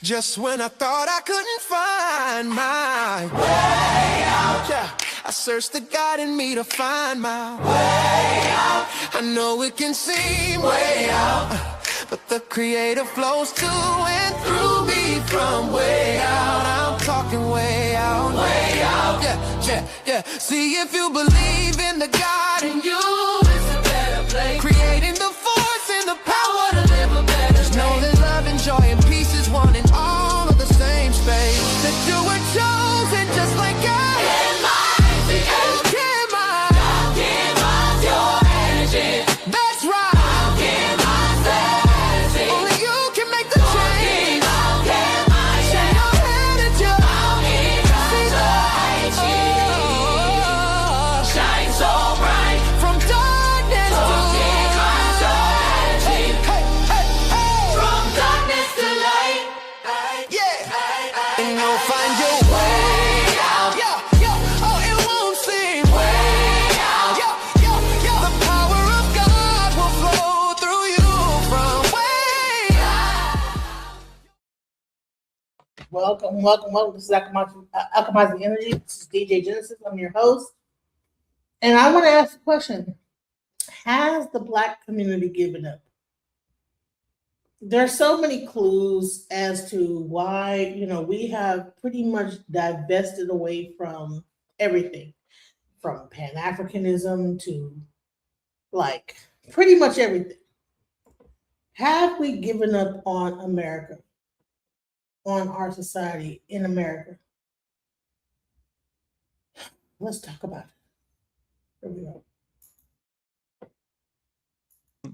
Just when I thought I couldn't find my way out, yeah, I searched the God in me to find my way out. I know it can seem way out, but the Creator flows to and through me from way out. I'm talking way out, yeah, yeah, yeah. See, if you believe in the God in you, it's a better place. Creating the force and the power to live a better day. Just know that love and joy and peace is one in all of the same space. That you were chosen just like God. That's right. Only you can make the change. Shine your head at you. Shine so bright From darkness to light. Hey, hey, hey, hey. from darkness to light. Yeah. And you'll find your way out. Yeah, yeah. Oh, it won't seem way out. Yeah, yeah, yeah. The power of God will flow through you from way out. Welcome. This is Alchemizing Energy. This is DJ Genesis. I'm your host. And I want to ask a question. Has the Black community given up? There are so many clues as to why, we have pretty much divested away from everything, from Pan-Africanism to like pretty much everything. Have we given up on America, on our society in America? Let's talk about it. Here we go.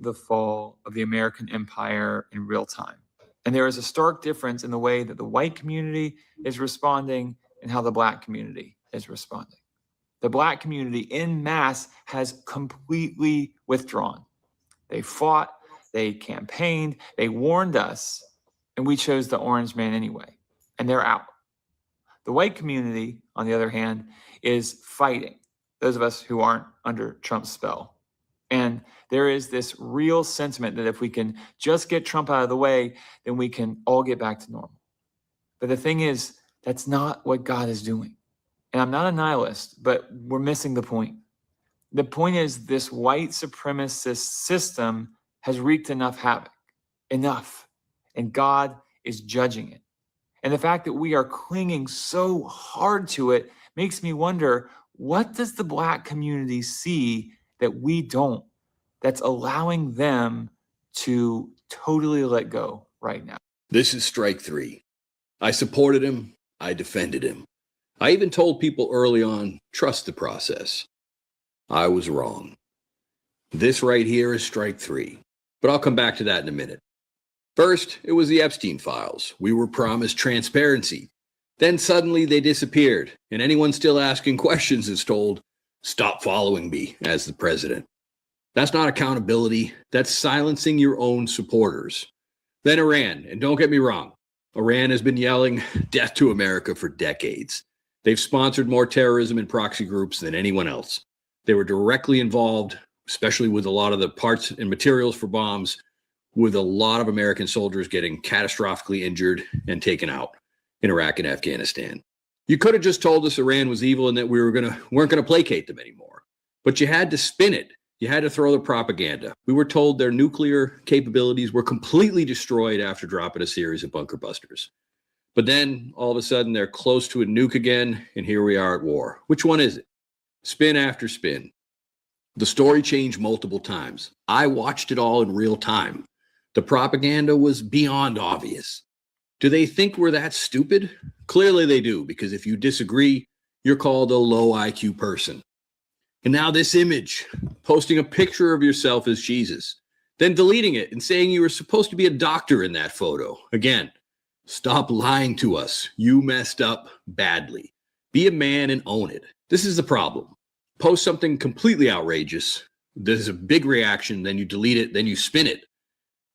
The fall of the American empire in real time. And there is a stark difference in the way that the white community is responding and how the Black community is responding. The Black community en masse has completely withdrawn. They fought, they campaigned, they warned us, and we chose the orange man anyway, and they're out. The white community, on the other hand, is fighting, those of us who aren't under Trump's spell. And there is this real sentiment that if we can just get Trump out of the way, then we can all get back to normal. But the thing is, that's not what God is doing. And I'm not a nihilist, but we're missing the point. The point is this white supremacist system has wreaked enough havoc, enough, and God is judging it. And the fact that we are clinging so hard to it makes me wonder, what does the Black community see that we don't, that's allowing them to totally let go right now? This is strike three. I supported him. I defended him. I even told people early on, trust the process. I was wrong. This right here is strike three, but I'll come back to that in a minute. First, it was the Epstein files. We were promised transparency. Then suddenly they disappeared, and anyone still asking questions is told, stop following me as the president. That's not accountability. That's silencing your own supporters. Then Iran, and don't get me wrong, Iran has been yelling death to America for decades. They've sponsored more terrorism and proxy groups than anyone else. They were directly involved, especially with a lot of the parts and materials for bombs, with a lot of American soldiers getting catastrophically injured and taken out in Iraq and Afghanistan. You could have just told us Iran was evil and that we weren't gonna placate them anymore. But you had to spin it. You had to throw the propaganda. We were told their nuclear capabilities were completely destroyed after dropping a series of bunker busters. But then all of a sudden they're close to a nuke again, and here we are at war. Which one is it? Spin after spin. The story changed multiple times. I watched it all in real time. The propaganda was beyond obvious. Do they think we're that stupid? Clearly they do, because if you disagree, you're called a low IQ person. And now this image, posting a picture of yourself as Jesus, then deleting it and saying you were supposed to be a doctor in that photo. Again, stop lying to us. You messed up badly. Be a man and own it. This is the problem. Post something completely outrageous. There's a big reaction, then you delete it, then you spin it.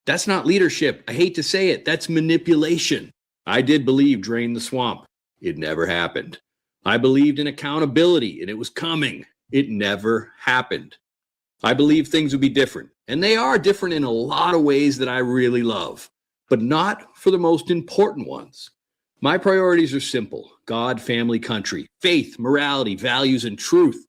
That's not leadership. I hate to say it. That's manipulation. I did believe drain the swamp. It never happened. I believed in accountability and it was coming. It never happened. I believed things would be different, and they are different in a lot of ways that I really love. but not for the most important ones. My priorities are simple: God, family, country, faith, morality, values, and truth.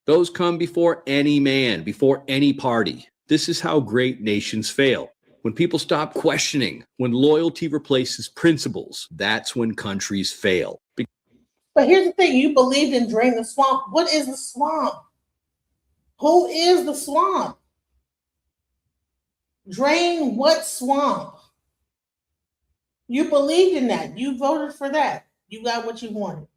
Those come before any man, before any party. This is how great nations fail. When people stop questioning, when loyalty replaces principles, that's when countries fail. But here's the thing, you believed in drain the swamp. What is the swamp? Who is the swamp? Drain what swamp? You believed in that. You voted for that. You got what you wanted.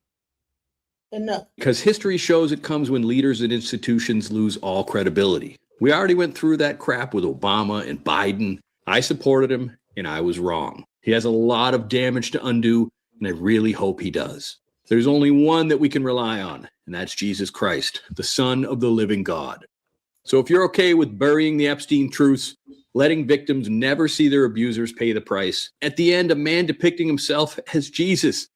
Enough. Because history shows it comes when leaders and institutions lose all credibility. We already went through that crap with Obama and Biden. I supported him, and I was wrong. He has a lot of damage to undo, and I really hope he does. There's only one that we can rely on, and that's Jesus Christ, the Son of the living God. So if you're okay with burying the Epstein truths, letting victims never see their abusers pay the price, at the end, a man depicting himself as Jesus,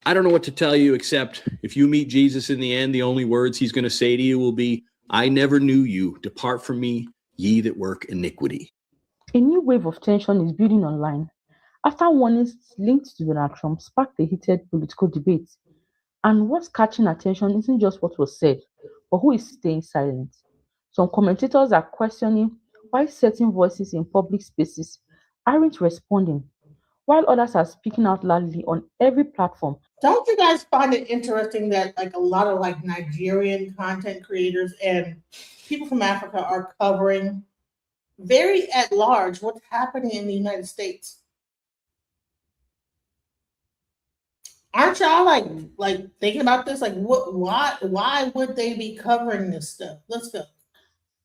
I don't know what to tell you, except if you meet Jesus in the end, the only words he's going to say to you will be, "I never knew you. Depart from me, ye that work iniquity." A new wave of tension is building online after warnings linked to Donald Trump sparked a heated political debate. And what's catching attention isn't just what was said, but who is staying silent. Some commentators are questioning why certain voices in public spaces aren't responding, while others are speaking out loudly on every platform. Don't you guys find it interesting that like a lot of like Nigerian content creators and people from Africa are covering very at large what's happening in the United States? Aren't y'all like thinking about this? Like why would they be covering this stuff? Let's go.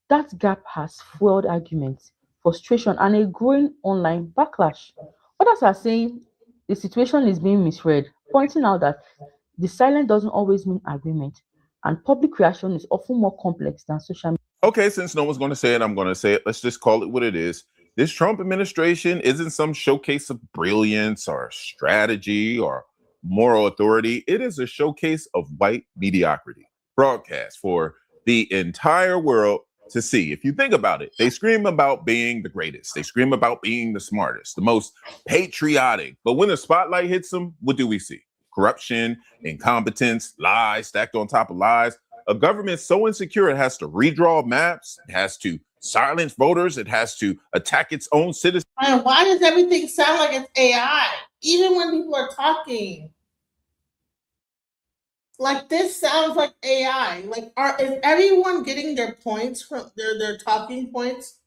That gap has fueled arguments, frustration, and a growing online backlash. Others are saying the situation is being misread, pointing out that the silence doesn't always mean agreement, and public reaction is often more complex than social media. Okay, since no one's going to say it, I'm going to say it. Let's just call it what it is. This Trump administration isn't some showcase of brilliance or strategy or moral authority. It is a showcase of white mediocrity, broadcast for the entire world to see. If you think about it, they scream about being the greatest. They scream about being the smartest, the most patriotic. But when the spotlight hits them, what do we see? Corruption, incompetence, lies stacked on top of lies. A government so insecure it has to redraw maps, it has to silence voters, it has to attack its own citizens. And why does everything sound like it's AI? Even when people are talking. Like this sounds like AI. Like is everyone getting their points from their talking points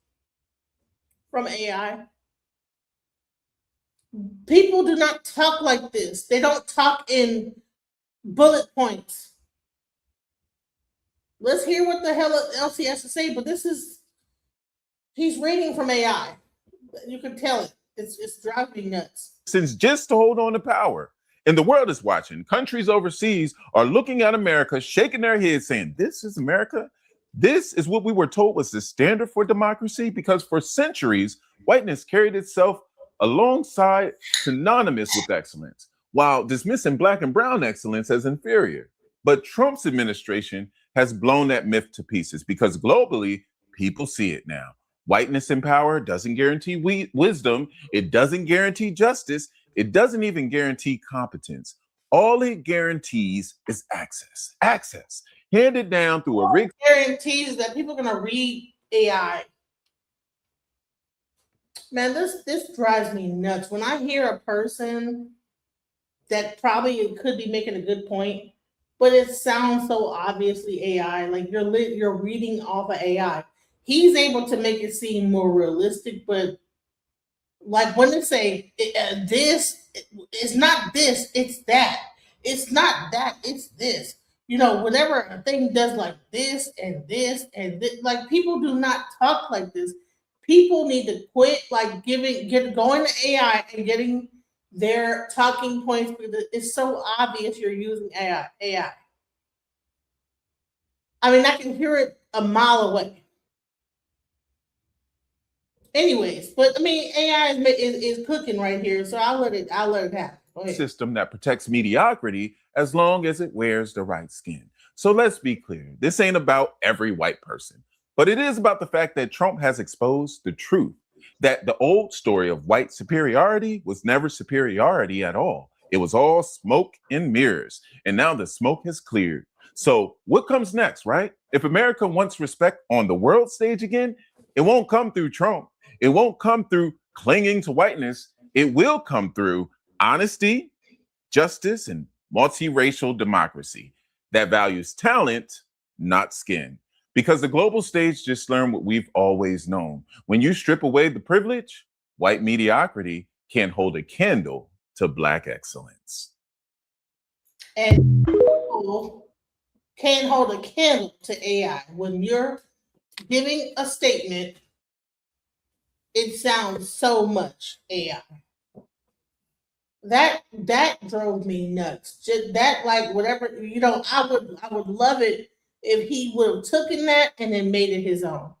from AI? People do not talk like this. They don't talk in bullet points. Let's hear what the hell else he has to say, but he's reading from AI. You can tell it. It's driving me nuts. Since just to hold on to power. And the world is watching. Countries overseas are looking at America, shaking their heads, saying, "This is America? This is what we were told was the standard for democracy?" Because for centuries, whiteness carried itself alongside, synonymous with excellence, while dismissing black and brown excellence as inferior. But Trump's administration has blown that myth to pieces because globally, people see it now. Whiteness in power doesn't guarantee wisdom. It doesn't guarantee justice. It doesn't even guarantee competence. All it guarantees is access. Access handed down through a rigged. Guarantees that people are going to read AI. Man, this drives me nuts. When I hear a person that probably could be making a good point, but it sounds so obviously AI, like you're reading off of AI. He's able to make it seem more realistic, but like when they say this, it's not this, it's that. It's not that, it's this. You know, whenever a thing does like this and this and this, like people do not talk like this. People need to quit like going to AI and getting their talking points because it's so obvious you're using AI. I mean, I can hear it a mile away. Anyways, but I mean, AI is cooking right here, so I'll let it happen. System that protects mediocrity as long as it wears the right skin. So let's be clear. This ain't about every white person, but it is about the fact that Trump has exposed the truth that the old story of white superiority was never superiority at all. It was all smoke and mirrors. And now the smoke has cleared. So what comes next, right? If America wants respect on the world stage again, it won't come through Trump. It won't come through clinging to whiteness. It will come through honesty, justice, and multiracial democracy that values talent, not skin. Because the global stage just learned what we've always known. When you strip away the privilege, white mediocrity can't hold a candle to Black excellence. And people can't hold a candle to AI. When you're giving a statement, it sounds so much AI. That drove me nuts. Just that, like, whatever, I would love it if he would have taken that and then made it his own.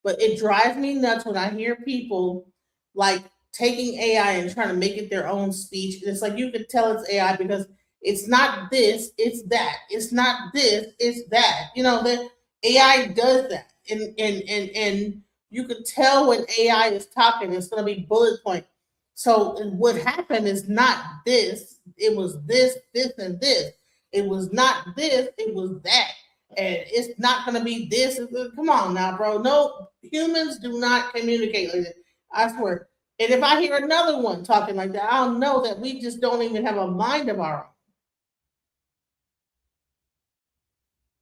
But it drives me nuts when I hear people like taking AI and trying to make it their own speech. It's like you can tell it's AI because it's not this, it's that. It's not this, it's that. The AI does that. And you can tell when AI is talking, it's going to be bullet point. So what happened is not this. It was this, and this. It was not this. It was that. And it's not going to be this. Come on now, bro. No, humans do not communicate like that. I swear. And if I hear another one talking like that, I'll know that we just don't even have a mind of our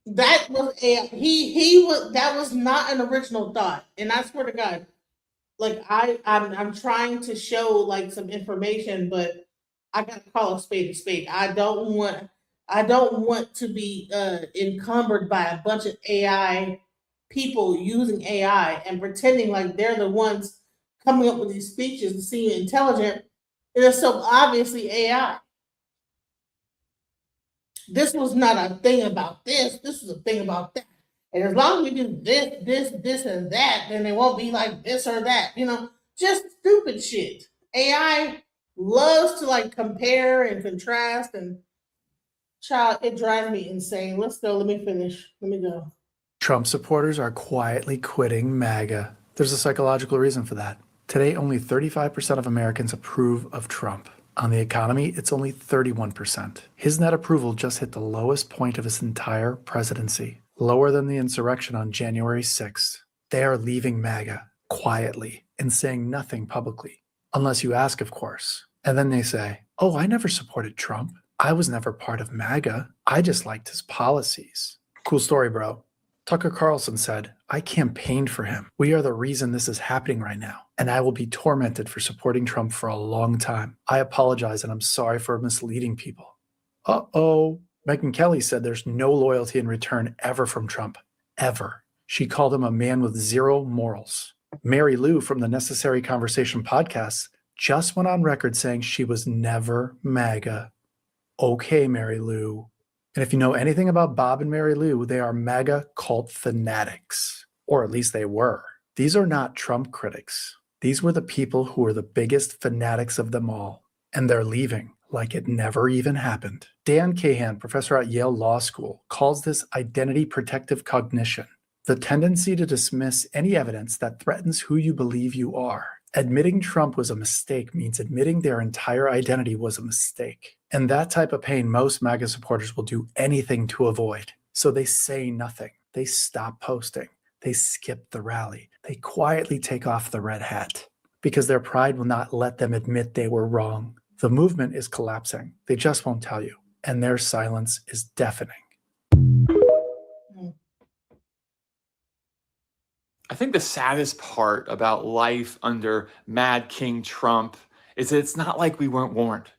own. That was that was not an original thought. And I swear to God, like I'm trying to show like some information, but I gotta call a spade a spade. I don't want to be encumbered by a bunch of AI people using AI and pretending like they're the ones coming up with these speeches and seem intelligent. It is so obviously AI. This was not a thing about this. This was a thing about that. And as long as we do this, and that, then it won't be like this or that. Just stupid shit. AI loves to like compare and contrast, and child, it drives me insane. Let's go. Let me finish. Let me go. Trump supporters are quietly quitting MAGA. There's a psychological reason for that. Today, only 35% of Americans approve of Trump. On the economy, it's only 31%. His net approval just hit the lowest point of his entire presidency, lower than the insurrection on January 6th. They are leaving MAGA quietly and saying nothing publicly, unless you ask, of course. And then they say, oh, I never supported Trump. I was never part of MAGA. I just liked his policies. Cool story, bro. Tucker Carlson said, I campaigned for him. We are the reason this is happening right now, and I will be tormented for supporting Trump for a long time. I apologize, and I'm sorry for misleading people. Uh-oh. Megyn Kelly said there's no loyalty in return ever from Trump. Ever. She called him a man with zero morals. Mary Lou from the Necessary Conversation podcast just went on record saying she was never MAGA. Okay, Mary Lou. And if you know anything about Bob and Mary Lou, they are MAGA cult fanatics, or at least they were. These are not Trump critics. These were the people who were the biggest fanatics of them all, and they're leaving like it never even happened. Dan Kahan, professor at Yale Law School, calls this identity protective cognition, the tendency to dismiss any evidence that threatens who you believe you are. Admitting Trump was a mistake means admitting their entire identity was a mistake. And that type of pain most MAGA supporters will do anything to avoid. So they say nothing. They stop posting. They skip the rally. They quietly take off the red hat because their pride will not let them admit they were wrong. The movement is collapsing. They just won't tell you. And their silence is deafening. I think the saddest part about life under Mad King Trump is that it's not like we weren't warned.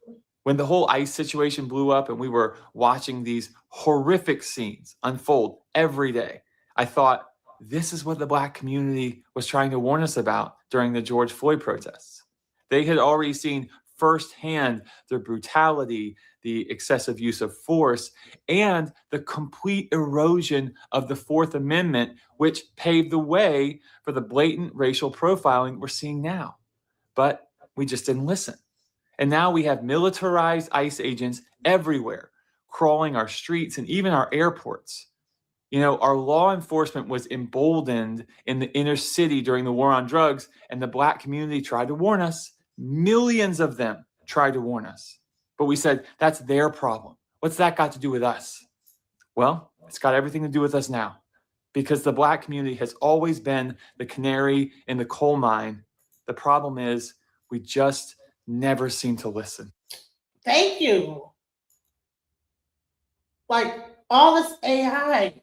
When the whole ICE situation blew up and we were watching these horrific scenes unfold every day, I thought, this is what the Black community was trying to warn us about during the George Floyd protests. They had already seen firsthand the brutality, the excessive use of force, and the complete erosion of the Fourth Amendment, which paved the way for the blatant racial profiling we're seeing now. But we just didn't listen. And now we have militarized ICE agents everywhere, crawling our streets and even our airports. You know, our law enforcement was emboldened in the inner city during the war on drugs, and the Black community tried to warn us. Millions of them tried to warn us. But we said, that's their problem. What's that got to do with us? Well, it's got everything to do with us now, because the Black community has always been the canary in the coal mine. The problem is we just never seem to listen. Thank you. Like all this AI,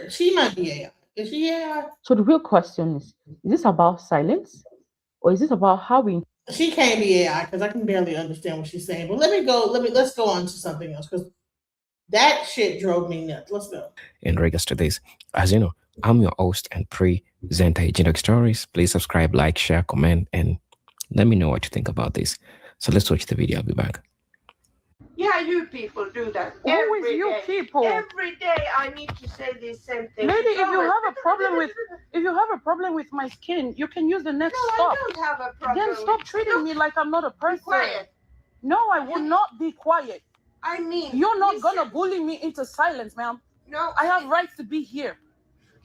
she might be AI. Is she AI? So the real question is this about silence or is this about how we She can't be AI because I can barely understand what she's saying. But let's go on to something else because that shit drove me nuts. Let's go. In regards to this, as you know, I'm your host and presenter, Agent Stories. Please subscribe, like, share, comment, and let me know what you think about this. So let's watch the video. I'll be back. Yeah, you people do that. Always you people. Every day I need to say the same thing. Lady, if you have a problem with my skin, you can use the next No, stop. I don't have a problem. Then stop treating me like I'm not a person. Be quiet. No, I will not be quiet. I mean, You're not listen. gonna bully me into silence, ma'am. No, I have rights to be here.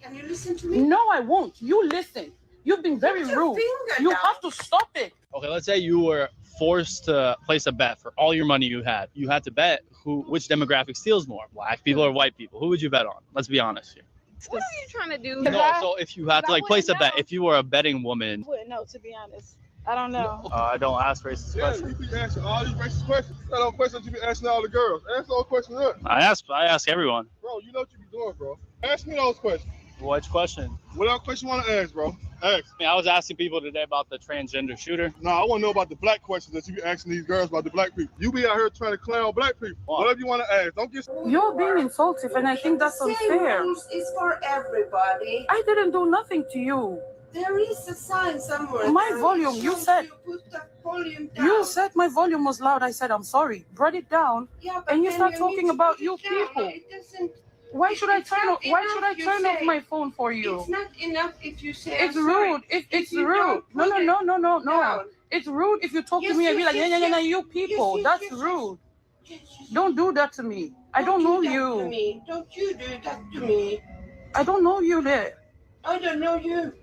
Can you listen to me? No, I won't. You listen. You've been very Put your rude. finger You down. have to stop it. Okay, let's say you were forced to place a bet for all your money you had. You had to bet which demographic steals more, Black people or white people. Who would you bet on? Let's be honest here. What are you trying to do? No, so if you had to like place a bet, if you were a betting woman. I wouldn't know, to be honest. I don't know. I don't ask racist questions. You be answering all these racist questions. That's all questions you be asking all the girls. Answer all questions up. I ask everyone. Bro, you know what you be doing, bro. Ask me those questions. Which question? Whatever question you want to ask, bro. Ask. I was asking people today about the transgender shooter. No, I want to know about the black questions that you be asking these girls about the black people. You be out here trying to clown black people. Whatever you want to ask. Don't get... You're being insultive, and I think that's Same unfair. rules is for everybody. I didn't do nothing to you. There is a sign somewhere. My that volume, you shows said- put the volume down. You said my volume was loud. I said I'm sorry. Brought it down. Yeah, but and you then start need talking to about put you it down. people. It doesn't. Why should I It's turn not off? Why should I enough you turn off say. my phone for you? It's not enough if you say. It's I'm sorry. rude. If It's you rude. don't No, put no. it down. It's rude if you talk Yes, to me and be yes, like, yes, yes. you people. Yes, That's yes, yes. rude. Yes, yes. Don't do that to me. I don't know do that to you. me. Don't you do that to me. I don't know you there. I don't know you.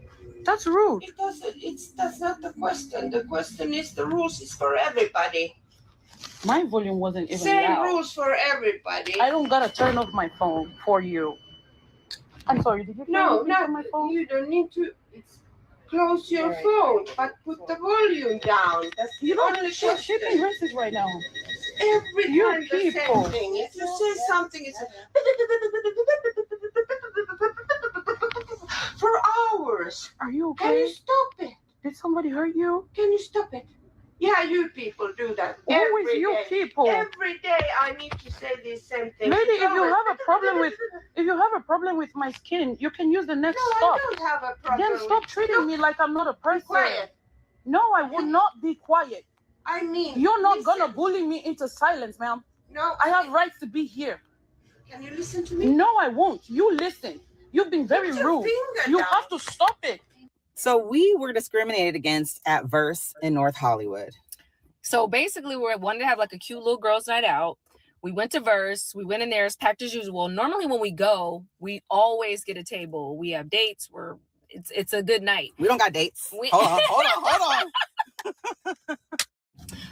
That's rude. It doesn't. That's not the question. The question is the rules is for everybody. My volume wasn't even Same loud. rules for everybody. I don't gotta turn off my phone for you. I'm sorry. Did you turn No, anything on my phone? you don't need to. Close your phone, but put the volume down. That's You the don't. only She's question. being racist right now. Every You time the people. same thing. If you say something, it's for hours. Are you Can you okay? stop it? Did somebody hurt you? Can you stop it? Yeah, you people do that. Always every you day. people. Every day I need to say the same thing. Lady, if you have a problem with my skin, you can use the next No, stop. I don't have a problem. Then stop with- treating me like I'm not a Be person. quiet. No, I will not be quiet. I mean, You're not listen. gonna bully me into silence, ma'am. No, I have rights to be here. Can you listen to me? No, I won't. You listen. You've been very Put your rude. finger You down. have to stop it. So we were discriminated against at Verse in North Hollywood. So basically, we wanted to have like a cute little girls' night out. We went to Verse. We went in there as packed as usual. Normally, when we go, we always get a table. We have dates. It's a good night. We don't got dates. We- Hold on.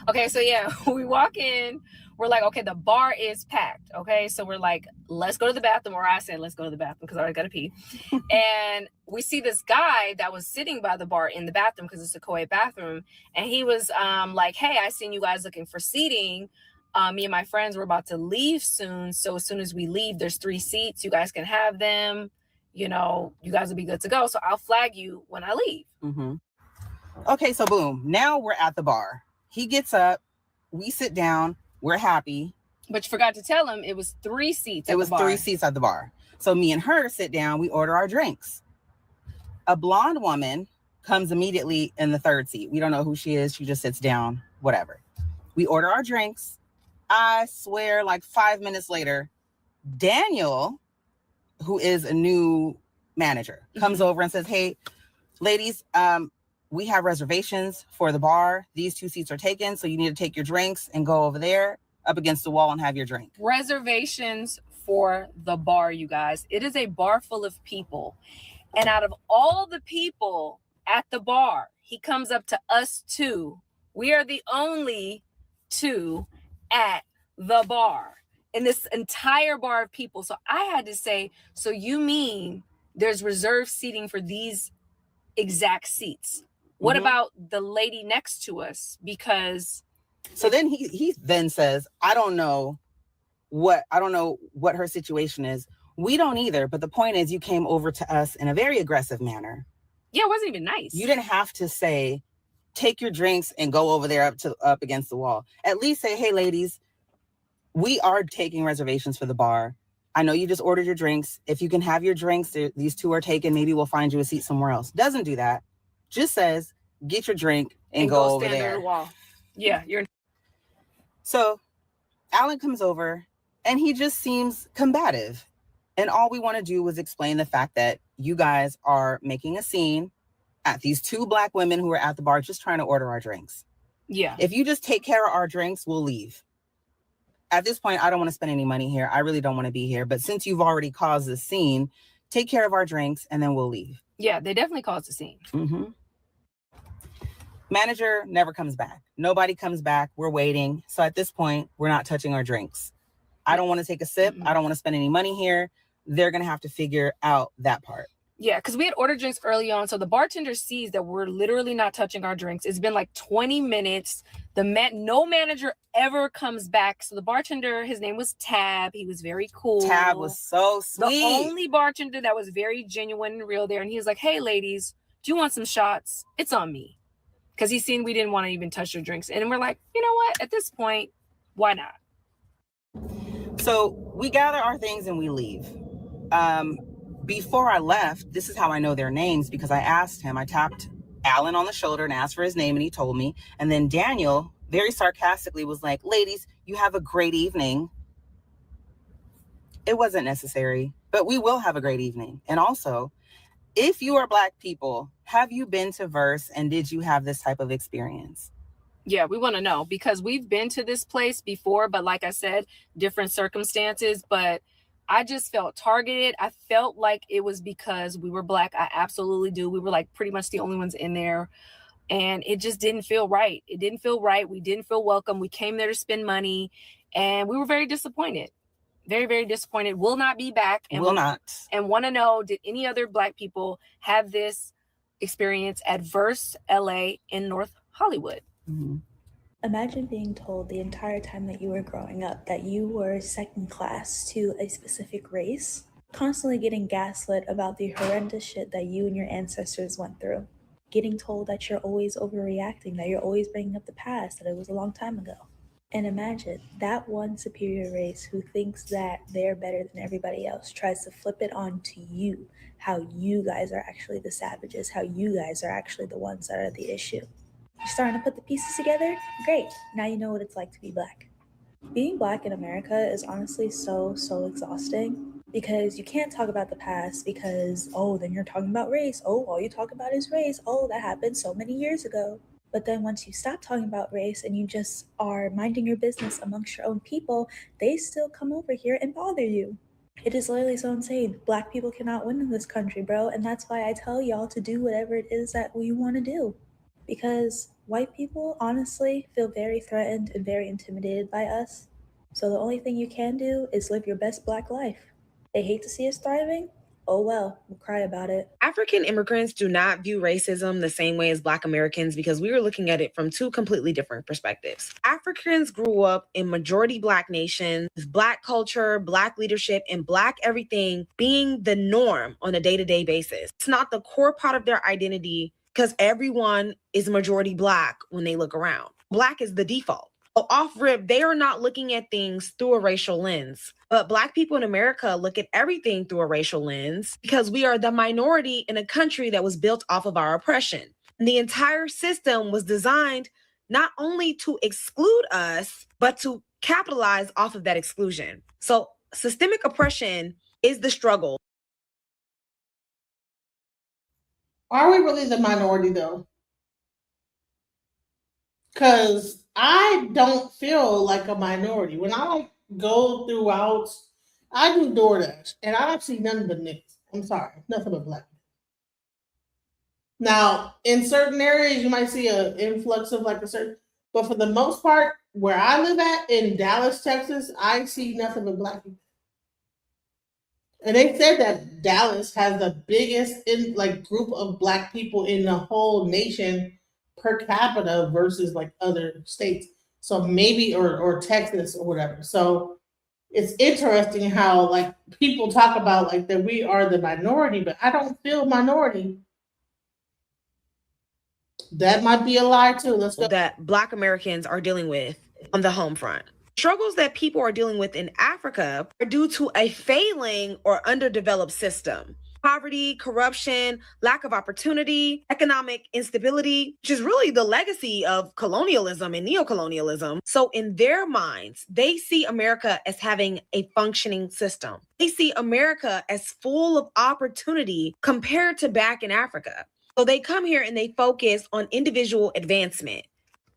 Okay, so yeah, we walk in. We're like, okay, the bar is packed. Okay, so we're like, let's go to the bathroom. Or I said, let's go to the bathroom because I already got to pee. And we see this guy that was sitting by the bar in the bathroom because it's a co-ed bathroom. And he was like, hey, I seen you guys looking for seating. Me and my friends were about to leave soon. So as soon as we leave, there's 3 seats. You guys can have them. You know, you guys will be good to go. So I'll flag you when I leave. Mm-hmm. Okay, so boom. Now we're at the bar. He gets up. We sit down. We're happy. But you forgot to tell him it was 3 seats. It was 3 seats at the bar. So me and her sit down. We order our drinks. A blonde woman comes immediately in the 3rd seat. We don't know who she is. She just sits down. Whatever. We order our drinks. I swear, like 5 minutes later, Daniel, who is a new manager, comes over and says, hey, ladies, we have reservations for the bar. These 2 seats are taken. So you need to take your drinks and go over there up against the wall and have your drink. Reservations for the bar, you guys. It is a bar full of people. And out of all the people at the bar, he comes up to us two. We are the only two at the bar in this entire bar of people. So I had to say, so you mean there's reserved seating for these exact seats? What about the lady next to us? Because so then he then says, I don't know what her situation is. We don't either. But the point is, you came over to us in a very aggressive manner. Yeah, it wasn't even nice. You didn't have to say, take your drinks and go over there up against the wall. At least say, hey, ladies, we are taking reservations for the bar. I know you just ordered your drinks. If you can have your drinks, these two are taken. Maybe we'll find you a seat somewhere else. Doesn't do that. Just says, get your drink and go over stand there. Under the wall. Yeah, you're. So Alan comes over and he just seems combative. And all we want to do was explain the fact that you guys are making a scene at these two Black women who are at the bar just trying to order our drinks. Yeah. If you just take care of our drinks, we'll leave. At this point, I don't want to spend any money here. I really don't want to be here. But since you've already caused this scene, take care of our drinks and then we'll leave. Yeah, they definitely caused a scene. Manager never comes back. Nobody comes back. We're waiting. So at this point, we're not touching our drinks. I don't want to take a sip. I don't want to spend any money here. They're going to have to figure out that part. Yeah, because we had ordered drinks early on. So the bartender sees that we're literally not touching our drinks. It's been like 20 minutes. No manager ever comes back. So the bartender, his name was Tab. He was very cool. Tab was so sweet. The only bartender that was very genuine and real there. And he was like, hey, ladies, do you want some shots? It's on me. Because he's seen we didn't want to even touch their drinks. And we're like, you know what? At this point, why not? So we gather our things and we leave. Before I left, this is how I know their names, because I asked him, I tapped Alan on the shoulder and asked for his name and he told me. And then Daniel very sarcastically was like, ladies, you have a great evening. It wasn't necessary, but we will have a great evening. And also, if you are Black people, have you been to Verse and did you have this type of experience? Yeah, we want to know, because we've been to this place before, but like I said, different circumstances. But I just felt targeted. I felt like it was because we were Black. I absolutely do. We were like pretty much the only ones in there. And it just didn't feel right. It didn't feel right. We didn't feel welcome. We came there to spend money and we were very disappointed. Very, very disappointed. Will not be back. And will not. And want to know, did any other Black people have this experience at Verse LA in North Hollywood? Imagine being told the entire time that you were growing up that you were second class to a specific race, constantly getting gaslit about the horrendous shit that you and your ancestors went through, getting told that you're always overreacting, that you're always bringing up the past, that it was a long time ago. And imagine that one superior race who thinks that they're better than everybody else tries to flip it on to you, how you guys are actually the savages, how you guys are actually the ones that are the issue. You're starting to put the pieces together? Great. Now you know what it's like to be Black. Being Black in America is honestly so exhausting, because you can't talk about the past because, oh, then you're talking about race. Oh, all you talk about is race. Oh, that happened so many years ago. But then once you stop talking about race and you just are minding your business amongst your own people, they still come over here and bother you. It is literally so insane. Black people cannot win in this country, bro. And that's why I tell y'all to do whatever it is that we want to do. Because white people honestly feel very threatened and very intimidated by us. So the only thing you can do is live your best Black life. They hate to see us thriving. Oh well, we'll cry about it. African immigrants do not view racism the same way as Black Americans, because we were looking at it from two completely different perspectives. Africans grew up in majority Black nations, Black culture, Black leadership, and Black everything being the norm on a day-to-day basis. It's not the core part of their identity, because everyone is majority Black when they look around. Black is the default. So off rip, they are not looking at things through a racial lens. But Black people in America look at everything through a racial lens, because we are the minority in a country that was built off of our oppression. And the entire system was designed not only to exclude us, but to capitalize off of that exclusion. So systemic oppression is the struggle. Are we really the minority though? Because I don't feel like a minority. When I go throughout I do DoorDash, and I don't see nothing but niggas. I'm sorry, nothing but black. Now, in certain areas, you might see an influx of like a certain, but for the most part, where I live at in Dallas, Texas, I see nothing but black people. And they said that Dallas has the biggest group of black people in the whole nation per capita versus like other states. So maybe or Texas or whatever. So it's interesting how like people talk about like that we are the minority, but I don't feel minority. That might be a lie too. Let's go. That Black Americans are dealing with on the home front. Struggles that people are dealing with in Africa are due to a failing or underdeveloped system. Poverty, corruption, lack of opportunity, economic instability, which is really the legacy of colonialism and neocolonialism. So in their minds, they see America as having a functioning system. They see America as full of opportunity compared to back in Africa. So they come here and they focus on individual advancement,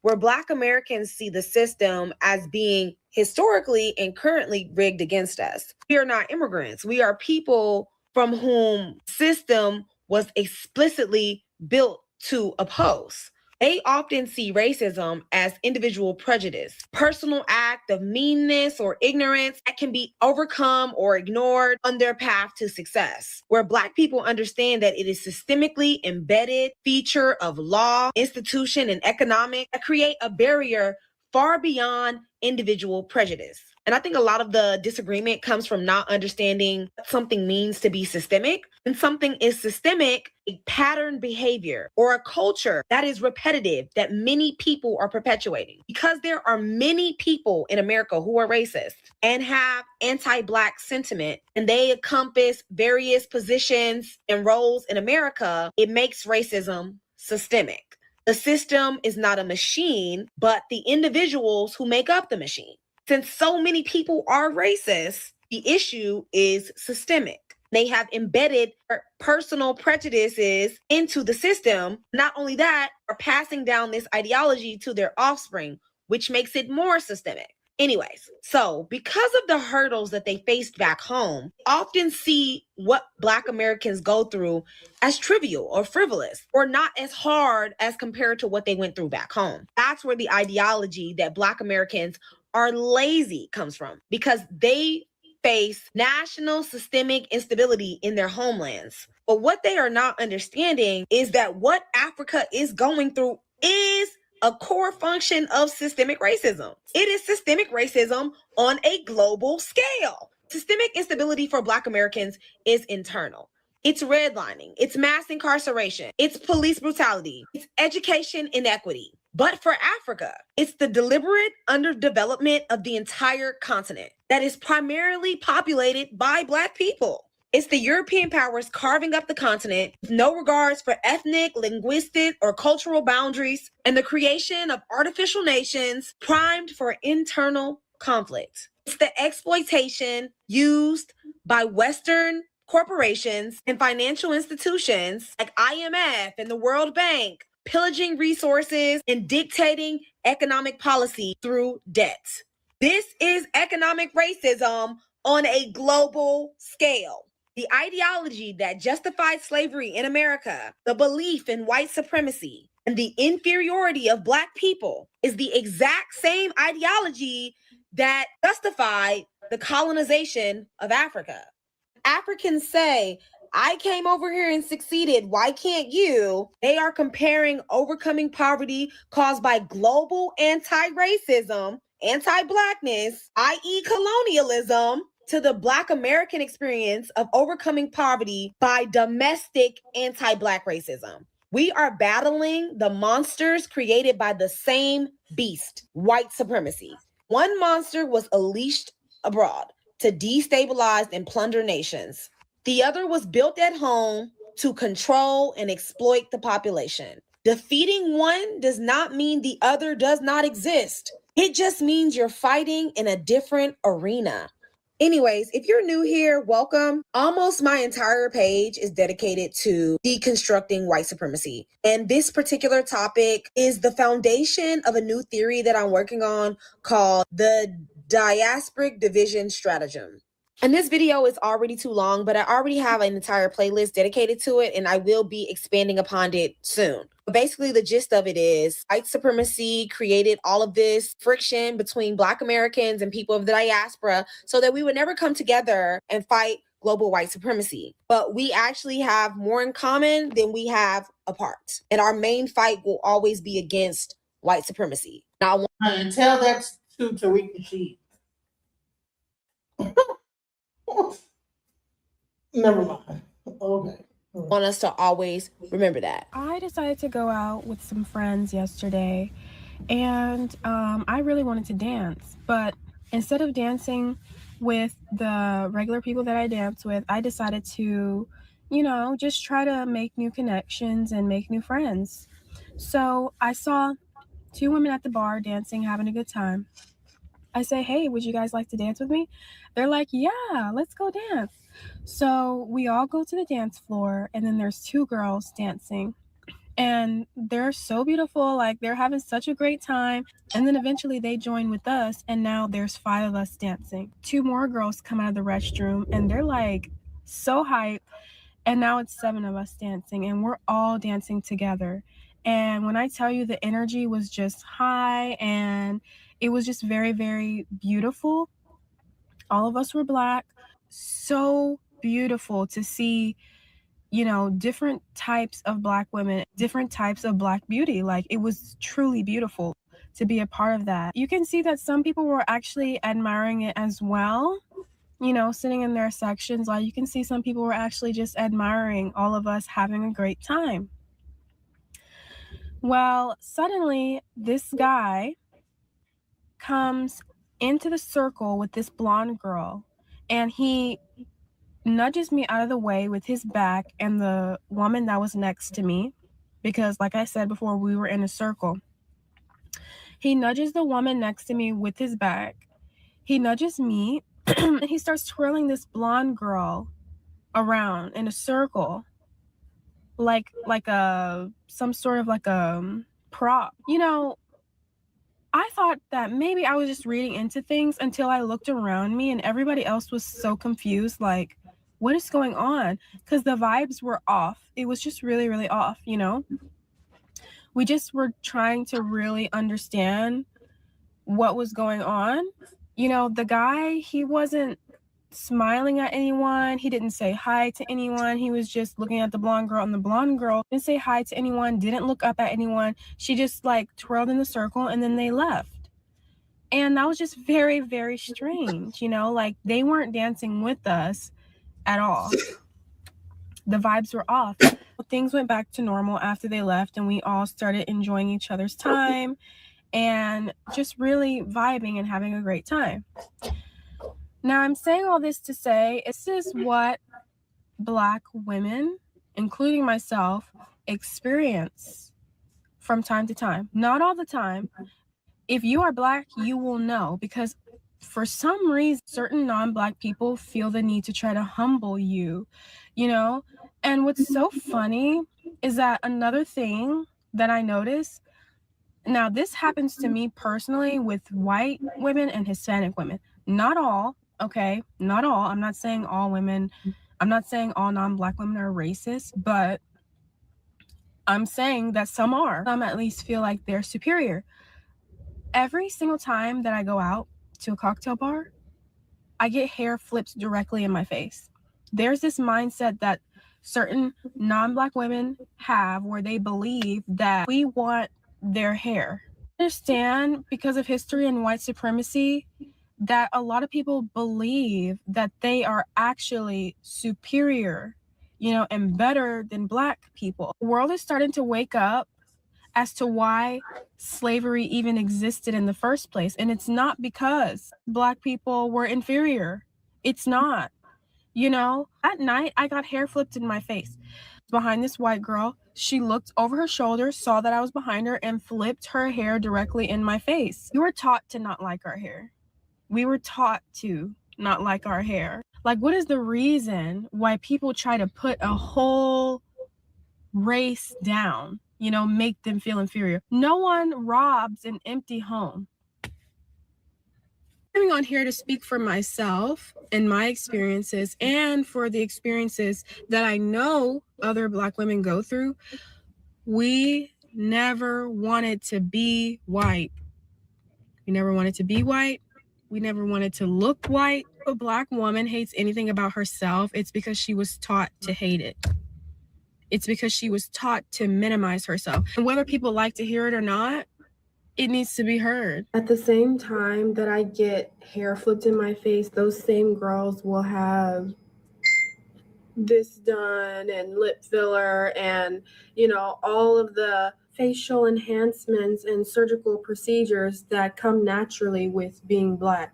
where Black Americans see the system as being historically and currently rigged against us. We are not immigrants. We are people from whom system was explicitly built to oppose. They often see racism as individual prejudice, personal act of meanness or ignorance that can be overcome or ignored on their path to success, where Black people understand that it is systemically embedded feature of law, institution, and economic that create a barrier far beyond individual prejudice. And I think a lot of the disagreement comes from not understanding what something means to be systemic. And something is systemic, a pattern behavior or a culture that is repetitive that many people are perpetuating. Because there are many people in America who are racist and have anti-Black sentiment, and they encompass various positions and roles in America, it makes racism systemic. The system is not a machine, but the individuals who make up the machine. Since so many people are racist, the issue is systemic. They have embedded personal prejudices into the system. Not only that, are passing down this ideology to their offspring, which makes it more systemic. Anyways, so because of the hurdles that they faced back home, often see what Black Americans go through as trivial or frivolous or not as hard as compared to what they went through back home. That's where the ideology that Black Americans are lazy comes from, because they face national systemic instability in their homelands. But what they are not understanding is that what Africa is going through is a core function of systemic racism. It is systemic racism on a global scale. Systemic instability for Black Americans is internal. It's redlining, it's mass incarceration, it's police brutality, it's education inequity. But for Africa, it's the deliberate underdevelopment of the entire continent that is primarily populated by Black people. It's the European powers carving up the continent with no regards for ethnic, linguistic, or cultural boundaries, and the creation of artificial nations primed for internal conflict. It's the exploitation used by Western corporations and financial institutions like IMF and the World Bank, pillaging resources and dictating economic policy through debt. This is economic racism on a global scale. The ideology that justified slavery in America, the belief in white supremacy, and the inferiority of Black people is the exact same ideology that justified the colonization of Africa. Africans say, I came over here and succeeded. Why can't you? They are comparing overcoming poverty caused by global anti-racism, anti-Blackness, i.e. colonialism, to the Black American experience of overcoming poverty by domestic anti-Black racism. We are battling the monsters created by the same beast, white supremacy. One monster was unleashed abroad to destabilize and plunder nations. The other was built at home to control and exploit the population. Defeating one does not mean the other does not exist. It just means you're fighting in a different arena. Anyways, if you're new here, welcome. Almost my entire page is dedicated to deconstructing white supremacy. And this particular topic is the foundation of a new theory that I'm working on called the diasporic division stratagem. And this video is already too long, but I already have an entire playlist dedicated to it, and I will be expanding upon it soon. But basically, the gist of it is white supremacy created all of this friction between Black Americans and people of the diaspora so that we would never come together and fight global white supremacy. But we actually have more in common than we have apart. And our main fight will always be against white supremacy. Now, and tell that to Tariq Nasheed. Never mind. Okay. I want us to always remember that. I decided to go out with some friends yesterday, and I really wanted to dance, but instead of dancing with the regular people that I dance with, I decided to, you know, just try to make new connections and make new friends. So I saw two women at the bar dancing, having a good time. I say, hey, would you guys like to dance with me? They're like, yeah, let's go dance. So we all go to the dance floor, and then there's two girls dancing, and they're so beautiful. Like, they're having such a great time. And then eventually they join with us, and now there's 5 of us dancing. 2 more girls come out of the restroom, and they're like so hype. And now it's 7 of us dancing, and we're all dancing together. And when I tell you, the energy was just high, and it was just very, very beautiful. All of us were Black. So beautiful to see, you know, different types of Black women, different types of Black beauty. Like, it was truly beautiful to be a part of that. You can see that some people were actually admiring it as well. You know, sitting in their sections, like, you can see some people were actually just admiring all of us having a great time. Well, suddenly this guy comes into the circle with this blonde girl, and he nudges me out of the way with his back and the woman that was next to me, because like I said before, we were in a circle. He nudges the woman next to me with his back. He nudges me and he starts twirling this blonde girl around in a circle, like some sort of like a prop. You know, I thought that maybe I was just reading into things until I looked around me and everybody else was so confused, like, what is going on? Because the vibes were off. It was just really, really off, you know? We just were trying to really understand what was going on. You know, the guy, he wasn't smiling at anyone. He didn't say hi to anyone. He was just looking at the blonde girl, and the blonde girl didn't say hi to anyone, didn't look up at anyone. She just like twirled in the circle, and then they left. And that was just very, very strange, you know? Like, they weren't dancing with us at all. The vibes were off. Things went back to normal after they left, and we all started enjoying each other's time and just really vibing and having a great time. Now, I'm saying all this to say, this is what Black women, including myself, experience from time to time. Not all the time. If you are Black, you will know, because for some reason, certain non-Black people feel the need to try to humble you, you know? And what's so funny is that another thing that I notice, now this happens to me personally with white women and Hispanic women. Not all, okay? Not all. I'm not saying all women, I'm not saying all non-Black women are racist, but I'm saying that some are. Some at least feel like they're superior. Every single time that I go out to a cocktail bar, I get hair flipped directly in my face. There's this mindset that certain non-Black women have where they believe that we want their hair. I understand, because of history and white supremacy, that a lot of people believe that they are actually superior, you know, and better than Black people. The world is starting to wake up as to why slavery even existed in the first place. And it's not because Black people were inferior. It's not. You know, at night, I got hair flipped in my face behind this white girl. She looked over her shoulder, saw that I was behind her, and flipped her hair directly in my face. We were taught to not like our hair. We were taught to not like our hair. Like, what is the reason why people try to put a whole race down? You know, make them feel inferior. No one robs an empty home. Coming on here to speak for myself and my experiences and for the experiences that I know other Black women go through. We never wanted to be white. We never wanted to be white. We never wanted to look white. If a Black woman hates anything about herself, it's because she was taught to hate it. It's because she was taught to minimize herself. And whether people like to hear it or not, it needs to be heard. At the same time that I get hair flipped in my face, those same girls will have this done and lip filler and, you know, all of the facial enhancements and surgical procedures that come naturally with being Black.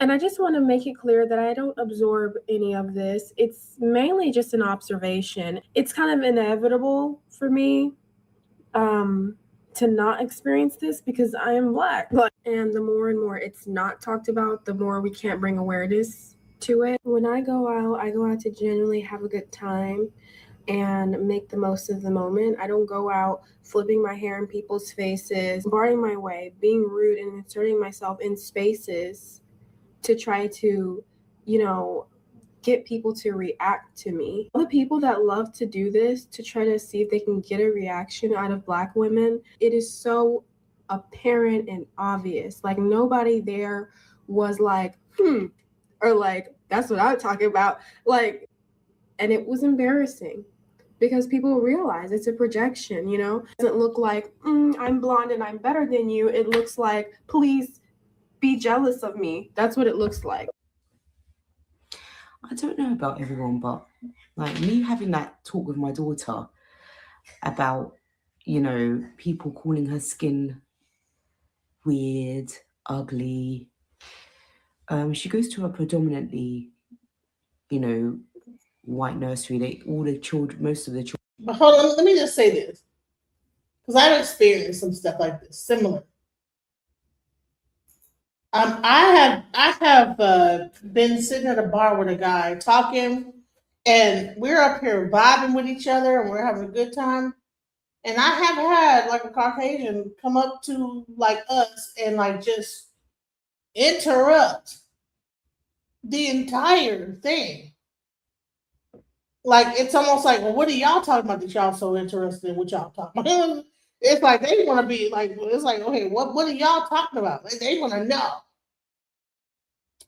And I just want to make it clear that I don't absorb any of this. It's mainly just an observation. It's kind of inevitable for me to not experience this because I am Black. And the more and more it's not talked about, the more we can't bring awareness to it. When I go out to genuinely have a good time and make the most of the moment. I don't go out flipping my hair in people's faces, barring my way, being rude and inserting myself in spaces to try to, you know, get people to react to me. All the people that love to do this to try to see if they can get a reaction out of Black women, it is so apparent and obvious. Like nobody there was like, or like, that's what I'm talking about. Like, and it was embarrassing because people realize it's a projection, you know? It doesn't look like, I'm blonde and I'm better than you. It looks like, please be jealous of me. That's what it looks like. I don't know about everyone, but like me having that talk with my daughter about, you know, people calling her skin weird, ugly. She goes to a predominantly, you know, white nursery. Most of the children. But hold on, let me just say this, because I've experienced some stuff like this, similar. I have been sitting at a bar with a guy talking, and we're up here vibing with each other, and we're having a good time. And I have had like a Caucasian come up to like us and like just interrupt the entire thing. Like it's almost like, well, what are y'all talking about that y'all so interested in what y'all talking about? It's like they want to be like, it's like, okay, what are y'all talking about? They want to know.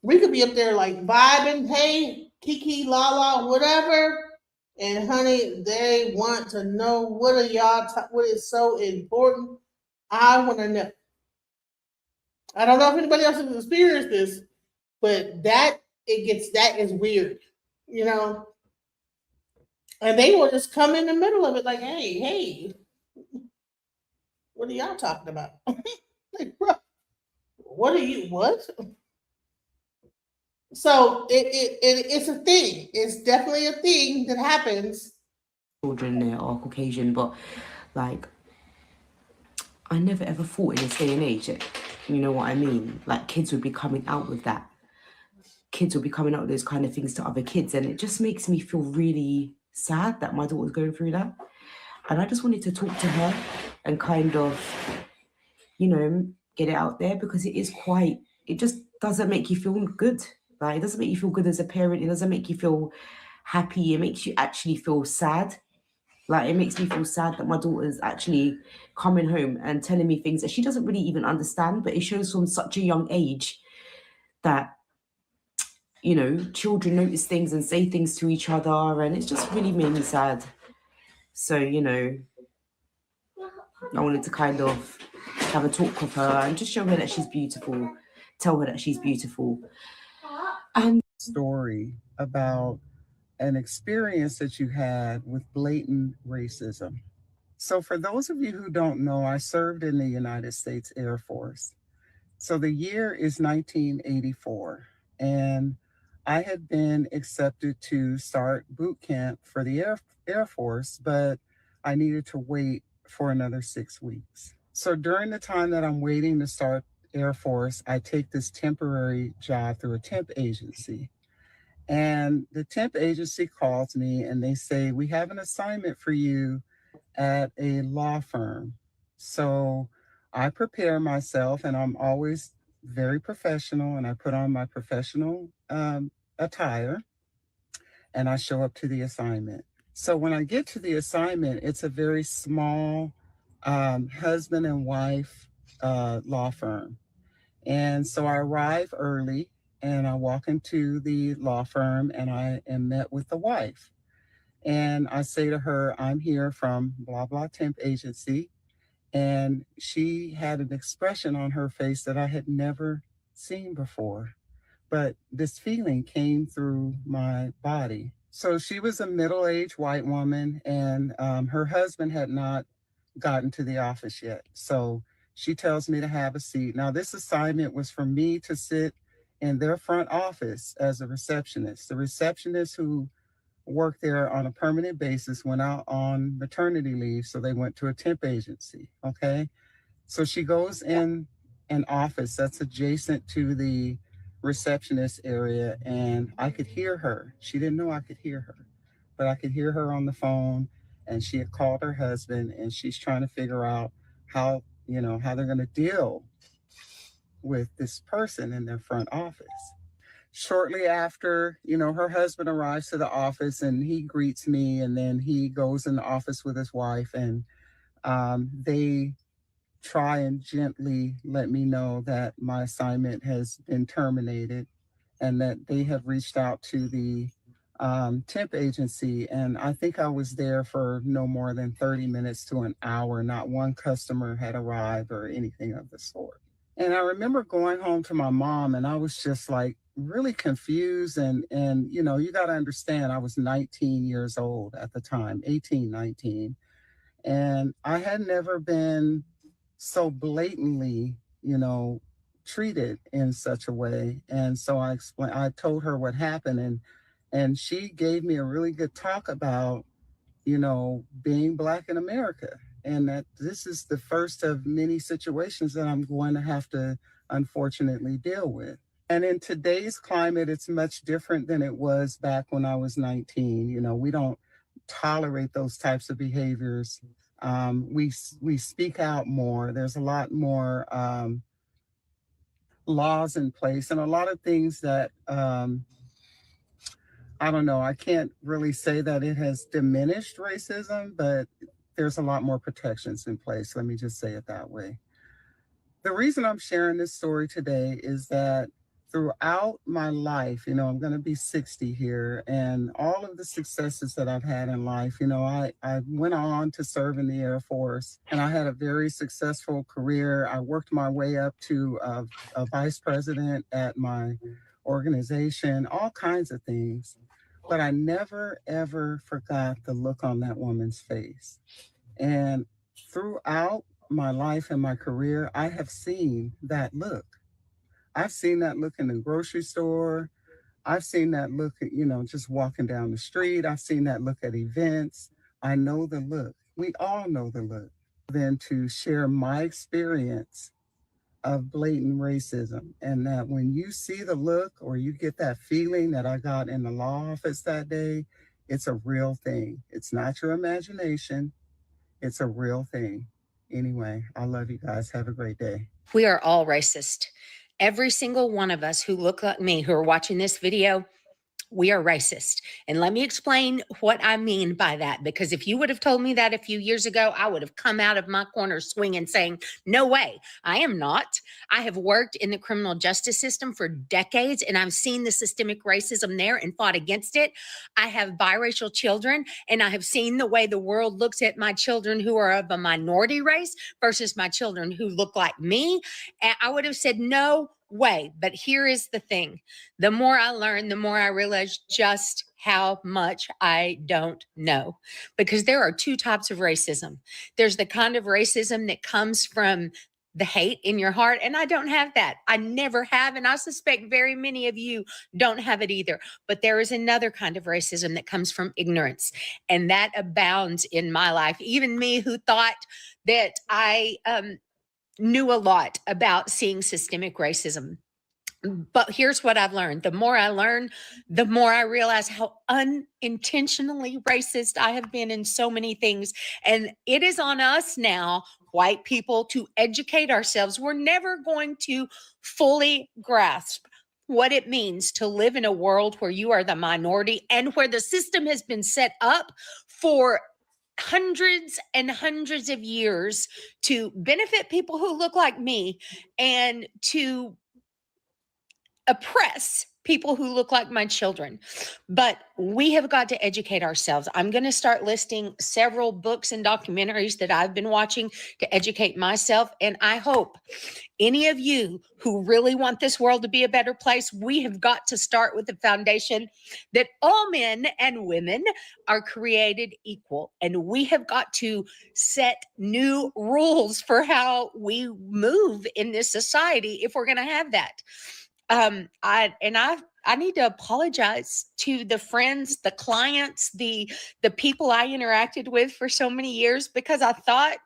We could be up there like vibing, hey, kiki, la la, whatever. And honey, they want to know what are y'all, what is so important. I want to know. I don't know if anybody else has experienced this, but that is weird, you know? And they will just come in the middle of it like, hey, what are y'all talking about? Like, bro, what? So it's a thing. It's definitely a thing that happens. Children there are Caucasian, but like, I never ever thought in this day and age that, you know what I mean? Like kids would be coming out with that. Kids would be coming out with those kind of things to other kids. And it just makes me feel really sad that my daughter's going through that. And I just wanted to talk to her and kind of, you know, get it out there because it just doesn't make you feel good. Like, it doesn't make you feel good as a parent. It doesn't make you feel happy. It makes you actually feel sad. Like, it makes me feel sad that my daughter's actually coming home and telling me things that she doesn't really even understand, but it shows from such a young age that, you know, children notice things and say things to each other, and it's just really made me sad. So, you know, I wanted to kind of have a talk with her and just show her that she's beautiful, tell her that she's beautiful. And story about an experience that you had with blatant racism. So for those of you who don't know, I served in the United States Air Force. So the year is 1984, and I had been accepted to start boot camp for the Air Force, but I needed to wait for another 6 weeks. So during the time that I'm waiting to start Air Force, I take this temporary job through a temp agency. And the temp agency calls me and they say, we have an assignment for you at a law firm. So I prepare myself, and I'm always very professional, and I put on my professional attire, and I show up to the assignment. So when I get to the assignment, it's a very small husband and wife law firm. And so I arrive early and I walk into the law firm and I am met with the wife. And I say to her, I'm here from blah, blah temp agency. And she had an expression on her face that I had never seen before. But this feeling came through my body. So she was a middle-aged white woman, and her husband had not gotten to the office yet. So she tells me to have a seat. Now, this assignment was for me to sit in their front office as a receptionist. The receptionist who worked there on a permanent basis went out on maternity leave, so they went to a temp agency, okay? So she goes in an office that's adjacent to the receptionist area, and I could hear her. She didn't know I could hear her, but I could hear her on the phone, and she had called her husband, and she's trying to figure out how they're going to deal with this person in their front office. Shortly after, her husband arrives to the office and he greets me, and then he goes in the office with his wife, and they try and gently let me know that my assignment has been terminated and that they have reached out to the temp agency. And I think I was there for no more than 30 minutes to an hour. Not one customer had arrived or anything of the sort. And I remember going home to my mom, and I was just like really confused. And you got to understand, I was 19 years old at the time, 18, 19. And I had never been so blatantly, treated in such a way. And so I told her what happened, and she gave me a really good talk about, being Black in America, and that this is the first of many situations that I'm going to have to unfortunately deal with. And in today's climate, it's much different than it was back when I was 19. We don't tolerate those types of behaviors. We speak out more. There's a lot more laws in place, and a lot of things that I don't know. I can't really say that it has diminished racism, but there's a lot more protections in place. Let me just say it that way. The reason I'm sharing this story today is that throughout my life, I'm going to be 60 here, and all of the successes that I've had in life, I went on to serve in the Air Force, and I had a very successful career. I worked my way up to a vice president at my organization, all kinds of things. But I never, ever forgot the look on that woman's face. And throughout my life and my career, I have seen that look. I've seen that look in the grocery store. I've seen that look at, just walking down the street. I've seen that look at events. I know the look. We all know the look. Then to share my experience of blatant racism, and that when you see the look or you get that feeling that I got in the law office that day, it's a real thing. It's not your imagination. It's a real thing. Anyway, I love you guys. Have a great day. We are all racist. Every single one of us who look like me, who are watching this video, we are racist. And let me explain what I mean by that, because if you would have told me that a few years ago, I would have come out of my corner swinging saying, no way, I am not. I have worked in the criminal justice system for decades, and I've seen the systemic racism there and fought against it. I have biracial children, and I have seen the way the world looks at my children who are of a minority race versus my children who look like me. And I would have said, no way. But here is the thing. The more I learn, the more I realize just how much I don't know. Because there are two types of racism. There's the kind of racism that comes from the hate in your heart. And I don't have that. I never have. And I suspect very many of you don't have it either. But there is another kind of racism that comes from ignorance. And that abounds in my life. Even me, who thought that I knew a lot about seeing systemic racism. But here's what I've learned. The more I learn, the more I realize how unintentionally racist I have been in so many things. And it is on us now, white people to educate ourselves, we're never going to fully grasp what it means to live in a world where you are the minority and where the system has been set up for hundreds and hundreds of years to benefit people who look like me and to oppress people who look like my children. But we have got to educate ourselves. I'm going to start listing several books and documentaries that I've been watching to educate myself. And I hope any of you who really want this world to be a better place, we have got to start with the foundation that all men and women are created equal. And we have got to set new rules for how we move in this society if we're going to have that. I need to apologize to the friends, the clients, the people I interacted with for so many years, because I thought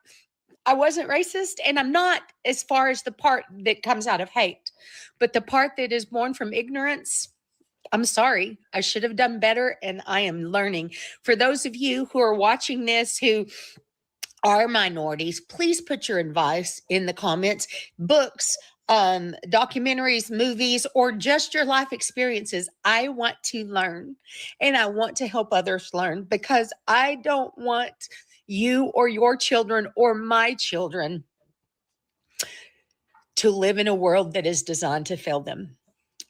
I wasn't racist, and I'm not, as far as the part that comes out of hate, but the part that is born from ignorance. I'm sorry. I should have done better, and I am learning. For those of you who are watching this who are minorities, please put your advice in the comments. Books, documentaries, movies, or just your life experiences. I want to learn, and I want to help others learn, because I don't want you or your children or my children to live in a world that is designed to fail them.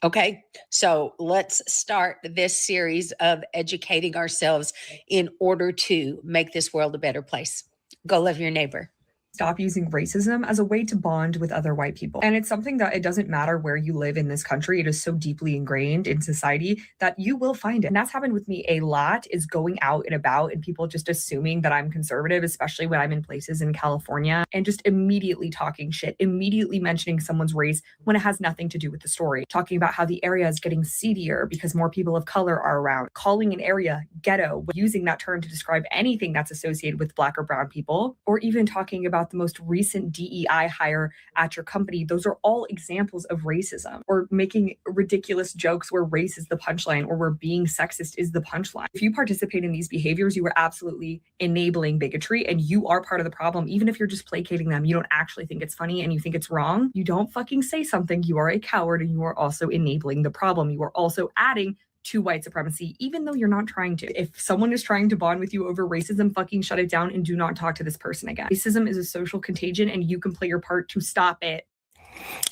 Okay, so let's start this series of educating ourselves in order to make this world a better place. Go love your neighbor. Stop using racism as a way to bond with other white people. And it's something that it doesn't matter where you live in this country. It is so deeply ingrained in society that you will find it. And that's happened with me a lot, is going out and about and people just assuming that I'm conservative, especially when I'm in places in California, and just immediately talking shit, immediately mentioning someone's race when it has nothing to do with the story. Talking about how the area is getting seedier because more people of color are around. Calling an area ghetto, using that term to describe anything that's associated with Black or brown people, or even talking about the most recent DEI hire at your company. Those are all examples of racism. Or making ridiculous jokes where race is the punchline, or where being sexist is the punchline. If you participate in these behaviors, you are absolutely enabling bigotry, and you are part of the problem. Even if you're just placating them, you don't actually think it's funny and you think it's wrong, you don't fucking say something, you are a coward, and you are also enabling the problem. You are also adding to white supremacy, even though you're not trying to. If someone is trying to bond with you over racism, fucking shut it down and do not talk to this person again. Racism is a social contagion, and you can play your part to stop it.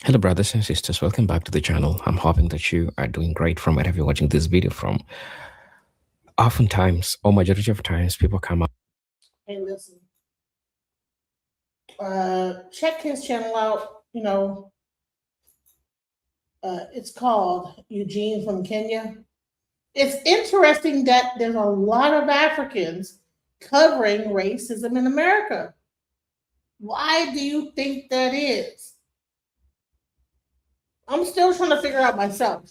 Hello, brothers and sisters. Welcome back to the channel. I'm hoping that you are doing great from wherever you're watching this video from. Oftentimes, or majority of times, people come up. Hey, listen. Check his channel out. You know, it's called Eugene from Kenya. It's interesting that there's a lot of Africans covering racism in America. Why do you think that is? I'm still trying to figure out myself.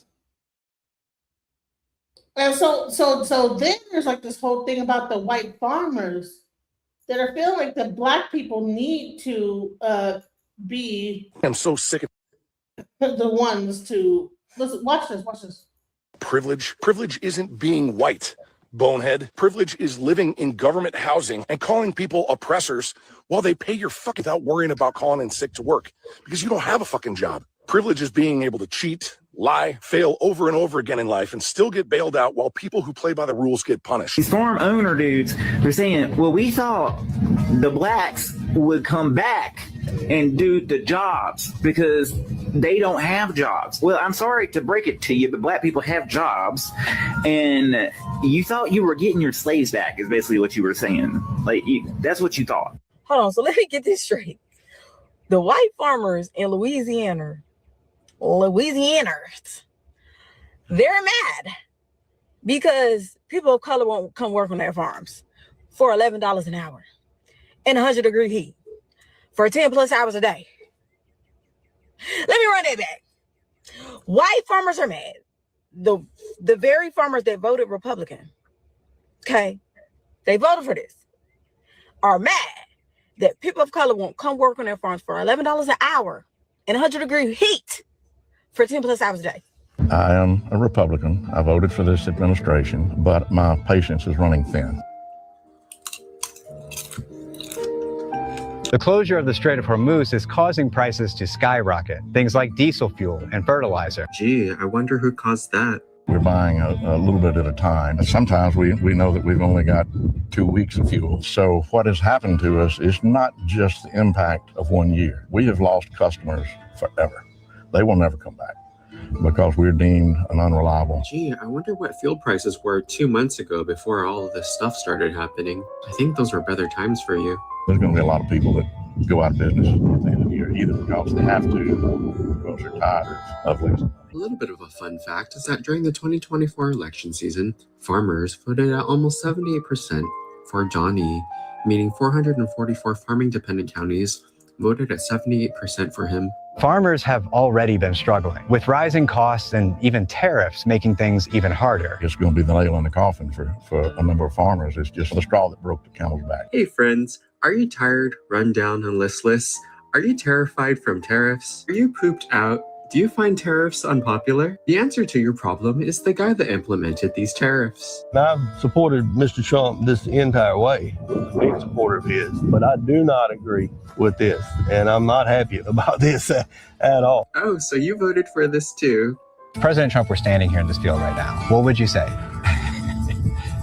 And so then there's like this whole thing about the white farmers that are feeling like the Black people need to be. I'm so sick of the ones to listen. Watch this. privilege. Privilege isn't being white, bonehead. Privilege is living in government housing and calling people oppressors while they pay your fuck without worrying about calling in sick to work because you don't have a fucking job. Privilege is being able to cheat, lie, fail over and over again in life and still get bailed out while people who play by the rules get punished. These farm owner dudes, they're saying, well, we thought the blacks would come back and do the jobs because they don't have jobs. Well, I'm sorry to break it to you, but black people have jobs, and you thought you were getting your slaves back is basically what you were saying. Like, that's what you thought. Hold on, so let me get this straight. The white farmers in Louisianans, they're mad because people of color won't come work on their farms for $11 an hour in 100-degree heat for 10 plus hours a day. Let me run that back. White farmers are mad. The very farmers that voted Republican, okay, they voted for this, are mad that people of color won't come work on their farms for $11 an hour in 100-degree heat for 10 plus hours a day. I am a Republican. I voted for this administration, but my patience is running thin. The closure of the Strait of Hormuz is causing prices to skyrocket, things like diesel fuel and fertilizer. Gee, I wonder who caused that. We're buying a little bit at a time. And sometimes we know that we've only got 2 weeks of fuel. So what has happened to us is not just the impact of 1 year. We have lost customers forever. They will never come back because we're deemed an unreliable. Gee, I wonder what fuel prices were 2 months ago before all of this stuff started happening. I think those were better times for you. There's going to be a lot of people that go out of business at the end of the year, either because they have to or because they're tired of losing. A little bit of a fun fact is that during the 2024 election season, farmers voted at almost 78% for Johnny, meaning 444 farming-dependent counties voted at 78% for him. Farmers have already been struggling, with rising costs and even tariffs making things even harder. It's going to be the nail in the coffin for a number of farmers. It's just the straw that broke the camel's back. Hey friends, are you tired, run down, and listless? Are you terrified from tariffs? Are you pooped out? Do you find tariffs unpopular? The answer to your problem is the guy that implemented these tariffs. I've supported Mr. Trump this entire way. I'm a big supporter of his, but I do not agree with this, and I'm not happy about this at all. Oh, so you voted for this too? If President Trump were standing here in this field right now, what would you say?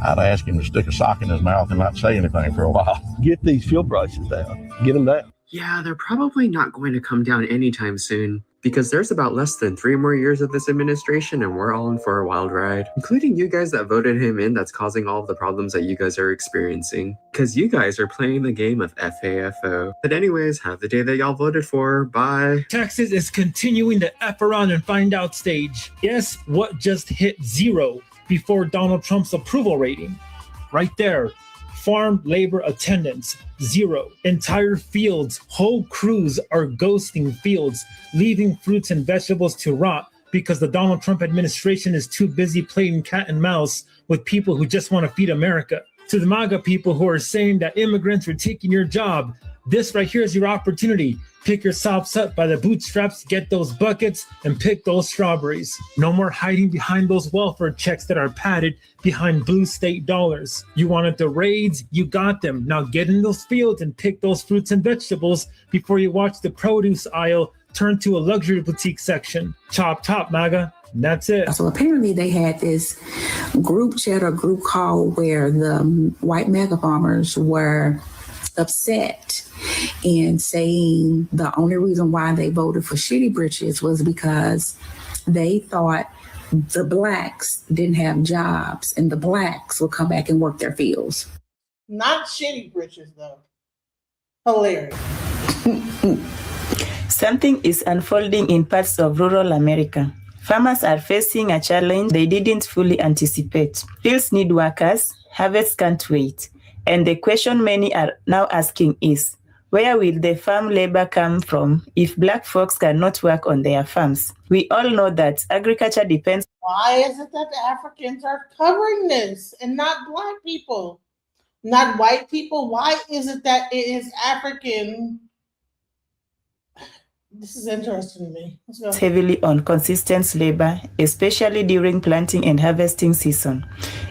I'd ask him to stick a sock in his mouth and not say anything for a while. Get these fuel prices down. Get them down. Yeah, they're probably not going to come down anytime soon, because there's about less than 3 more years of this administration and we're all in for a wild ride, including you guys that voted him in. That's causing all of the problems that you guys are experiencing, because you guys are playing the game of FAFO. But anyways, have the day that y'all voted for. Bye. Texas is continuing the F around and find out stage. Guess what just hit 0 before Donald Trump's approval rating? Right there. Farm labor attendance, 0. Entire fields, whole crews are ghosting fields, leaving fruits and vegetables to rot because the Donald Trump administration is too busy playing cat and mouse with people who just want to feed America. To the MAGA people who are saying that immigrants are taking your job, this right here is your opportunity. Pick yourselves up by the bootstraps, get those buckets, and pick those strawberries. No more hiding behind those welfare checks that are padded behind blue state dollars. You wanted the raids, you got them. Now get in those fields and pick those fruits and vegetables before you watch the produce aisle turn to a luxury boutique section. Chop top, MAGA. And that's it. So apparently they had this group chat or group call where the white MAGA farmers were upset and saying the only reason why they voted for Shitty Britches was because they thought the blacks didn't have jobs and the blacks would come back and work their fields. Not Shitty Britches, though. Hilarious. Something is unfolding in parts of rural America. Farmers are facing a challenge they didn't fully anticipate. Fields need workers, harvests can't wait. And the question many are now asking is, where will the farm labor come from if black folks cannot work on their farms? We all know that agriculture depends. Why is it that the Africans are covering this and not black people, not white people? Why is it that it is African? This is interesting to me. Let's go. Heavily on consistent labor, especially during planting and harvesting season.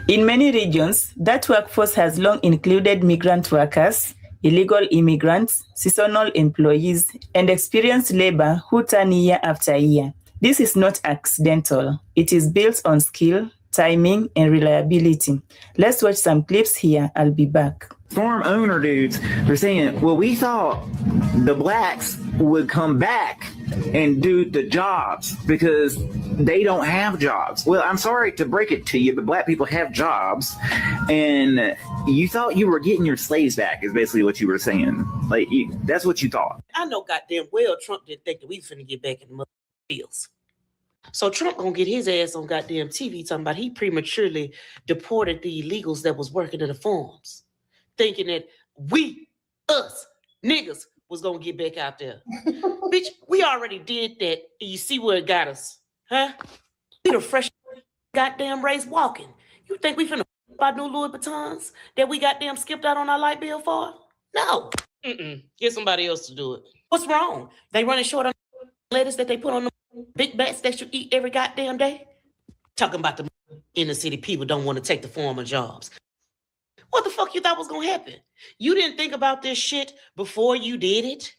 In many regions, that workforce has long included migrant workers, illegal immigrants, seasonal employees, and experienced labor who turn year after year. This is not accidental. It is built on skill, timing, and reliability. Let's watch some clips here. I'll be back. Farm owner dudes are saying, well, we thought the blacks would come back and do the jobs because they don't have jobs. Well, I'm sorry to break it to you, but black people have jobs, and you thought you were getting your slaves back is basically what you were saying. Like, that's what you thought. I know goddamn well Trump didn't think that we finna get back in the fields. So Trump gonna get his ass on goddamn TV talking about he prematurely deported the illegals that was working in the farms, thinking that us, niggas, was gonna get back out there. Bitch, we already did that, and you see where it got us, huh? We the fresh goddamn race walking. You think we finna buy new Louis Vuittons that we goddamn skipped out on our light bill for? No. Get somebody else to do it. What's wrong? They running short on lettuce that they put on the big bats that you eat every goddamn day? Talking about the inner city people don't want to take the former jobs. What the fuck you thought was gonna happen? You didn't think about this shit before you did it?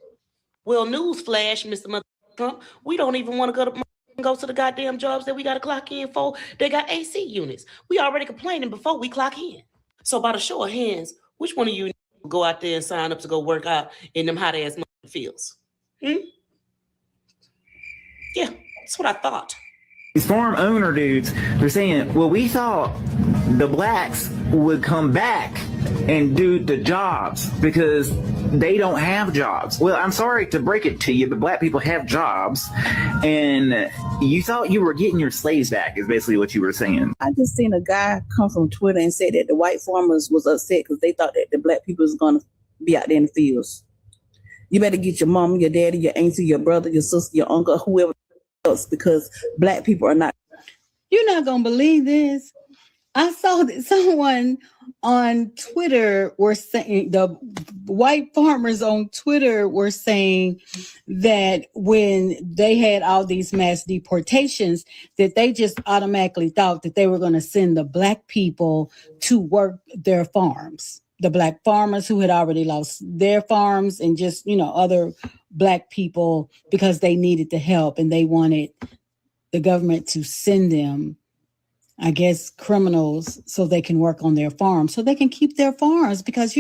Well, newsflash, Mr. Mother Trump, we don't even want to go to the goddamn jobs that we got to clock in for. They got AC units. We already complaining before we clock in. So by the show of hands, which one of you go out there and sign up to go work out in them hot ass fields? Yeah, that's what I thought. These farm owner dudes, they're saying, well, we thought the blacks would come back and do the jobs because they don't have jobs. Well, I'm sorry to break it to you, but black people have jobs, and you thought you were getting your slaves back is basically what you were saying. I just seen a guy come from Twitter and say that the white farmers was upset because they thought that the black people was going to be out there in the fields. You better get your mom, your daddy, your auntie, your brother, your sister, your uncle, whoever else, because black people are not. You're not going to believe this. I saw that someone on Twitter were saying, the white farmers on Twitter were saying that when they had all these mass deportations, that they just automatically thought that they were going to send the black people to work their farms. The black farmers who had already lost their farms and just, other black people because they needed the help and they wanted the government to send them, I guess, criminals so they can work on their farms, so they can keep their farms. Because,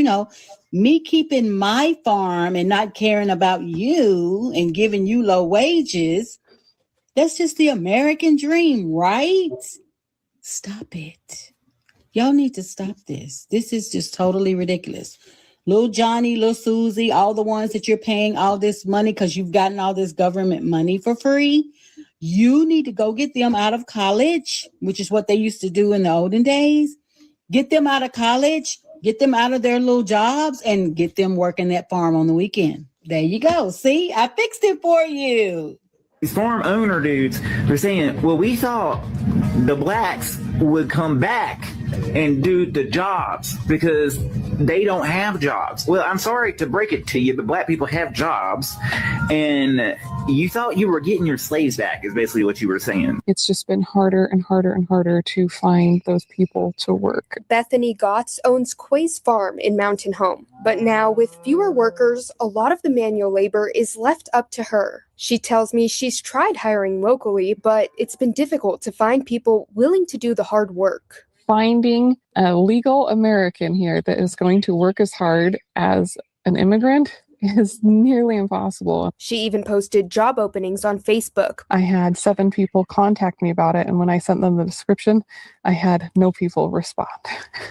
me keeping my farm and not caring about you and giving you low wages, that's just the American dream, right? Stop it. Y'all need to stop this. This is just totally ridiculous. Little Johnny, little Susie, all the ones that you're paying all this money because you've gotten all this government money for free. You need to go get them out of college, which is what they used to do in the olden days. Get them out of college, get them out of their little jobs, and get them working that farm on the weekend. There you go. See, I fixed it for you. These farm owner dudes, they're saying, well, we thought the blacks would come back and do the jobs because they don't have jobs. Well, I'm sorry to break it to you, but black people have jobs, and you thought you were getting your slaves back is basically what you were saying. It's just been harder and harder and harder to find those people to work. Bethany Gotts owns Quay's Farm in Mountain Home, but now with fewer workers, a lot of the manual labor is left up to her. She tells me she's tried hiring locally, but it's been difficult to find people willing to do the hard work. Finding a legal American here that is going to work as hard as an immigrant is nearly impossible. She even posted job openings on Facebook. I had 7 people contact me about it, and when I sent them the description, I had no people respond.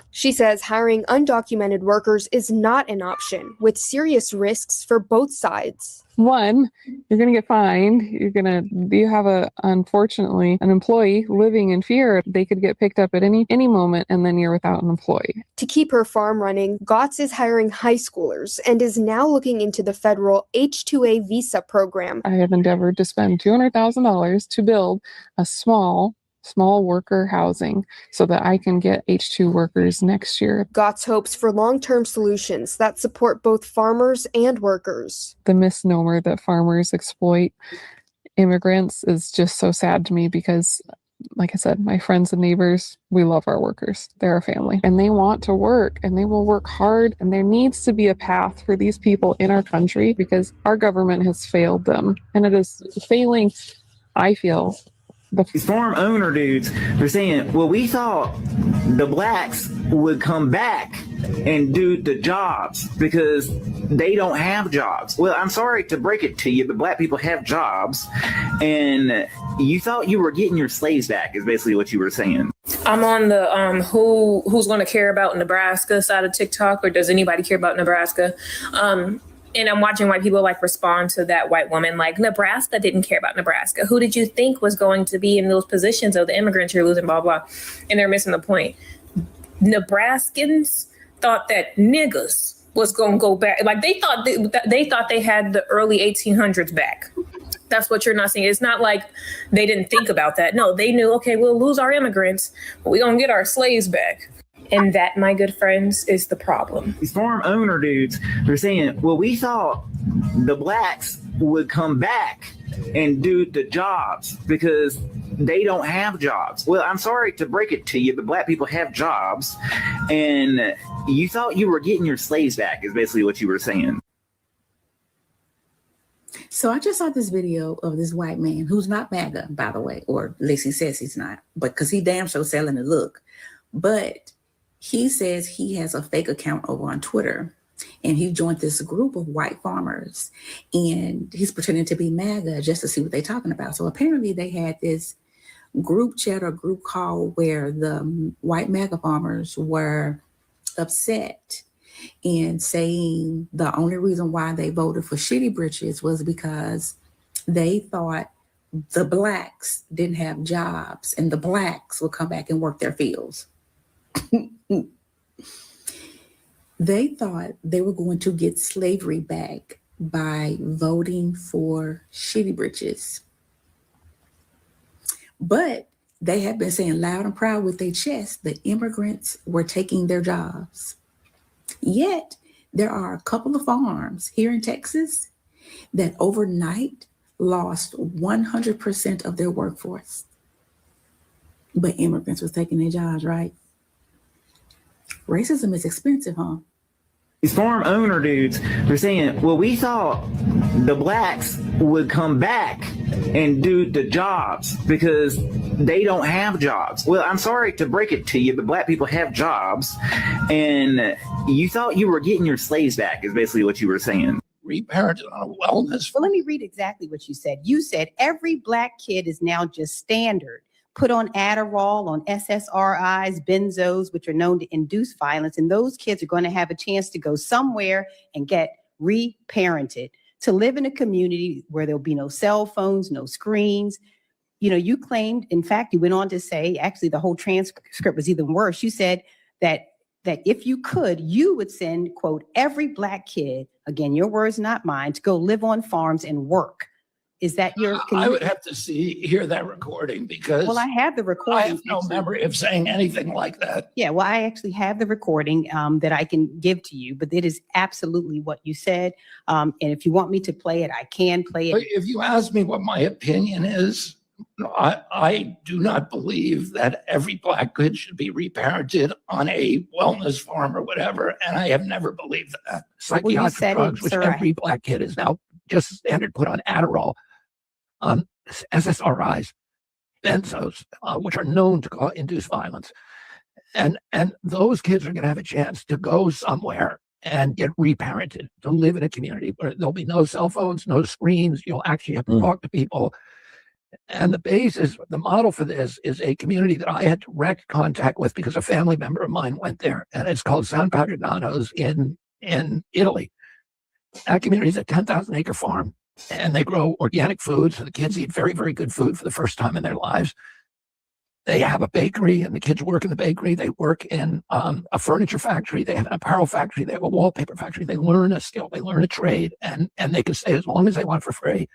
She says hiring undocumented workers is not an option, with serious risks for both sides. One, you're going to get fined. You have unfortunately, an employee living in fear. They could get picked up at any moment, and then you're without an employee. To keep her farm running, Gotts is hiring high schoolers and is now looking into the federal H-2A visa program. I have endeavored to spend $200,000 to build a small worker housing so that I can get H-2 workers next year. Gotts hopes for long-term solutions that support both farmers and workers. The misnomer that farmers exploit immigrants is just so sad to me because, like I said, my friends and neighbors, we love our workers. They're our family and they want to work and they will work hard, and there needs to be a path for these people in our country because our government has failed them, and it is failing, I feel. These farm owner dudes, they're saying, well, we thought the blacks would come back and do the jobs because they don't have jobs. Well, I'm sorry to break it to you, but black people have jobs, and you thought you were getting your slaves back is basically what you were saying. I'm on the who's going to care about Nebraska side of TikTok, or does anybody care about Nebraska? And I'm watching white people respond to that white woman like, Nebraska didn't care about Nebraska. Who did you think was going to be in those positions of the immigrants you're losing, blah, blah. And they're missing the point. Nebraskans thought that niggas was going to go back. Like they thought they had the early 1800s back. That's what you're not seeing. It's not like they didn't think about that. No, they knew, okay, we'll lose our immigrants, but we're going to get our slaves back. And that, my good friends, is the problem. These farm owner dudes, they're saying, well, we thought the blacks would come back and do the jobs because they don't have jobs. Well, I'm sorry to break it to you, but black people have jobs, and you thought you were getting your slaves back is basically what you were saying. So I just saw this video of this white man who's not MAGA, by the way, or at least he says he's not, but because he damn sure selling the look. But he says he has a fake account over on Twitter, and he joined this group of white farmers, and he's pretending to be MAGA just to see what they're talking about. So apparently they had this group chat or group call where the white MAGA farmers were upset and saying the only reason why they voted for Shitty Britches was because they thought the blacks didn't have jobs and the blacks would come back and work their fields. They thought they were going to get slavery back by voting for Shitty Britches. But they have been saying loud and proud with their chest that immigrants were taking their jobs. Yet, there are a couple of farms here in Texas that overnight lost 100% of their workforce. But immigrants was taking their jobs, right? Racism is expensive, huh? These farm owner dudes, they're saying, well, we thought the blacks would come back and do the jobs because they don't have jobs. Well, I'm sorry to break it to you, but black people have jobs, and you thought you were getting your slaves back is basically what you were saying. Reparented on a wellness. Well, let me read exactly what you said. You said every black kid is now just standard. Put on Adderall, on SSRIs, benzos, which are known to induce violence. And those kids are going to have a chance to go somewhere and get reparented, to live in a community where there'll be no cell phones, no screens. You know, you claimed, in fact, you went on to say, actually, the whole transcript was even worse. You said that if you could, you would send, quote, every black kid, again, your words, not mine, to go live on farms and work. Is that your? I would have to hear that recording because. Well, I have the recording. I have no memory of saying anything like that. Yeah, well, I actually have the recording that I can give to you, but it is absolutely what you said. And if you want me to play it, I can play it. But if you ask me what my opinion is, I do not believe that every black kid should be reparented on a wellness farm or whatever. And I have never believed that. Psychiatric drugs, which every black kid is now just standard put on Adderall, SSRIs, benzos, which are known to induce violence. And those kids are going to have a chance to go somewhere and get reparented, to live in a community where there'll be no cell phones, no screens. You'll actually have to talk to people. And the model for this is a community that I had direct contact with because a family member of mine went there, and it's called San Padragnanos in Italy. That community is a 10,000 acre farm, and they grow organic food. So the kids eat very, very good food for the first time in their lives. They have a bakery, and the kids work in the bakery. They work in a furniture factory. They have an apparel factory. They have a wallpaper factory. They learn a skill. They learn a trade, and they can stay as long as they want for free.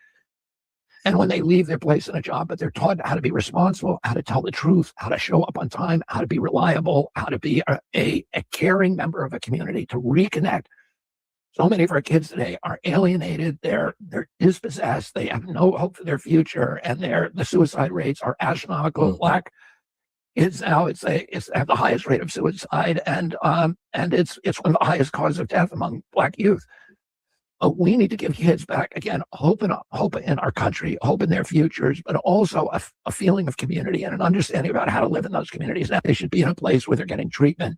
And when they leave, they're placed in a job, but they're taught how to be responsible, how to tell the truth, how to show up on time, how to be reliable, how to be a caring member of a community, to reconnect. So many of our kids today are alienated. They're dispossessed. They have no hope for their future, and the suicide rates are astronomical. Black kids now, it's have the highest rate of suicide, and it's one of the highest causes of death among black youth. We need to give kids back, again, hope in our country, hope in their futures, but also a feeling of community and an understanding about how to live in those communities. That they should be in a place where they're getting treatment,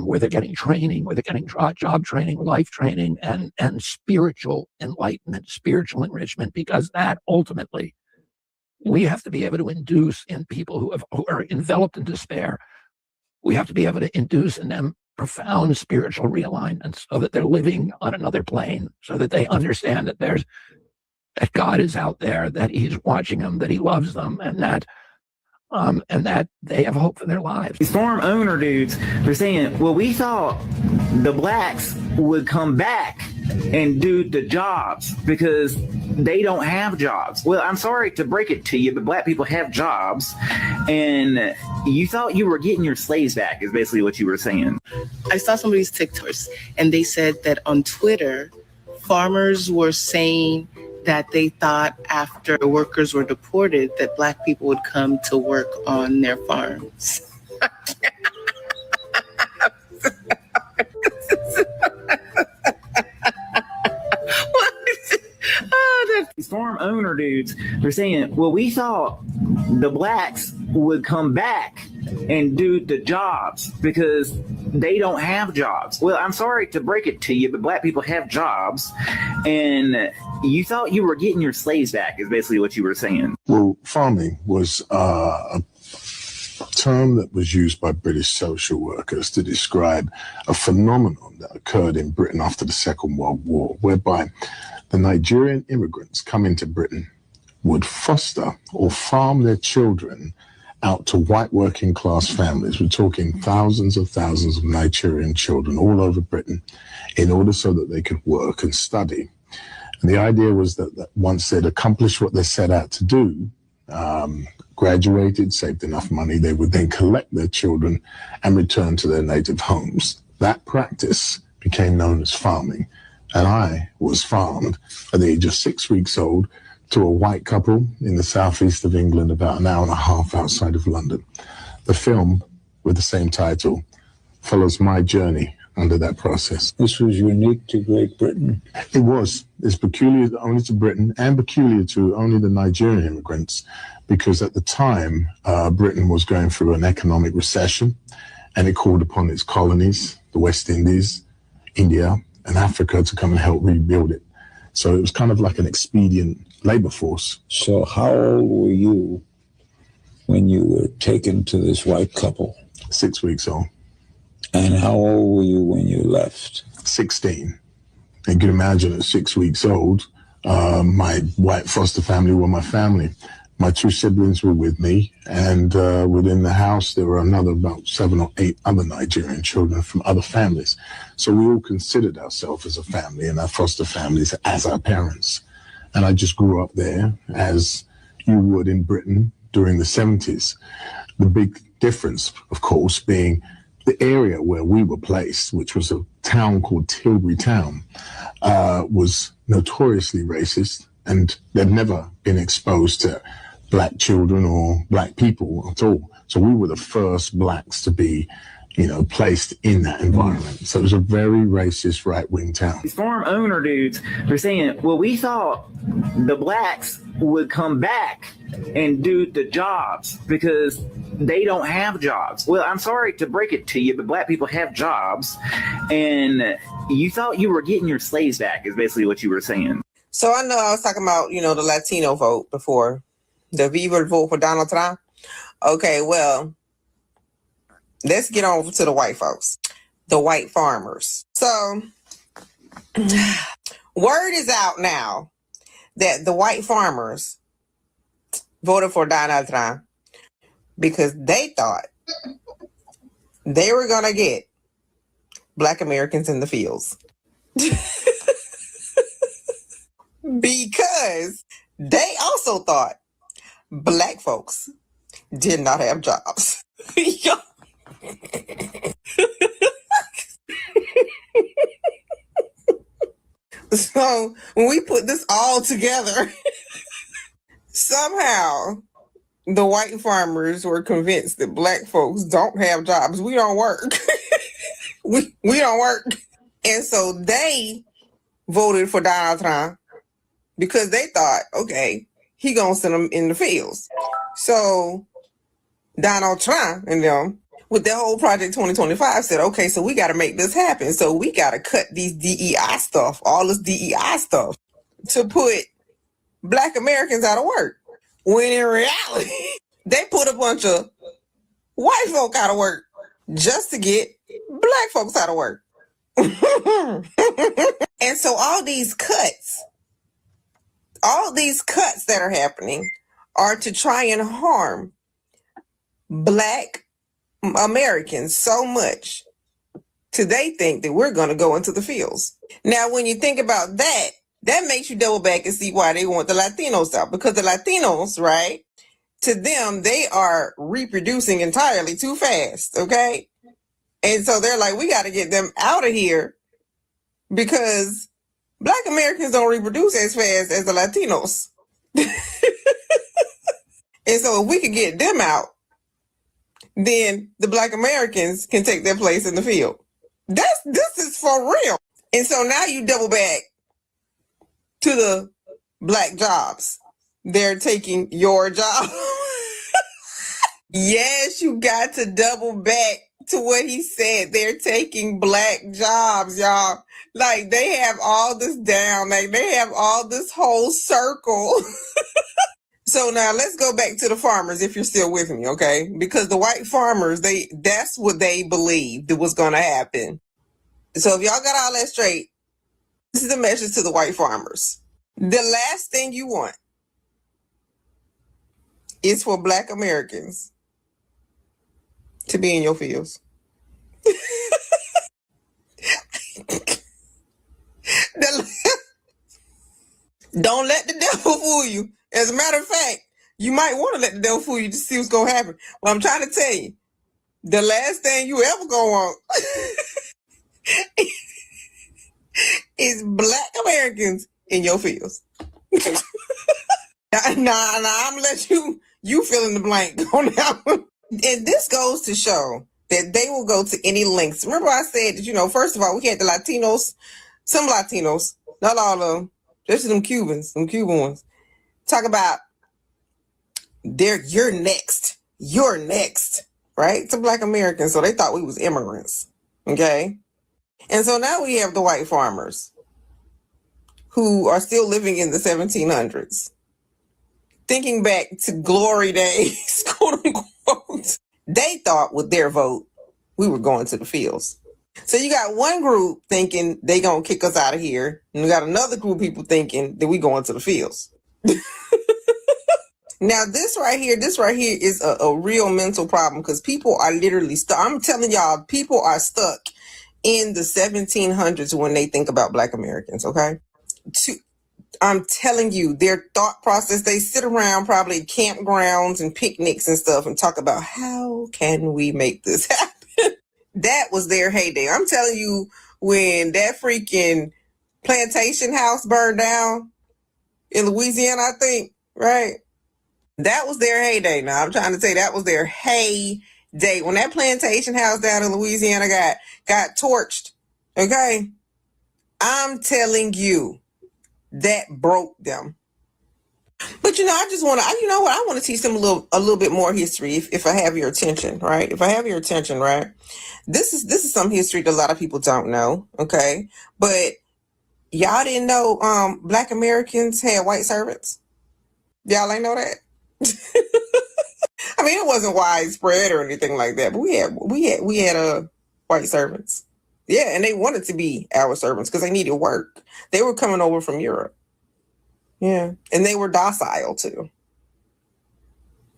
where they're getting training, where they're getting job training, life training, and spiritual enlightenment, spiritual enrichment, because that ultimately we have to be able to induce in people who are enveloped in despair. We have to be able to induce in them profound spiritual realignment so that they're living on another plane, so that they understand that God is out there, that he's watching them, that he loves them, and that they have hope for their lives. These farm owner dudes, they're saying, well, we thought the blacks would come back and do the jobs because they don't have jobs. Well, I'm sorry to break it to you, but black people have jobs, and you thought you were getting your slaves back is basically what you were saying. I saw some of these TikToks, and they said that on Twitter, farmers were saying that they thought after workers were deported that Black people would come to work on their farms. These farm owner dudes, they're saying, well, we thought the blacks would come back and do the jobs because they don't have jobs. Well, I'm sorry to break it to you, but black people have jobs, and you thought you were getting your slaves back is basically what you were saying. Well, farming was a term that was used by British social workers to describe a phenomenon that occurred in Britain after the Second World War, whereby the Nigerian immigrants coming to Britain would foster or farm their children out to white working class families. We're talking thousands of Nigerian children all over Britain in order so that they could work and study. And the idea was that once they'd accomplished what they set out to do, graduated, saved enough money, they would then collect their children and return to their native homes. That practice became known as farming. And I was farmed at the age of 6 weeks old to a white couple in the southeast of England, about an hour and a half outside of London. The film, with the same title, follows my journey under that process. This was unique to Great Britain. It was. It's peculiar only to Britain and peculiar to only the Nigerian immigrants, because at the time, Britain was going through an economic recession, and it called upon its colonies, the West Indies, India, and Africa to come and help rebuild it. So it was kind of like an expedient labor force. So how old were you when you were taken to this white couple? 6 weeks old. And how old were you when you left? 16. And you can imagine at 6 weeks old, my white foster family were my family. My 2 siblings were with me, and within the house, there were another about 7 or 8 other Nigerian children from other families. So we all considered ourselves as a family, and our foster families as our parents. And I just grew up there, as you would in Britain during the 70s. The big difference, of course, being the area where we were placed, which was a town called Tilbury Town, was notoriously racist, and they'd never been exposed to black children or black people at all. So we were the first blacks to be, placed in that environment. So it was a very racist right-wing town. These farm owner dudes, they're saying, well, we thought the blacks would come back and do the jobs because they don't have jobs. Well, I'm sorry to break it to you, but black people have jobs, and you thought you were getting your slaves back is basically what you were saying. So I know I was talking about, the Latino vote before, the Viva vote for Donald Trump. Okay, well, let's get on to the white folks, the white farmers. So word is out now that the white farmers voted for Donald Trump because they thought they were going to get Black Americans in the fields. Because they also thought Black folks did not have jobs. So when we put this all together, somehow the white farmers were convinced that Black folks don't have jobs. We don't work. we don't work. And so they voted for Donald Trump because they thought, okay, he gonna send them in the fields. So Donald Trump and them, with the whole Project 2025, said, okay, so we got to make this happen. So we got to cut these DEI stuff, all this DEI stuff, to put Black Americans out of work. When in reality, they put a bunch of white folk out of work just to get Black folks out of work. And so all these cuts that are happening are to try and harm Black Americans so much till they think that we're going to go into the fields. Now, when you think about that, that makes you double back and see why they want the Latinos out. Because the Latinos, right, to them, they are reproducing entirely too fast, okay? And so they're like, we got to get them out of here because Black Americans don't reproduce as fast as the Latinos. And so if we could get them out, then the Black Americans can take their place in the field. This is for real. And so now you double back to the Black jobs. They're taking your job. Yes, you got to double back to what he said. They're taking Black jobs, y'all. Like, they have all this down. Like, they have all this whole circle. So now let's go back to the farmers, if you're still with me, okay? Because the white farmers, that's what they believed was going to happen. So if y'all got all that straight, this is a message to the white farmers. The last thing you want is for Black Americans to be in your fields. Don't let the devil fool you. As a matter of fact, you might want to let the devil fool you to see what's going to happen. But I'm trying to tell you, the last thing you ever gonna want is Black Americans in your fields. Nah, I'm gonna let you fill in the blank on that one. And this goes to show that they will go to any lengths. Remember I said that, first of all, we had the Latinos, some Latinos, not all of them, just them Cuban ones, talk about you're next, right? To Black Americans. So they thought we was immigrants, okay? And so now we have the white farmers who are still living in the 1700s, thinking back to glory days, quote unquote. They thought with their vote, we were going to the fields. So you got one group thinking they gonna kick us out of here, and we got another group of people thinking that we going to the fields. Now this right here is a real mental problem, because people are literally stuck. I'm telling y'all, people are stuck in the 1700s when they think about Black Americans, okay? I'm telling you, their thought process, they sit around probably campgrounds and picnics and stuff and talk about how can we make this happen? That was their heyday. I'm telling you, when that freaking plantation house burned down in Louisiana, I think, right? That was their heyday. Now, I'm trying to say that was their heyday. When that plantation house down in Louisiana got torched, okay? I'm telling you, that broke them. But I just want to, I want to teach them a little bit more history if I have your attention, right? If I have your attention, right? This is some history that a lot of people don't know, okay? But y'all didn't know Black Americans had white servants? Y'all ain't know that? I mean, it wasn't widespread or anything like that, but we had white servants. Yeah, and they wanted to be our servants because they needed work. They were coming over from Europe. Yeah, and they were docile too.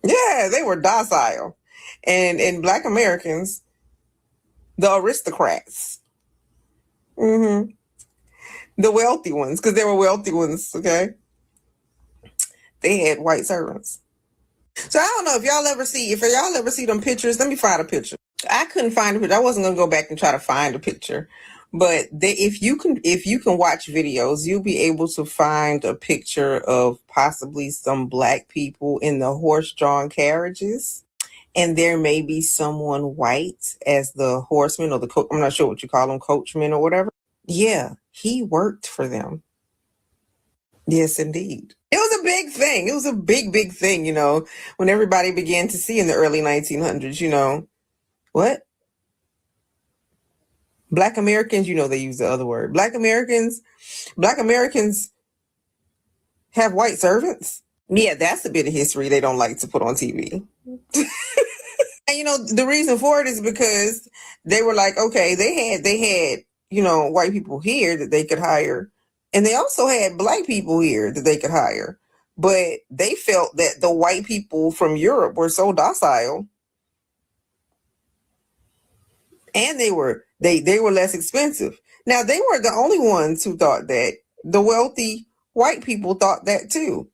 Yeah, they were docile. And Black Americans, the aristocrats, the wealthy ones, because there were wealthy ones, okay? They had white servants. So I don't know if y'all ever see them pictures. Let me find a picture. I couldn't find a picture. I wasn't gonna go back and try to find a picture, but if you can watch videos, you'll be able to find a picture of possibly some Black people in the horse-drawn carriages, and there may be someone white as the horseman or the I'm not sure what you call them, coachman or whatever. Yeah, he worked for them. Yes, indeed. It was a big thing. It was a big thing, when everybody began to see in the early 1900s, what? Black Americans, they use the other word. Black Americans have white servants. Yeah, that's a bit of history they don't like to put on TV. And the reason for it is because they were like, okay, they had, white people here that they could hire. And they also had Black people here that they could hire. But they felt that the white people from Europe were so docile, and they were less expensive. Now, they weren't the only ones who thought that. The wealthy white people thought that too.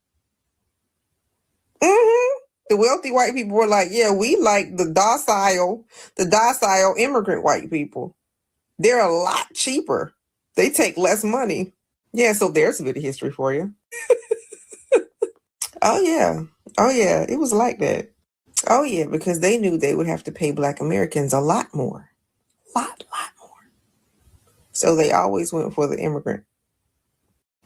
The wealthy white people were like, yeah, we like the docile immigrant white people. They're a lot cheaper. They take less money. Yeah, so there's a bit of history for you. Oh yeah. Oh yeah. It was like that. Oh yeah, because they knew they would have to pay Black Americans a lot more. Lot more. So they always went for the immigrant.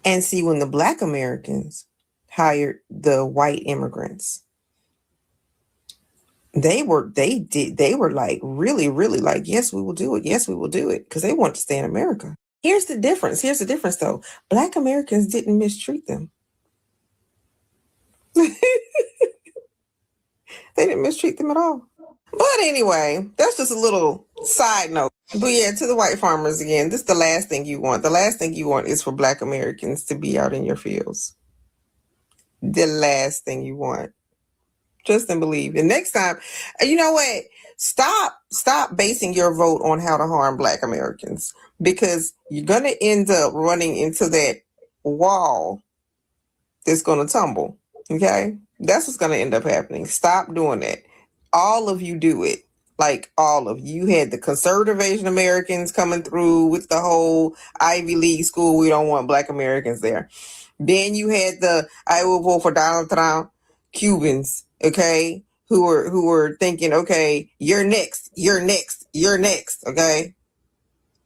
And see, when the Black Americans hired the white immigrants, they were like really, really like, yes, we will do it. Yes, we will do it. Because they want to stay in America. Here's the difference. Here's the difference though. Black Americans didn't mistreat them. They didn't mistreat them at all. But anyway, that's just a little side note. But yeah, to the white farmers again, this is the last thing you want. The last thing you want is for Black Americans to be out in your fields. The last thing you want. Trust and believe. And next time, you know what? Stop basing your vote on how to harm Black Americans, because you're going to end up running into that wall that's going to tumble. Okay? That's what's going to end up happening. Stop doing that. All of you do it. Like all of you. You had the conservative Asian Americans coming through with the whole Ivy League school. We don't want Black Americans there. Then you had the I will vote for Donald Trump Cubans, okay, who were thinking, okay, you're next, okay?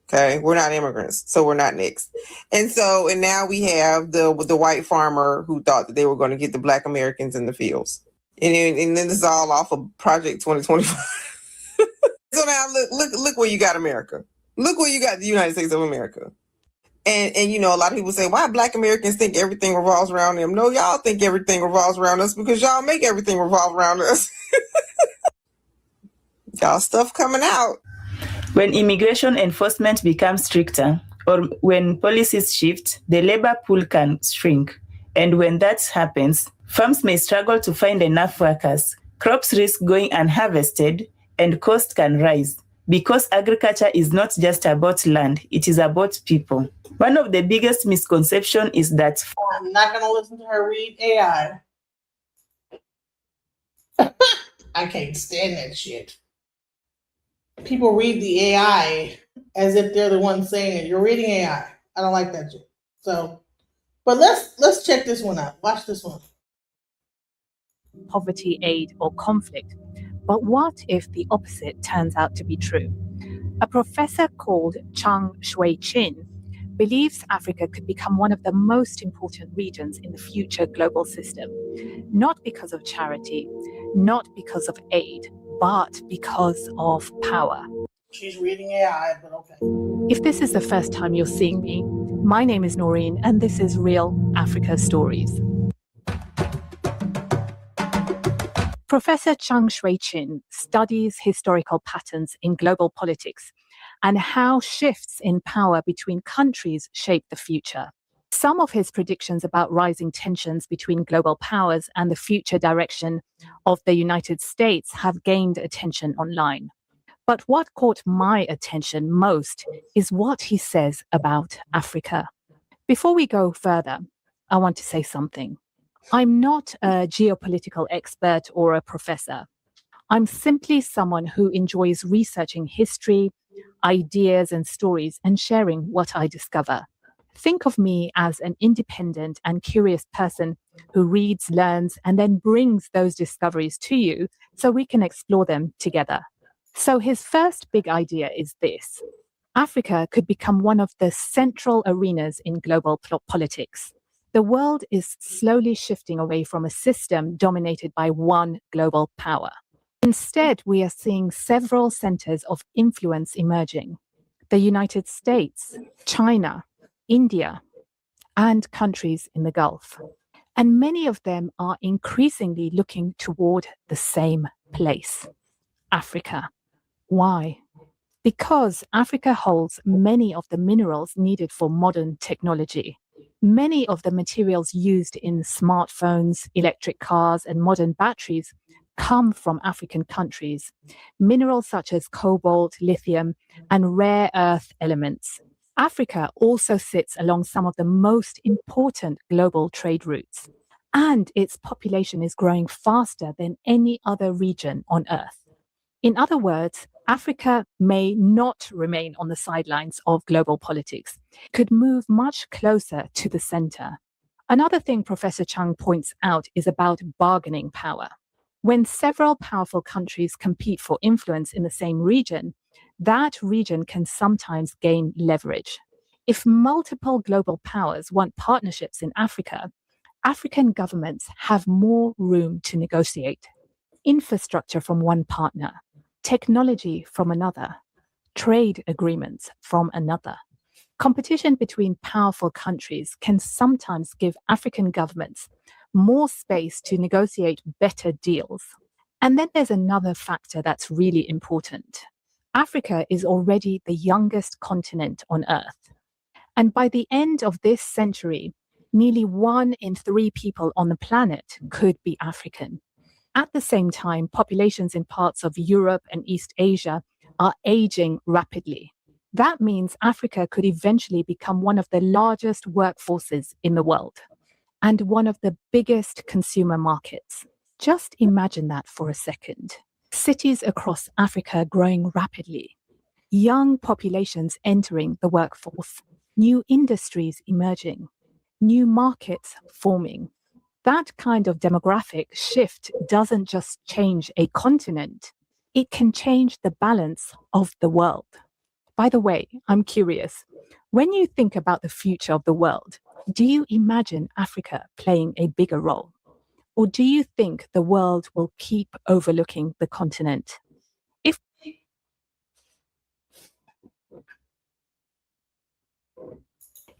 Okay, we're not immigrants, so we're not next. And now we have the white farmer who thought that they were going to get the Black Americans in the fields. And then this is all off of Project 2025. So now look where you got America. Look where you got the United States of America. And you know, a lot of people say, why Black Americans think everything revolves around them? No, y'all think everything revolves around us because y'all make everything revolve around us. Y'all stuff coming out. When immigration enforcement becomes stricter or when policies shift, the labor pool can shrink. And when that happens, farms may struggle to find enough workers, crops risk going unharvested, and cost can rise. Because agriculture is not just about land, it is about people. One of the biggest misconceptions is that I'm not going to listen to her read AI. I can't stand that shit. People read the AI as if they're the ones saying it. You're reading AI. I don't like that shit. So, but let's check this one out. Watch this one. Poverty, aid, or conflict. But what if the opposite turns out to be true? A professor called Chang Shui-Chin believes Africa could become one of the most important regions in the future global system, not because of charity, not because of aid, but because of power. She's reading AI, but okay. If this is the first time you're seeing me, my name is Noreen, and this is Real Africa Stories. Professor Chang Shui-Chin studies historical patterns in global politics and how shifts in power between countries shape the future. Some of his predictions about rising tensions between global powers and the future direction of the United States have gained attention online. But what caught my attention most is what he says about Africa. Before we go further, I want to say something. I'm not a geopolitical expert or a professor. I'm simply someone who enjoys researching history, ideas, and stories and sharing what I discover. Think of me as an independent and curious person who reads, learns, and then brings those discoveries to you so we can explore them together. So his first big idea is this. Africa could become one of the central arenas in global politics. The world is slowly shifting away from a system dominated by one global power. Instead, we are seeing several centers of influence emerging. The United States, China, India, and countries in the Gulf. And many of them are increasingly looking toward the same place, Africa. Why? Because Africa holds many of the minerals needed for modern technology. Many of the materials used in smartphones, electric cars, and modern batteries come from African countries. Minerals such as cobalt, lithium, and rare earth elements. Africa also sits along some of the most important global trade routes, and its population is growing faster than any other region on Earth. In other words, Africa may not remain on the sidelines of global politics, could move much closer to the center. Another thing Professor Chung points out is about bargaining power. When several powerful countries compete for influence in the same region, that region can sometimes gain leverage. If multiple global powers want partnerships in Africa, African governments have more room to negotiate. Infrastructure from one partner, technology from another, trade agreements from another. Competition between powerful countries can sometimes give African governments more space to negotiate better deals. And then there's another factor that's really important. Africa is already the youngest continent on Earth. And by the end of this century, nearly 1 in 3 people on the planet could be African. At the same time, populations in parts of Europe and East Asia are aging rapidly. That means Africa could eventually become one of the largest workforces in the world and one of the biggest consumer markets. Just imagine that for a second. Cities across Africa growing rapidly, young populations entering the workforce, new industries emerging, new markets forming. That kind of demographic shift doesn't just change a continent, it can change the balance of the world. By the way, I'm curious, when you think about the future of the world, do you imagine Africa playing a bigger role? Or do you think the world will keep overlooking the continent?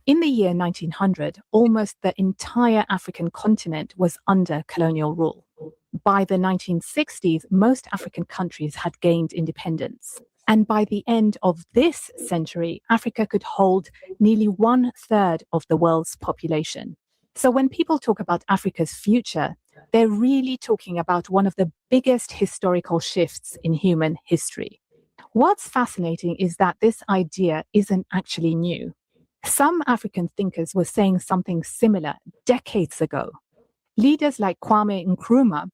In the year 1900, almost the entire African continent was under colonial rule. By the 1960s, most African countries had gained independence. And by the end of this century, Africa could hold nearly 1/3 of the world's population. So when people talk about Africa's future, they're really talking about one of the biggest historical shifts in human history. What's fascinating is that this idea isn't actually new. Some African thinkers were saying something similar decades ago. Leaders like Kwame Nkrumah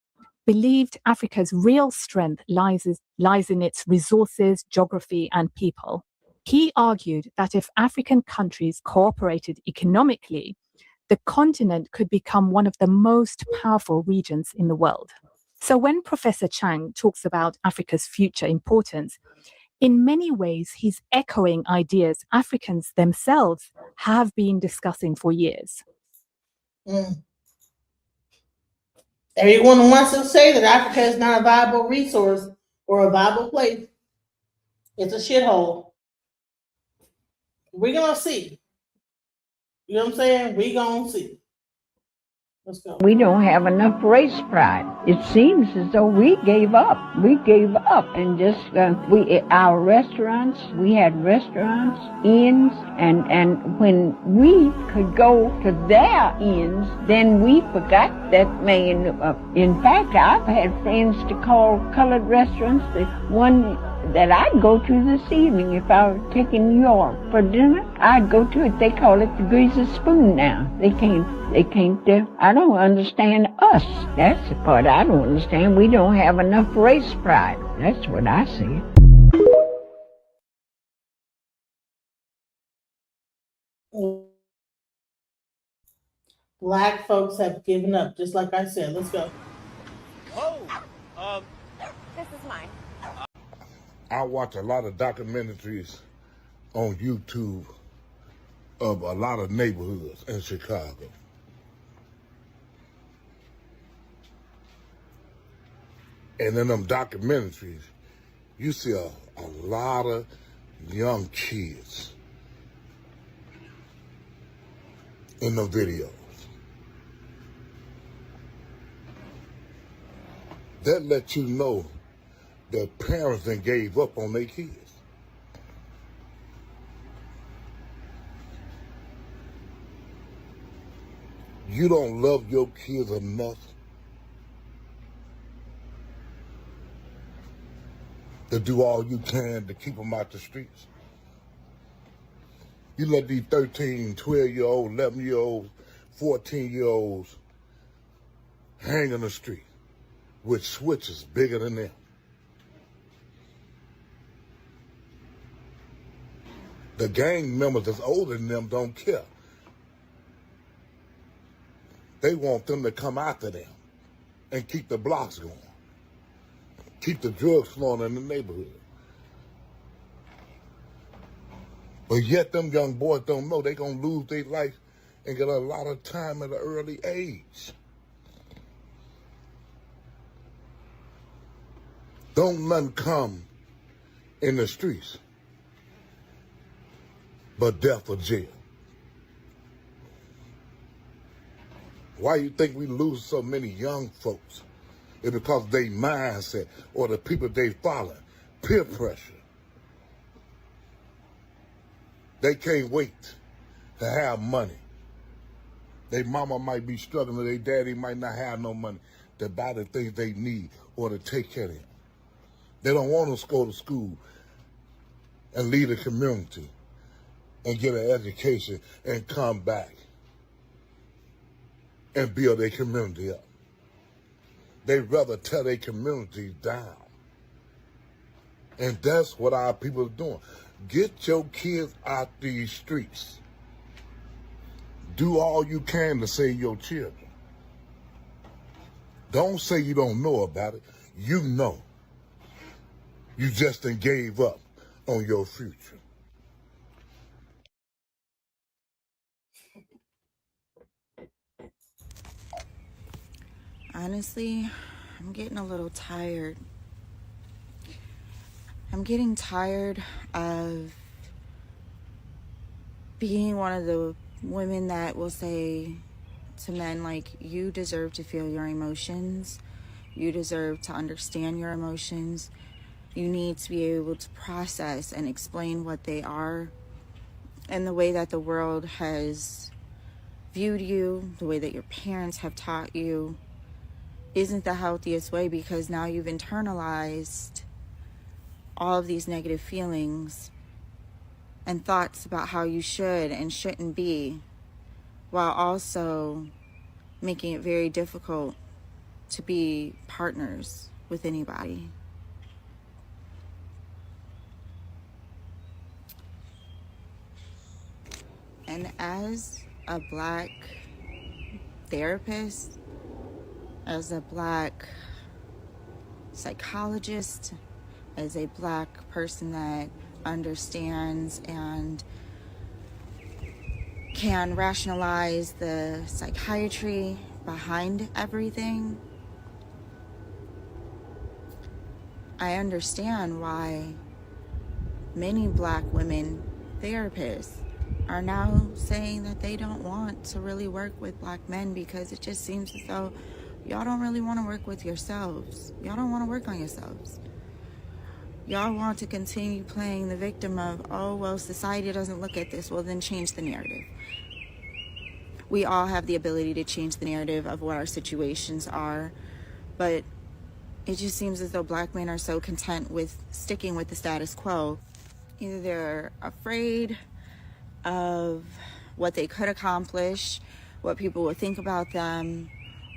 believed Africa's real strength lies in its resources, geography, and people. He argued that if African countries cooperated economically, the continent could become one of the most powerful regions in the world. So when Professor Chung talks about Africa's future importance, in many ways, he's echoing ideas Africans themselves have been discussing for years. Everyone wants to say that Africa is not a viable resource or a viable place. It's a shithole. We're going to see. You know what I'm saying? We're going to see. Let's go. We don't have enough race pride. It seems as though we gave up. We gave up and just, our restaurants, we had restaurants, inns, and when we could go to their inns, then we forgot that man. In fact, I've had friends to call colored restaurants the one that I'd go to this evening if I were taking New York for dinner. I'd go to it. They call it the Greasy Spoon now. They can't, I don't understand us. That's the part I don't understand. We don't have enough race pride. That's what I see. Black folks have given up, just like I said. Let's go. This is mine. I watch a lot of documentaries on YouTube of a lot of neighborhoods in Chicago. And in them documentaries, you see a lot of young kids in the videos. That lets you know that parents done gave up on their kids. You don't love your kids enough to do all you can to keep them out the streets. You let these 13, 12-year-olds, 11-year-olds, 14-year-olds hang in the street with switches bigger than them. The gang members that's older than them don't care. They want them to come after them and keep the blocks going, keep the drugs flowing in the neighborhood. But yet them young boys don't know they're going to lose their life and get a lot of time at an early age. Don't nothing come in the streets but death or jail. Why you think we lose so many young folks? It's because they mindset or the people they follow, peer pressure. They can't wait to have money. Their mama might be struggling, their daddy might not have no money to buy the things they need or to take care of them. They don't want to go to school and lead a community and get an education and come back and build their community up. They'd rather tear their communities down. And that's what our people are doing. Get your kids out these streets. Do all you can to save your children. Don't say you don't know about it. You know. You just done gave up on your future. Honestly, I'm getting a little tired. I'm getting tired of being one of the women that will say to men, like, you deserve to feel your emotions. You deserve to understand your emotions. You need to be able to process and explain what they are. And the way that the world has viewed you, the way that your parents have taught you, isn't the healthiest way, because now you've internalized all of these negative feelings and thoughts about how you should and shouldn't be, while also making it very difficult to be partners with anybody. And as a Black therapist, as a Black psychologist, as a Black person that understands and can rationalize the psychiatry behind everything, I understand why many Black women therapists are now saying that they don't want to really work with Black men, because it just seems as though y'all don't really want to work with yourselves. Y'all don't want to work on yourselves. Y'all want to continue playing the victim of, oh, well, society doesn't look at this. Well, then change the narrative. We all have the ability to change the narrative of what our situations are, but it just seems as though Black men are so content with sticking with the status quo. Either they're afraid of what they could accomplish, what people will think about them,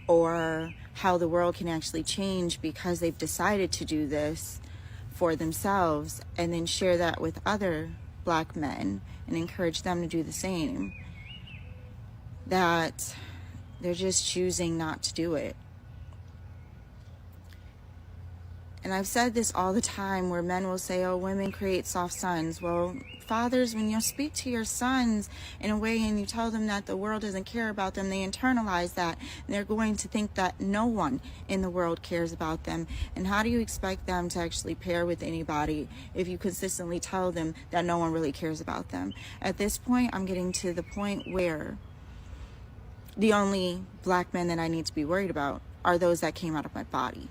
or how the world can actually change because they've decided to do this for themselves, and then share that with other Black men and encourage them to do the same. That they're just choosing not to do it. And I've said this all the time, where men will say, oh, women create soft sons. Well, fathers, when you speak to your sons in a way and you tell them that the world doesn't care about them, they internalize that. And they're going to think that no one in the world cares about them. And how do you expect them to actually pair with anybody if you consistently tell them that no one really cares about them? At this point, I'm getting to the point where the only Black men that I need to be worried about are those that came out of my body.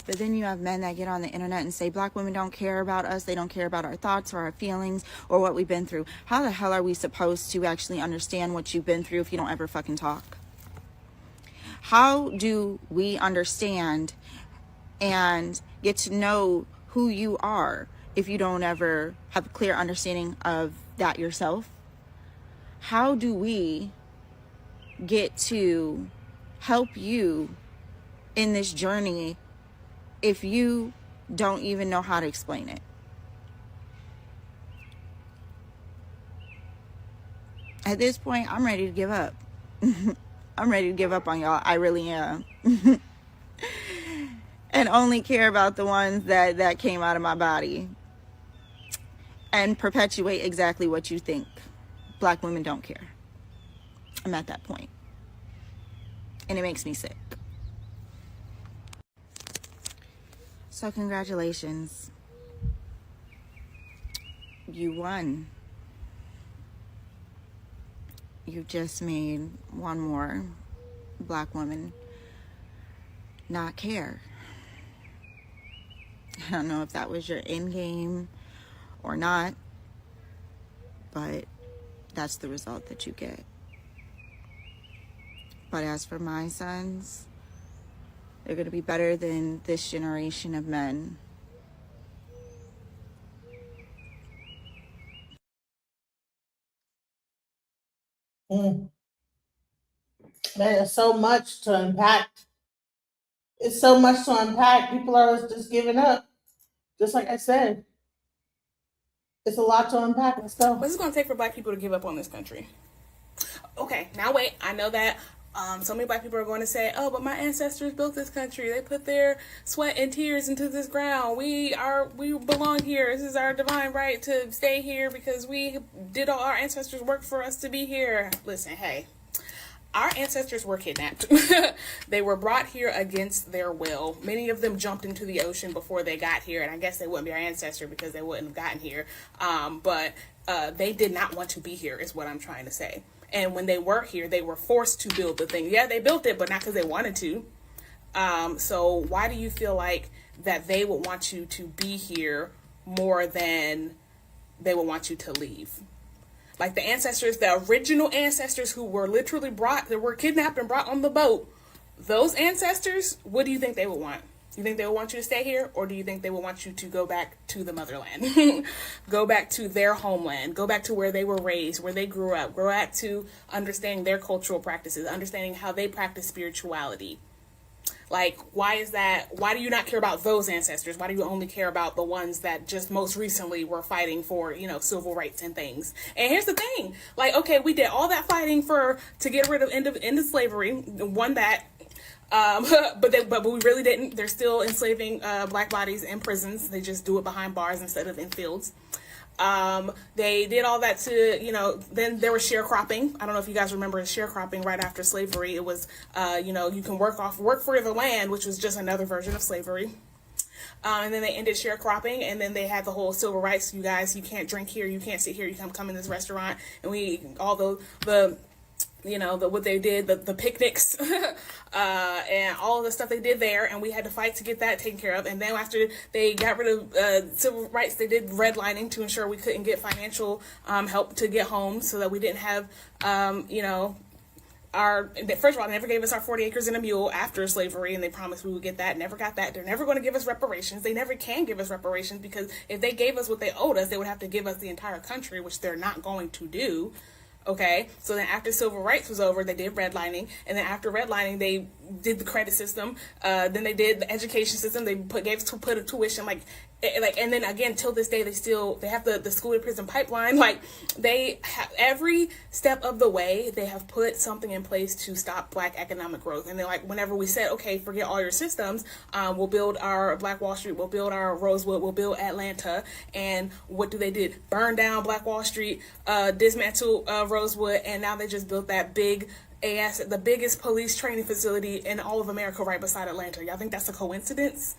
But then you have men that get on the internet and say, Black women don't care about us. They don't care about our thoughts or our feelings or what we've been through. How the hell are we supposed to actually understand what you've been through if you don't ever fucking talk? How do we understand and get to know who you are if you don't ever have a clear understanding of that yourself? How do we get to help you in this journey if you don't even know how to explain it? At this point, I'm ready to give up. I'm ready to give up on y'all. I really am. And only care about the ones that came out of my body. And perpetuate exactly what you think. Black women don't care. I'm at that point. And it makes me sick. So congratulations. You won. You just made one more Black woman not care. I don't know if that was your end game or not, but that's the result that you get. But as for my sons, they're going to be better than this generation of men. Man, it's so much to unpack. It's so much to unpack. People are just giving up. Just like I said, it's a lot to unpack. Let's go. What's it going to take for Black people to give up on this country? Okay, now wait. I know that so many Black people are going to say, oh, but my ancestors built this country. They put their sweat and tears into this ground. We belong here. This is our divine right to stay here because we did all our ancestors work for us to be here. Listen, hey, our ancestors were kidnapped. They were brought here against their will. Many of them jumped into the ocean before they got here, and I guess they wouldn't be our ancestor because they wouldn't have gotten here. But they did not want to be here is what I'm trying to say. And when they were here, they were forced to build the thing. Yeah, they built it, but not because they wanted to. So why do you feel like that they would want you to be here more than they would want you to leave? Like the ancestors, the original ancestors who were literally that were kidnapped and brought on the boat, those ancestors, what do you think they would want? You think they would want you to stay here, or do you think they would want you to go back to the motherland? Go back to their homeland, go back to where they were raised, where they grew up, grow back to understanding their cultural practices, understanding how they practice spirituality. Like, why is that? Why do you not care about those ancestors? Why do you only care about the ones that just most recently were fighting for, civil rights and things? And here's the thing, like, okay, we did all that fighting to get rid of end of slavery, won that. But we really didn't. They're still enslaving Black bodies in prisons. They just do it behind bars instead of in fields. They did all that to, then there was sharecropping. I don't know if you guys remember sharecropping right after slavery. It was, you can work for the land, which was just another version of slavery. And then they ended sharecropping, and then they had the whole civil rights. You guys, you can't drink here, you can't sit here, you come in this restaurant, and all the what they did, the picnics, and all of the stuff they did there, and we had to fight to get that taken care of. And then after they got rid of civil rights, they did redlining to ensure we couldn't get financial help to get homes, so that we didn't have, first of all, they never gave us our 40 acres and a mule after slavery, and they promised we would get that. Never got that. They're never going to give us reparations. They never can give us reparations, because if they gave us what they owed us, they would have to give us the entire country, which they're not going to do. Okay, so then after civil rights was over, they did redlining, and then after redlining, they did the credit system. Then they did the education system. They put a tuition, and then again, till this day, they have the school to prison pipeline. Like, they have every step of the way, they have put something in place to stop Black economic growth. And they're like, whenever we said, okay, forget all your systems, we'll build our Black Wall Street, we'll build our Rosewood, we'll build Atlanta. And what did? Burn down Black Wall Street, dismantle Rosewood, and now they just built that the biggest police training facility in all of America right beside Atlanta. Y'all think that's a coincidence?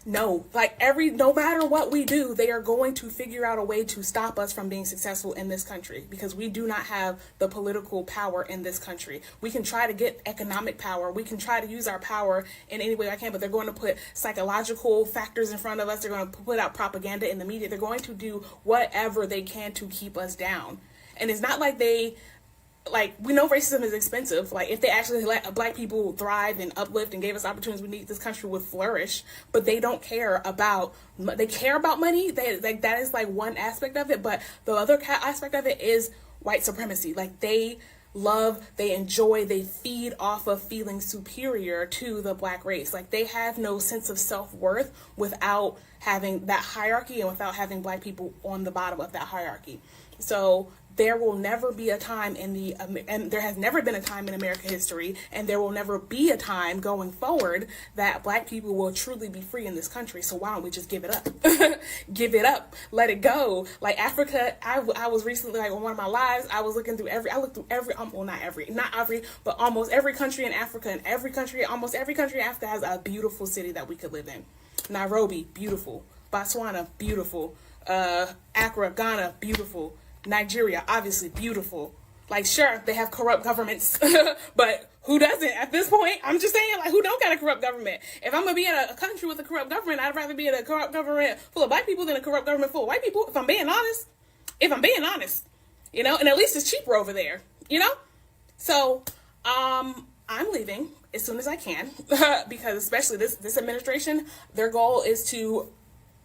No, no matter what we do, they are going to figure out a way to stop us from being successful in this country, because we do not have the political power in this country. We can try to get economic power. We can try to use our power in any way I can, but they're going to put psychological factors in front of us. They're going to put out propaganda in the media. They're going to do whatever they can to keep us down. And it's not like we know racism is expensive. Like, if they actually let Black people thrive and uplift and gave us opportunities, this country would flourish. But they don't care about, they care about money. That is one aspect of it. But the other aspect of it is white supremacy. Like, they love, they enjoy, they feed off of feeling superior to the Black race. Like, they have no sense of self-worth without having that hierarchy and without having Black people on the bottom of that hierarchy. So there will never be a time and there has never been a time in American history, and there will never be a time going forward that Black people will truly be free in this country. So why don't we just give it up? Give it up, let it go. Like Africa, I was recently, like, on one of my lives, I looked through every, but almost every country in Africa, and almost every country in Africa has a beautiful city that we could live in. Nairobi, beautiful. Botswana, beautiful. Accra, Ghana, beautiful. Nigeria, obviously beautiful. Like, sure, they have corrupt governments, but who doesn't at this point? I'm just saying, like, who don't got a corrupt government? If I'm gonna be in a country with a corrupt government, I'd rather be in a corrupt government full of Black people than a corrupt government full of white people, if I'm being honest. You know, and at least it's cheaper over there, you know? So, I'm leaving as soon as I can, because especially this administration, their goal is to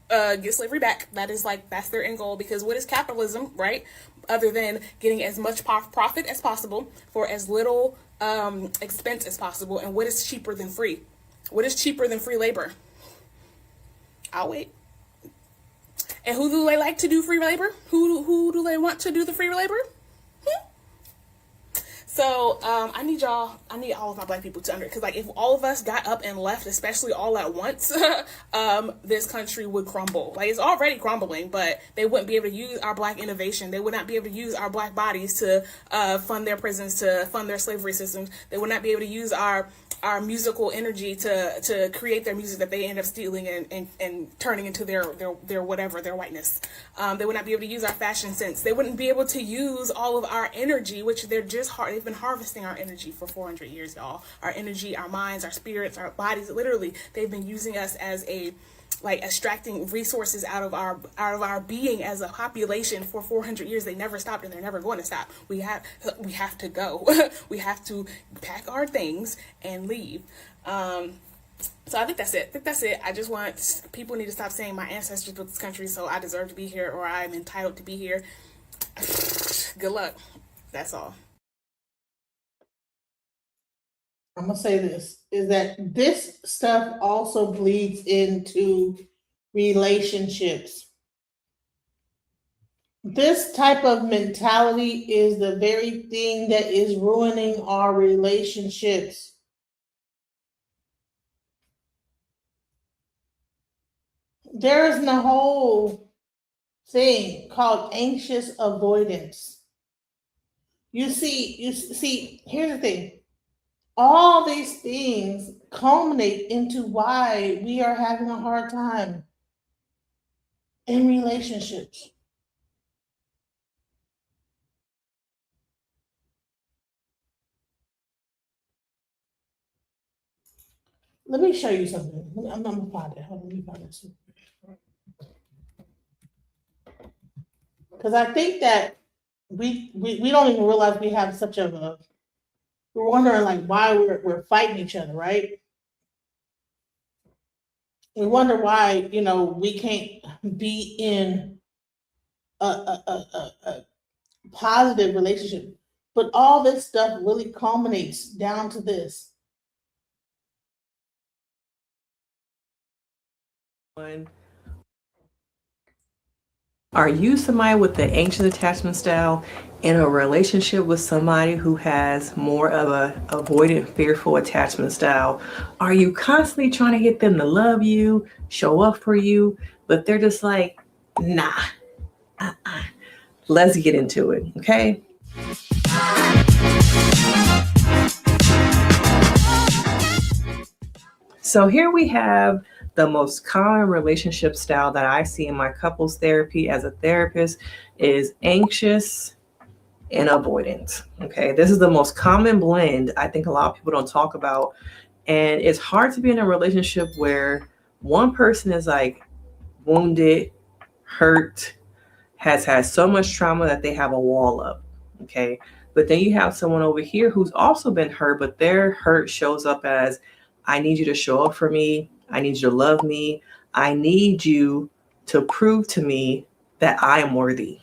get slavery back. That's their end goal, because what is capitalism, right? Other than getting as much profit as possible for as little expense as possible. And what is cheaper than free? What is cheaper than free labor? I'll wait. And who do they like to do free labor? Who do they want to do the free labor? So I need all of my Black people to because, like, if all of us got up and left, especially all at once, this country would crumble. Like, it's already crumbling, but they wouldn't be able to use our Black innovation. They would not be able to use our Black bodies to fund their prisons, to fund their slavery systems. They would not be able to use our musical energy to create their music that they end up stealing and turning into their whatever, their whiteness. They would not be able to use our fashion sense. They wouldn't be able to use all of our energy, which they've been harvesting our energy for 400 years, y'all. Our energy, our minds, our spirits, our bodies, literally, they've been using us as extracting resources out of our being as a population for 400 years. They never stopped, and they're never going to stop. We have to go. We have to pack our things and leave. So I think that's it. I just want people need to stop saying my ancestors built this country, so I deserve to be here, or I'm entitled to be here. Good luck. That's all. I'm gonna say this, is that this stuff also bleeds into relationships. This type of mentality is the very thing that is ruining our relationships. There is a whole thing called anxious avoidance. You see, here's the thing. All these things culminate into why we are having a hard time in relationships. Let me show you something. I'm gonna find it. Let me find it. Because I think that we don't even realize we have such a we're wondering, like, why we're fighting each other, right? We wonder why, we can't be in a positive relationship. But all this stuff really culminates down to this. Are you somebody with the anxious attachment style in a relationship with somebody who has more of a avoidant, fearful attachment style? Are you constantly trying to get them to love you, show up for you, but they're just like, nah, let's get into it, okay? So here we have the most common relationship style that I see in my couples therapy as a therapist is anxious and avoidant. Okay, this is the most common blend I think a lot of people don't talk about. And it's hard to be in a relationship where one person is like wounded, hurt, has had so much trauma that they have a wall up. Okay, but then you have someone over here who's also been hurt, but their hurt shows up as, I need you to show up for me. I need you to love me. I need you to prove to me that I am worthy.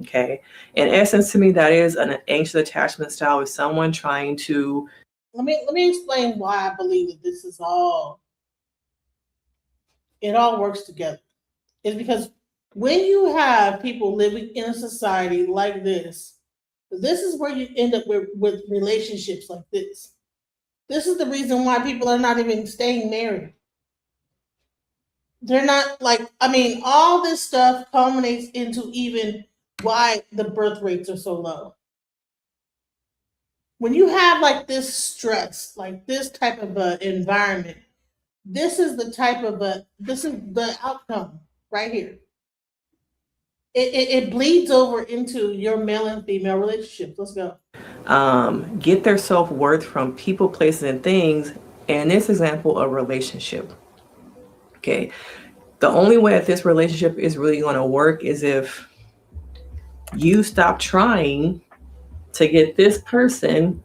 Okay. In essence, to me, that is an anxious attachment style with someone trying to. Let me explain why I believe that this is it all works together. It's because When you have people living in a society like this is where you end up with relationships like this. This is the reason why people are not even staying married. They're not all this stuff culminates into even why the birth rates are so low. When you have like this stress, like this type of environment, this is the outcome right here. It bleeds over into your male and female relationships. Let's go. Get their self-worth from people, places, and things. And in this example, a relationship. Okay. The only way that this relationship is really going to work is if you stop trying to get this person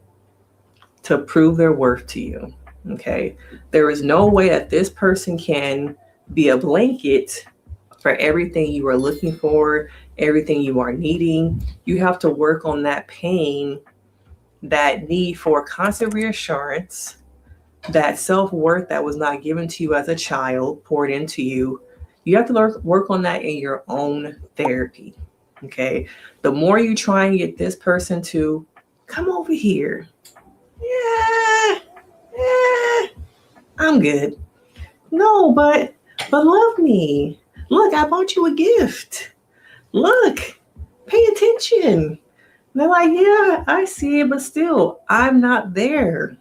to prove their worth to you. Okay. There is no way that this person can be a blanket for everything you are looking for, everything you are needing. You have to work on that pain, that need for constant reassurance, that self-worth that was not given to you as a child, poured into you. You have to work on that in your own therapy. Okay. The more you try and get this person to come over here. Yeah, I'm good. No, but love me. Look, I bought you a gift. Look, pay attention. And they're like, yeah, I see it, but still, I'm not there.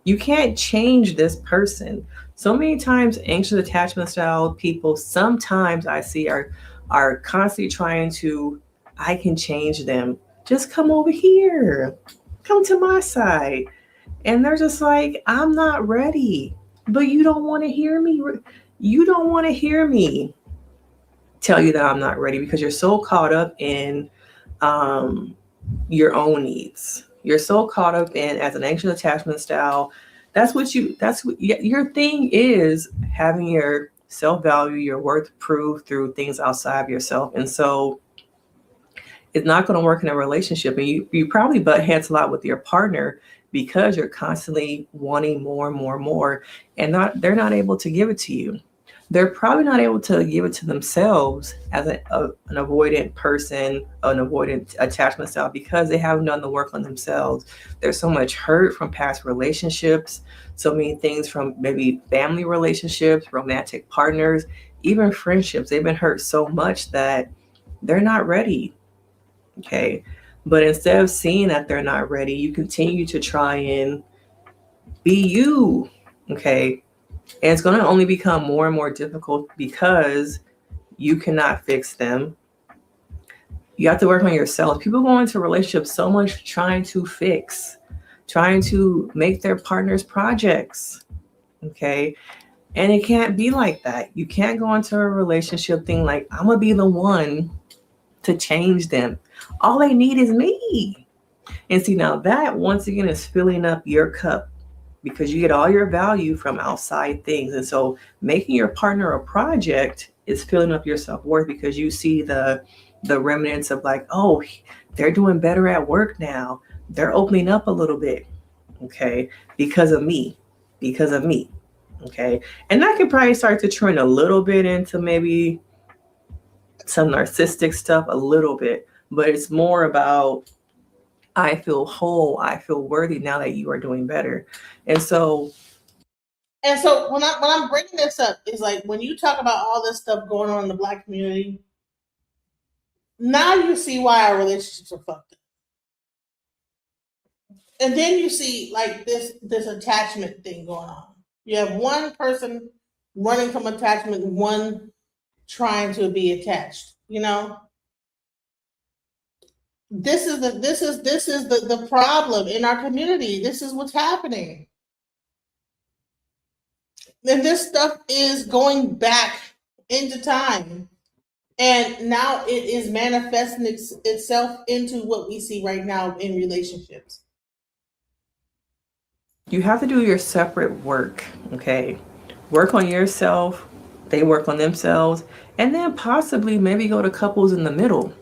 You can't change this person. So many times, anxious attachment style people, sometimes I see are constantly trying to, I can change them. Just come over here. Come to my side. And they're just like, I'm not ready. But you don't want to hear me. You don't want to hear me tell you that I'm not ready because you're so caught up in your own needs. You're so caught up in, as an anxious attachment style, that's what your thing is, having your self-value, your worth proved through things outside of yourself. And so it's not going to work in a relationship. And you probably butt heads a lot with your partner because you're constantly wanting more and more and more, and they're not able to give it to you. They're probably not able to give it to themselves as an avoidant person, an avoidant attachment style, because they haven't done the work on themselves. There's so much hurt from past relationships, so many things from maybe family relationships, romantic partners, even friendships. They've been hurt so much that they're not ready. Okay. But instead of seeing that they're not ready, you continue to try and be you. Okay. And it's going to only become more and more difficult because you cannot fix them. You have to work on yourself. People go into relationships so much trying to fix, trying to make their partner's projects. Okay. And it can't be like that. You can't go into a relationship thing like, I'm going to be the one to change them. All they need is me. And see, now that once again is filling up your cup, because you get all your value from outside things. And so making your partner a project is filling up your self-worth because you see the remnants of like, oh, they're doing better at work now. They're opening up a little bit. Okay. Because of me. Okay. And that could probably start to trend a little bit into maybe some narcissistic stuff a little bit, but it's more about, I feel whole, I feel worthy now that you are doing better. And so when I'm bringing this up is like, when you talk about all this stuff going on in the Black community, now you see why our relationships are fucked up. And then you see like this attachment thing going on. You have one person running from attachment, one trying to be attached, you know? This is the problem in our community. This is what's happening. And this stuff is going back into time. And now it is manifesting itself into what we see right now in relationships. you have to do your separate work. Okay. Work on yourself. They work on themselves. And then possibly maybe go to couples in the middle.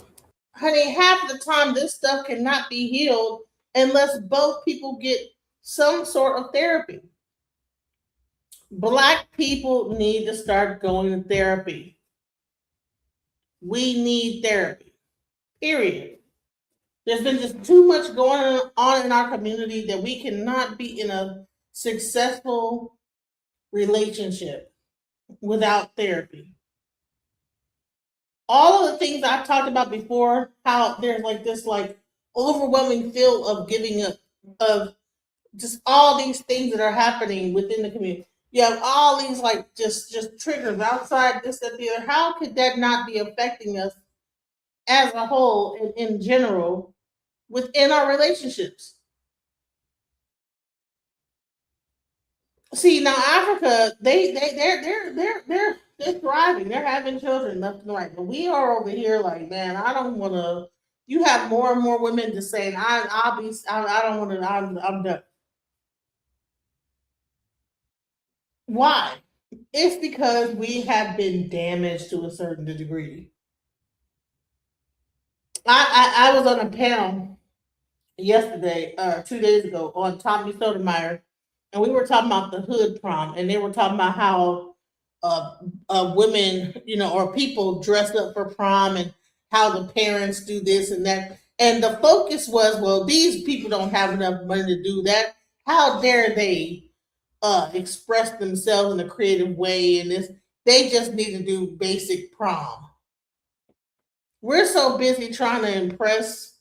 Honey, half the time this stuff cannot be healed unless both people get some sort of therapy. Black people need to start going to therapy. We need therapy, period. There's been just too much going on in our community that we cannot be in a successful relationship without therapy. All of the things I talked about before, how there's like this like overwhelming feel of giving up, of just all these things that are happening within the community. You have all these like just triggers outside this, that, the other. How could that not be affecting us as a whole and in general within our relationships? See, now Africa, they're thriving. They're having children left and right. But we are over here like, man, I don't want to. You have more and more women just saying, I don't want to. I'm done. Why? It's because we have been damaged to a certain degree. I was on a panel yesterday, 2 days ago, on Tommy Sotomayor, and we were talking about the hood prom, and they were talking about how women, or people dress up for prom, and how the parents do this and that. And the focus was, well, these people don't have enough money to do that. How dare they express themselves in a creative way? And this, they just need to do basic prom. We're so busy trying to impress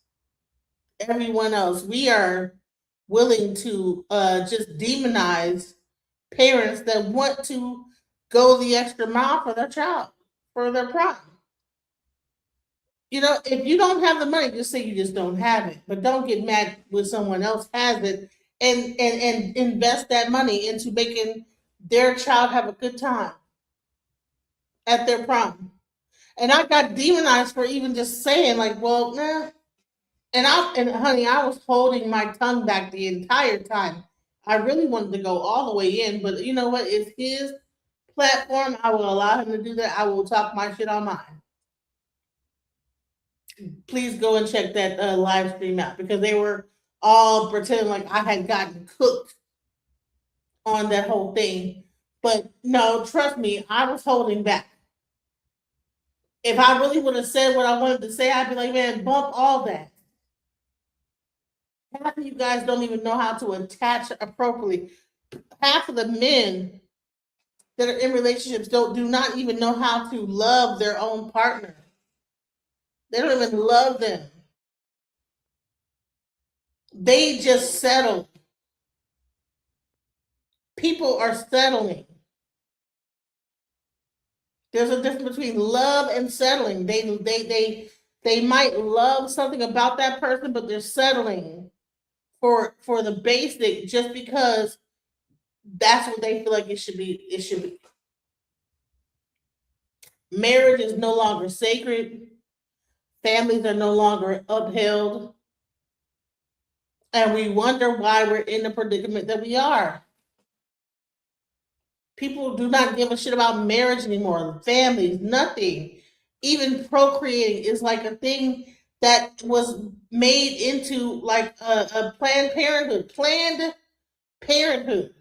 everyone else. We are willing to just demonize parents that want to go the extra mile for their child, for their prom. If you don't have the money, just say you just don't have it. But don't get mad when someone else has it, and invest that money into making their child have a good time at their prom. And I got demonized for even just saying like, well, nah. And honey, I was holding my tongue back the entire time. I really wanted to go all the way in, but you know what? It's his platform. I will allow him to do that. I will talk my shit on mine. Please go and check that live stream out, because they were all pretending like I had gotten cooked on that whole thing. But no, trust me, I was holding back. If I really would have said what I wanted to say, I'd be like, man, bump all that. Half of you guys don't even know how to attach appropriately. Half of the men that are in relationships do not even know how to love their own partner. They don't even love them. They just settle. People are settling. There's a difference between love and settling. They might love something about that person, but they're settling for the basic just because that's what they feel like it should be. It should be. Marriage is no longer sacred. Families are no longer upheld. And we wonder why we're in the predicament that we are. People do not give a shit about marriage anymore, families, nothing. Even procreating is like a thing that was made into like a Planned Parenthood.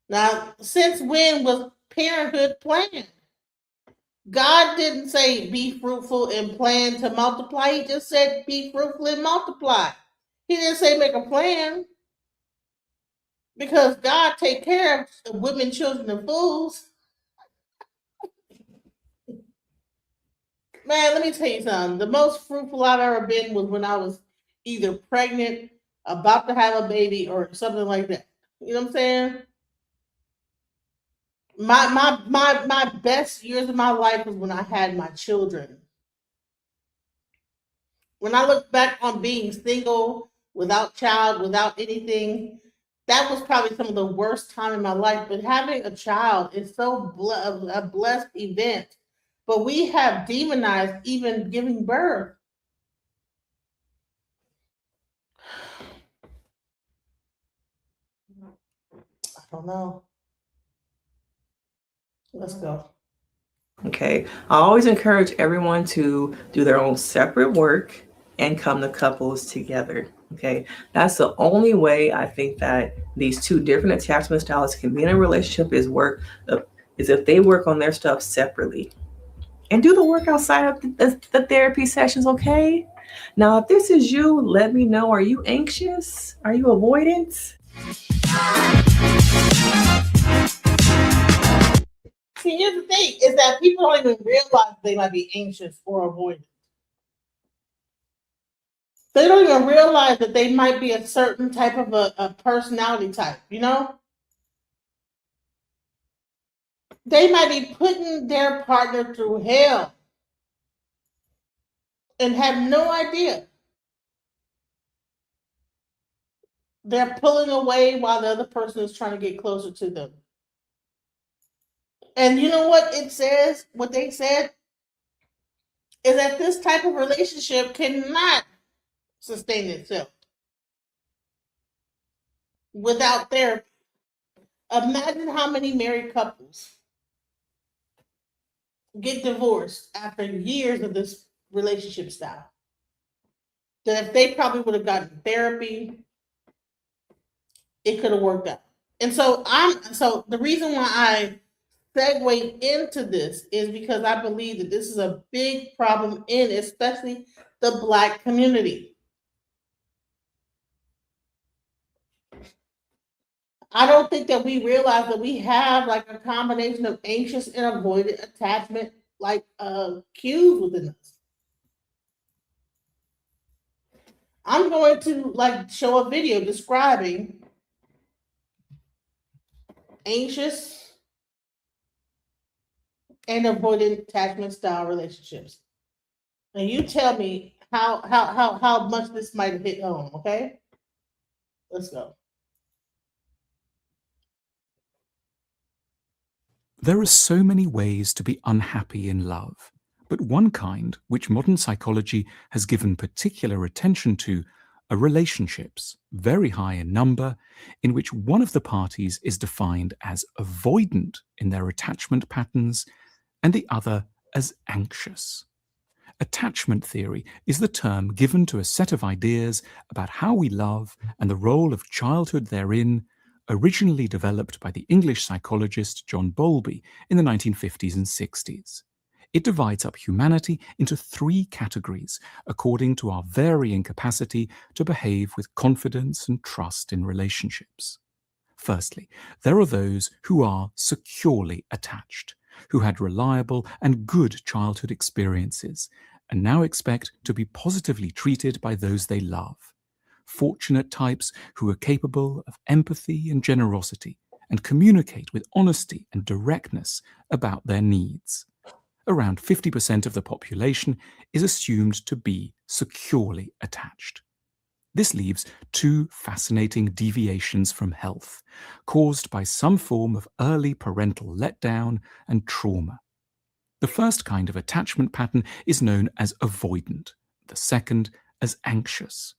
Now, since when was parenthood planned? God didn't say be fruitful and plan to multiply. He just said be fruitful and multiply. He didn't say make a plan. Because God take care of women, children, and fools. Man, let me tell you something. The most fruitful I've ever been was when I was either pregnant, about to have a baby, or something like that. You know what I'm saying? My best years of my life was when I had my children. When I look back on being single, without child, without anything, that was probably some of the worst time in my life. But having a child is so a blessed event. But we have demonized even giving birth. I don't know. Let's go. Okay. I always encourage everyone to do their own separate work and come to couples together. Okay. That's the only way I think that these two different attachment styles can be in a relationship is if they work on their stuff separately. and do the work outside of the therapy sessions, okay? Now, if this is you, let me know. Are you anxious? Are you avoidant? See, here's the thing, is that people don't even realize they might be anxious or avoidant. They don't even realize that they might be a certain type of a personality type, you know? They might be putting their partner through hell and have no idea. They're pulling away while the other person is trying to get closer to them. And you know what it says? What they said is that this type of relationship cannot sustain itself without therapy. Imagine how many married couples get divorced after years of this relationship style. That if they probably would have gotten therapy, it could have worked out. And so the reason why I segue into this is because I believe that this is a big problem in especially the Black community. I don't think that we realize that we have like a combination of anxious and avoidant attachment like cues within us. I'm going to like show a video describing anxious and avoidant attachment style relationships. And you tell me how much this might have hit home, okay? Let's go. There are so many ways to be unhappy in love, but one kind, which modern psychology has given particular attention to, are relationships, very high in number, in which one of the parties is defined as avoidant in their attachment patterns and the other as anxious. Attachment theory is the term given to a set of ideas about how we love and the role of childhood therein, originally developed by the English psychologist John Bowlby in the 1950s and 60s. It divides up humanity into 3 categories according to our varying capacity to behave with confidence and trust in relationships. Firstly, there are those who are securely attached, who had reliable and good childhood experiences, and now expect to be positively treated by those they love. Fortunate types who are capable of empathy and generosity and communicate with honesty and directness about their needs. Around 50% of the population is assumed to be securely attached. This leaves 2 fascinating deviations from health, caused by some form of early parental letdown and trauma. The first kind of attachment pattern is known as avoidant, the second as anxious.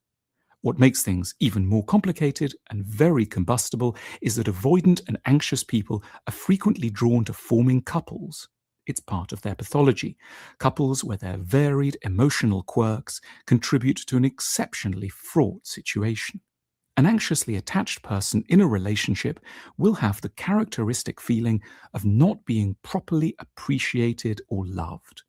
What makes things even more complicated and very combustible is that avoidant and anxious people are frequently drawn to forming couples. It's part of their pathology, couples where their varied emotional quirks contribute to an exceptionally fraught situation. An anxiously attached person in a relationship will have the characteristic feeling of not being properly appreciated or loved.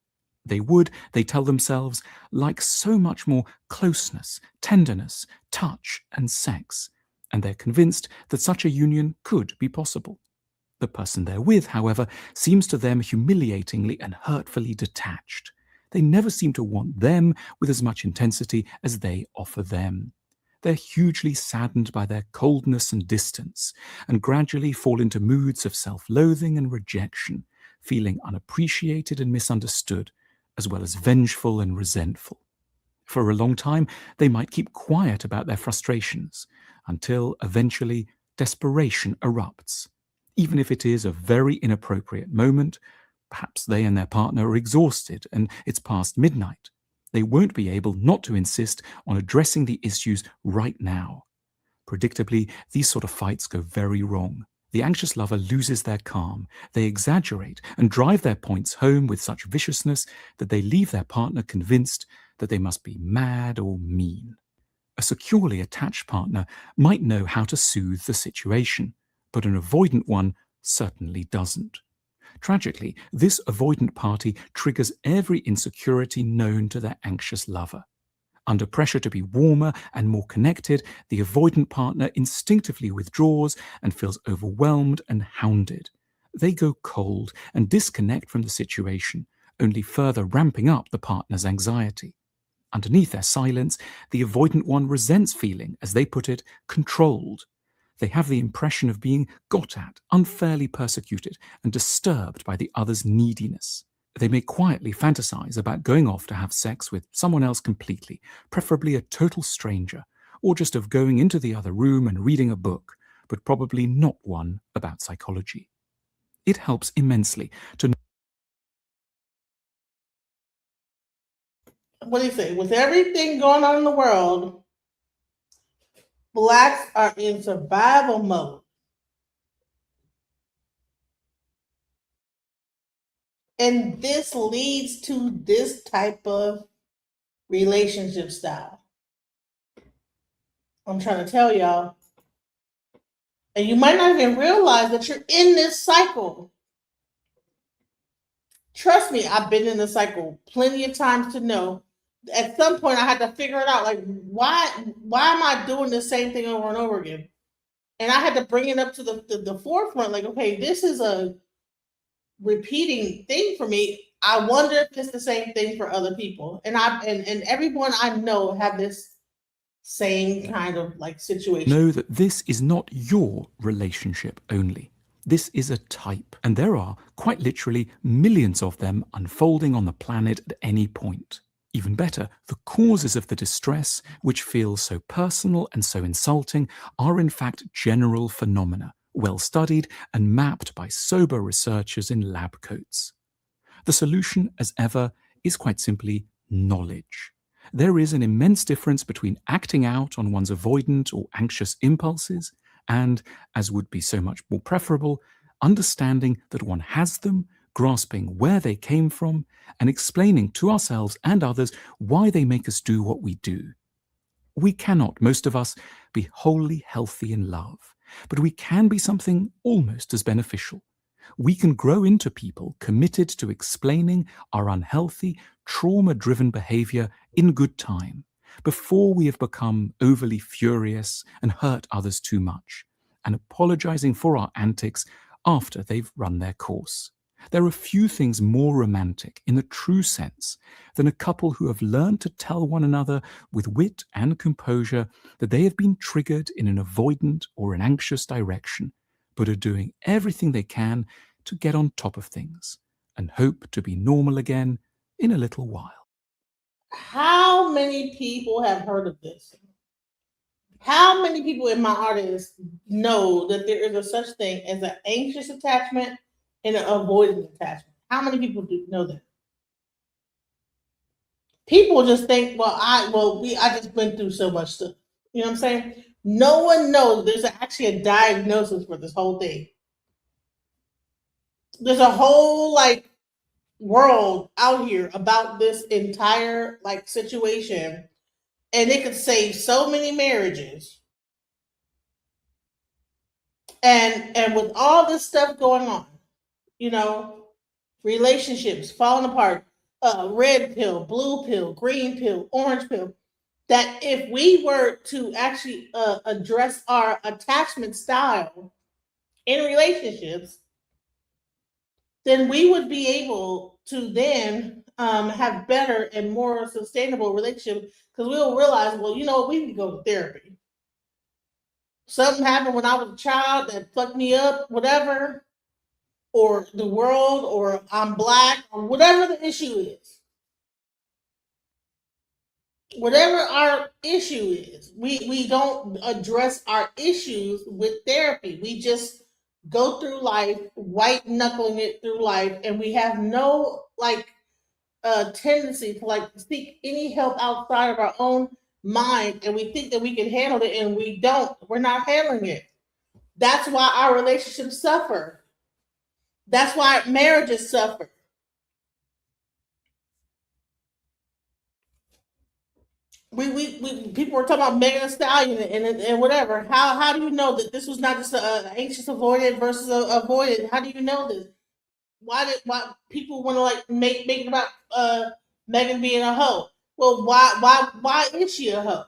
They would, they tell themselves, like so much more closeness, tenderness, touch, and sex, and they're convinced that such a union could be possible. The person they're with, however, seems to them humiliatingly and hurtfully detached. They never seem to want them with as much intensity as they offer them. They're hugely saddened by their coldness and distance, and gradually fall into moods of self-loathing and rejection, feeling unappreciated and misunderstood, as well as vengeful and resentful. For a long time, they might keep quiet about their frustrations, until eventually desperation erupts. Even if it is a very inappropriate moment, perhaps they and their partner are exhausted and it's past midnight. They won't be able not to insist on addressing the issues right now. Predictably, these sort of fights go very wrong. The anxious lover loses their calm. They exaggerate and drive their points home with such viciousness that they leave their partner convinced that they must be mad or mean. A securely attached partner might know how to soothe the situation, but an avoidant one certainly doesn't. Tragically, this avoidant party triggers every insecurity known to their anxious lover. Under pressure to be warmer and more connected, the avoidant partner instinctively withdraws and feels overwhelmed and hounded. They go cold and disconnect from the situation, only further ramping up the partner's anxiety. Underneath their silence, the avoidant one resents feeling, as they put it, controlled. They have the impression of being got at, unfairly persecuted, and disturbed by the other's neediness. They may quietly fantasize about going off to have sex with someone else completely, preferably a total stranger, or just of going into the other room and reading a book, but probably not one about psychology. It helps immensely to What do you say? With everything going on in the world, Blacks are in survival mode. And this leads to this type of relationship style. I'm trying to tell y'all. And you might not even realize that you're in this cycle. Trust me, I've been in the cycle plenty of times to know. At some point, I had to figure it out. Like, why am I doing the same thing over and over again? And I had to bring it up to the forefront. Like, okay, this is a repeating thing for me. I wonder if it's the same thing for other people. And everyone I know have this same kind of like situation. know that this is not your relationship only. This is a type, and there are, quite literally, millions of them unfolding on the planet at any point. Even better, the causes of the distress, which feels so personal and so insulting, are in fact general phenomena, well studied and mapped by sober researchers in lab coats. The solution, as ever, is quite simply knowledge. There is an immense difference between acting out on one's avoidant or anxious impulses and, as would be so much more preferable, understanding that one has them, grasping where they came from, and explaining to ourselves and others why they make us do what we do. We cannot, most of us, be wholly healthy in love, but we can be something almost as beneficial. We can grow into people committed to explaining our unhealthy, trauma-driven behavior in good time, before we have become overly furious and hurt others too much, and apologizing for our antics after they've run their course. There are few things more romantic in the true sense than a couple who have learned to tell one another with wit and composure that they have been triggered in an avoidant or an anxious direction, but are doing everything they can to get on top of things and hope to be normal again in a little while. How many people have heard of this? How many people in my audience know that there is a such thing as an anxious attachment and an avoidant attachment? How many people do know that? People just think, I just went through so much stuff. You know what I'm saying? No one knows there's actually a diagnosis for this whole thing. There's a whole world out here about this entire situation, and it could save so many marriages. And with all this stuff going on, relationships falling apart, red pill, blue pill, green pill, orange pill, that if we were to actually address our attachment style in relationships, then we would be able to then have better and more sustainable relationships, because we'll realize, we need to go to therapy. Something happened when I was a child that fucked me up, whatever, or the world, or I'm Black, or whatever the issue is. Whatever our issue is, we don't address our issues with therapy. We just go through life, white knuckling it through life, and we have no tendency to seek any help outside of our own mind, and we think that we can handle it, and we don't. We're not handling it. That's why our relationships suffer. That's why marriages suffer. People were talking about Megan Thee Stallion and whatever. How do you know that this was not just an anxious avoidant versus avoidant? How do you know this? why people want to like make it about Megan being a hoe? Well, why is she a hoe?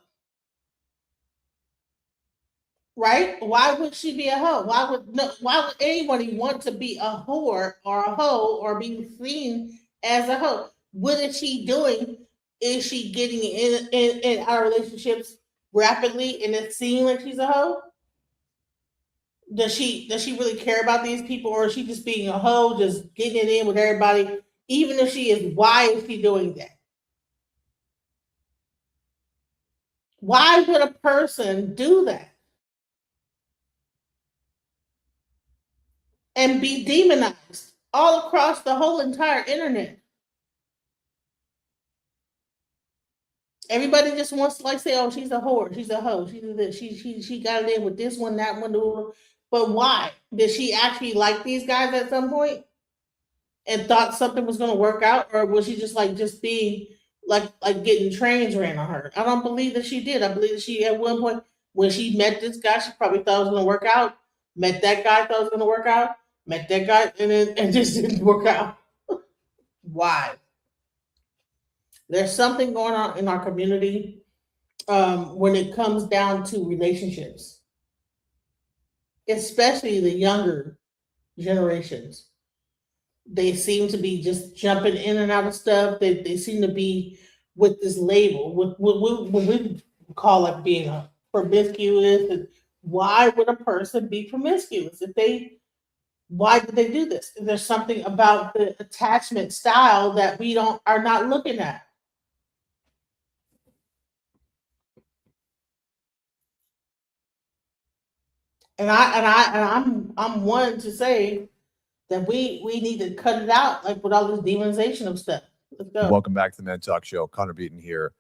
Right? Why would she be a hoe? Why would anybody want to be a whore or a hoe or be seen as a hoe? What is she doing? Is she getting in our relationships rapidly and it seems like she's a hoe? Does she really care about these people, or is she just being a hoe, just getting it in with everybody? Even if she is, why is she doing that? Why would a person do that and be demonized all across the whole entire internet? Everybody just wants to like say, "Oh, she's a whore, she's a hoe, she's this, she got it in with this one, that one." But why? Did she actually like these guys at some point and thought something was going to work out, or was she just being like getting trains ran on her? I don't believe that she did. I believe that she at one point when she met this guy, she probably thought it was going to work out. Met that guy, thought it was going to work out. Met that guy, and just didn't work out. Why? There's something going on in our community when it comes down to relationships, especially the younger generations. They seem to be just jumping in and out of stuff. They seem to be with this label, what we call it being a promiscuous. And why would a person be promiscuous? Why did they do this? There's something about the attachment style that we are not looking at. And I'm one to say that we need to cut it out, like with all this demonization of stuff. Let's go. Welcome back to the Men Talk Show. Connor Beaton here.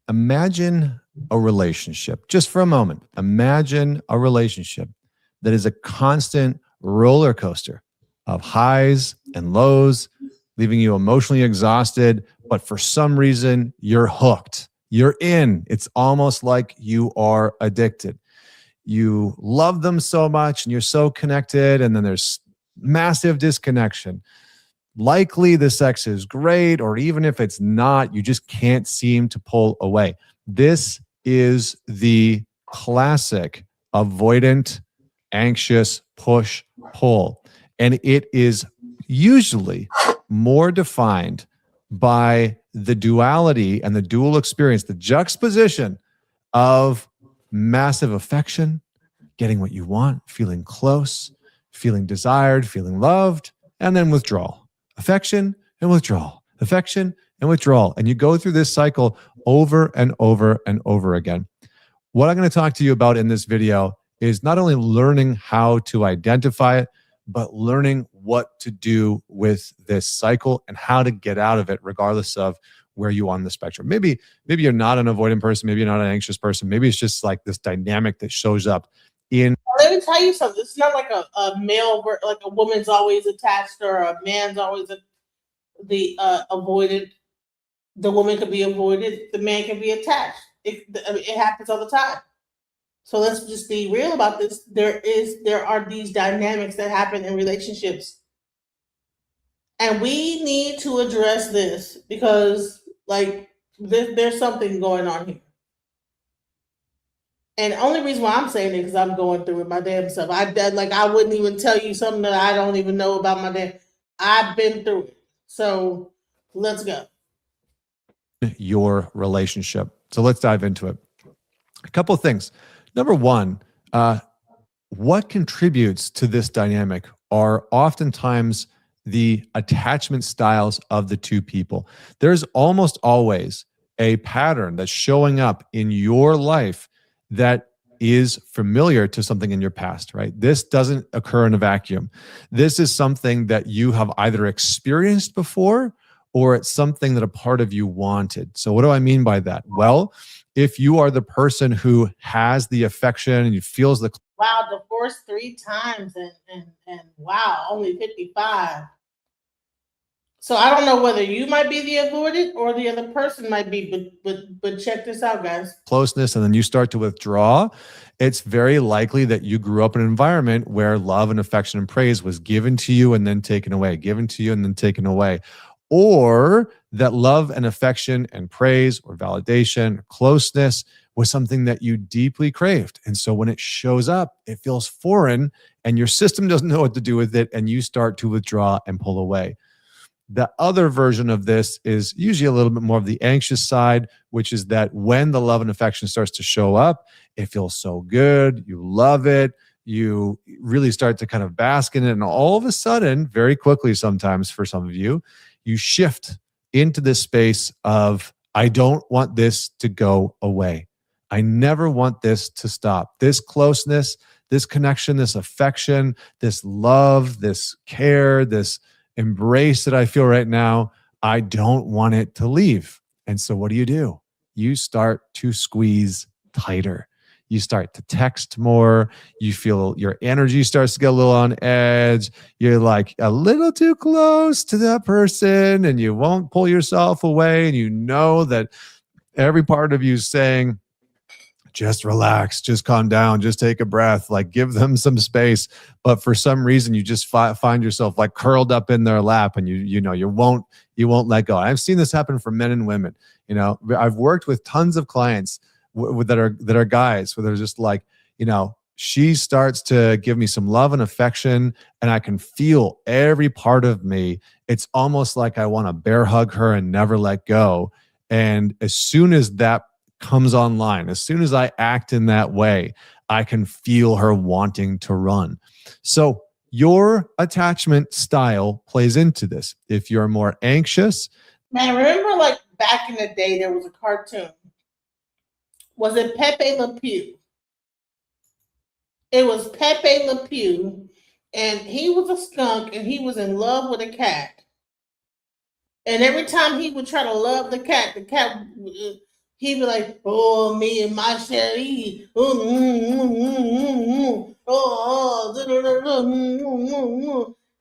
Imagine a relationship, just for a moment. Imagine a relationship that is a constant roller coaster of highs and lows, leaving you emotionally exhausted, but for some reason, you're hooked. You're in. It's almost like you are addicted. You love them so much and you're so connected, and then there's massive disconnection. Likely the sex is great, or even if it's not, you just can't seem to pull away. This is the classic avoidant, anxious push-pull. And it is usually more defined by the duality and the dual experience, the juxtaposition of massive affection, getting what you want, feeling close, feeling desired, feeling loved, and then withdrawal. Affection and withdrawal. Affection and withdrawal. And you go through this cycle over and over and over again. What I'm going to talk to you about in this video is not only learning how to identify it, but learning what to do with this cycle and how to get out of it, regardless of where you are on the spectrum. Maybe you're not an avoidant person. Maybe you're not an anxious person. Maybe it's just like this dynamic that shows up in. Let me tell you something. It's not like a male, like a woman's always attached or a man's always avoided. The woman could be avoided. The man can be attached. It happens all the time. So let's just be real about this. There are these dynamics that happen in relationships. And we need to address this because there's something going on here. And the only reason why I'm saying it is because I'm going through it my damn self. I wouldn't even tell you something that I don't even know about my damn. I've been through it. So let's go. Your relationship. So let's dive into it. A couple of things. Number one, what contributes to this dynamic are oftentimes the attachment styles of the two people. There's almost always a pattern that's showing up in your life that is familiar to something in your past, right? This doesn't occur in a vacuum. This is something that you have either experienced before or it's something that a part of you wanted. So what do I mean by that? Well, if you are the person who has the affection and you feels the wow, divorced 3 times and wow, only 55. So I don't know whether you might be the avoidant or the other person might be, but check this out, guys. Closeness, and then you start to withdraw, it's very likely that you grew up in an environment where love and affection and praise was given to you and then taken away, given to you and then taken away. Or that love and affection and praise or validation, or closeness was something that you deeply craved. And so when it shows up, it feels foreign and your system doesn't know what to do with it, and you start to withdraw and pull away. The other version of this is usually a little bit more of the anxious side, which is that when the love and affection starts to show up, it feels so good. You love it. You really start to kind of bask in it. And all of a sudden, very quickly sometimes for some of you, you shift into this space of, I don't want this to go away. I never want this to stop. This closeness, this connection, this affection, this love, this care, this embrace that I feel right now, I don't want it to leave. And so what do? You start to squeeze tighter. You start to text more. You feel your energy starts to get a little on edge. You're like a little too close to that person and you won't pull yourself away. And you know that every part of you is saying, just relax, just calm down, just take a breath, like give them some space. But for some reason, you just find yourself like curled up in their lap, and you won't let go. I've seen this happen for men and women. I've worked with tons of clients that are guys, where they're just like, she starts to give me some love and affection, and I can feel every part of me. It's almost like I want to bear hug her and never let go. And as soon as that comes online, as soon as I act in that way, I can feel her wanting to run. So your attachment style plays into this. If you're more anxious. Man, remember like back in the day, there was a cartoon. Was it Pepe Le Pew? It was Pepe Le Pew, and he was a skunk, and he was in love with a cat. And every time he would try to love the cat, he'd be like, oh, me and my Sherry.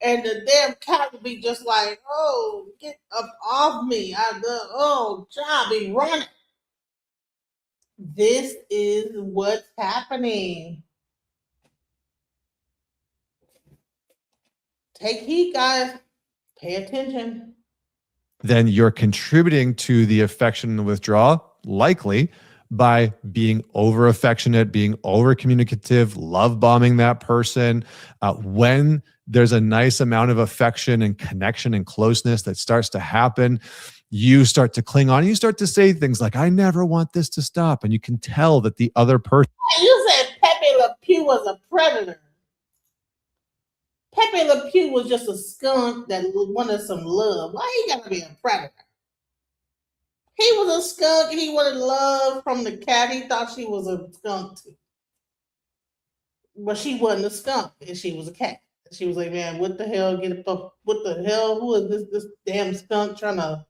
And the damn cat would be just like, oh, get up off me. I'll be running. This is what's happening. Take heed, guys. Pay attention. Then you're contributing to the affection and the withdrawal, likely by being over affectionate, being over communicative, love bombing that person. When there's a nice amount of affection and connection and closeness that starts to happen, you start to cling on. You start to say things like, I never want this to stop. And you can tell that the other person. You said Pepe Le Pew was a predator. Pepe Le Pew was just a skunk that wanted some love. Why he gotta be a predator? He was a skunk and he wanted love from the cat. He thought she was a skunk too. But she wasn't a skunk and she was a cat. She was like, man, what the hell? What the hell? Who is this damn skunk trying to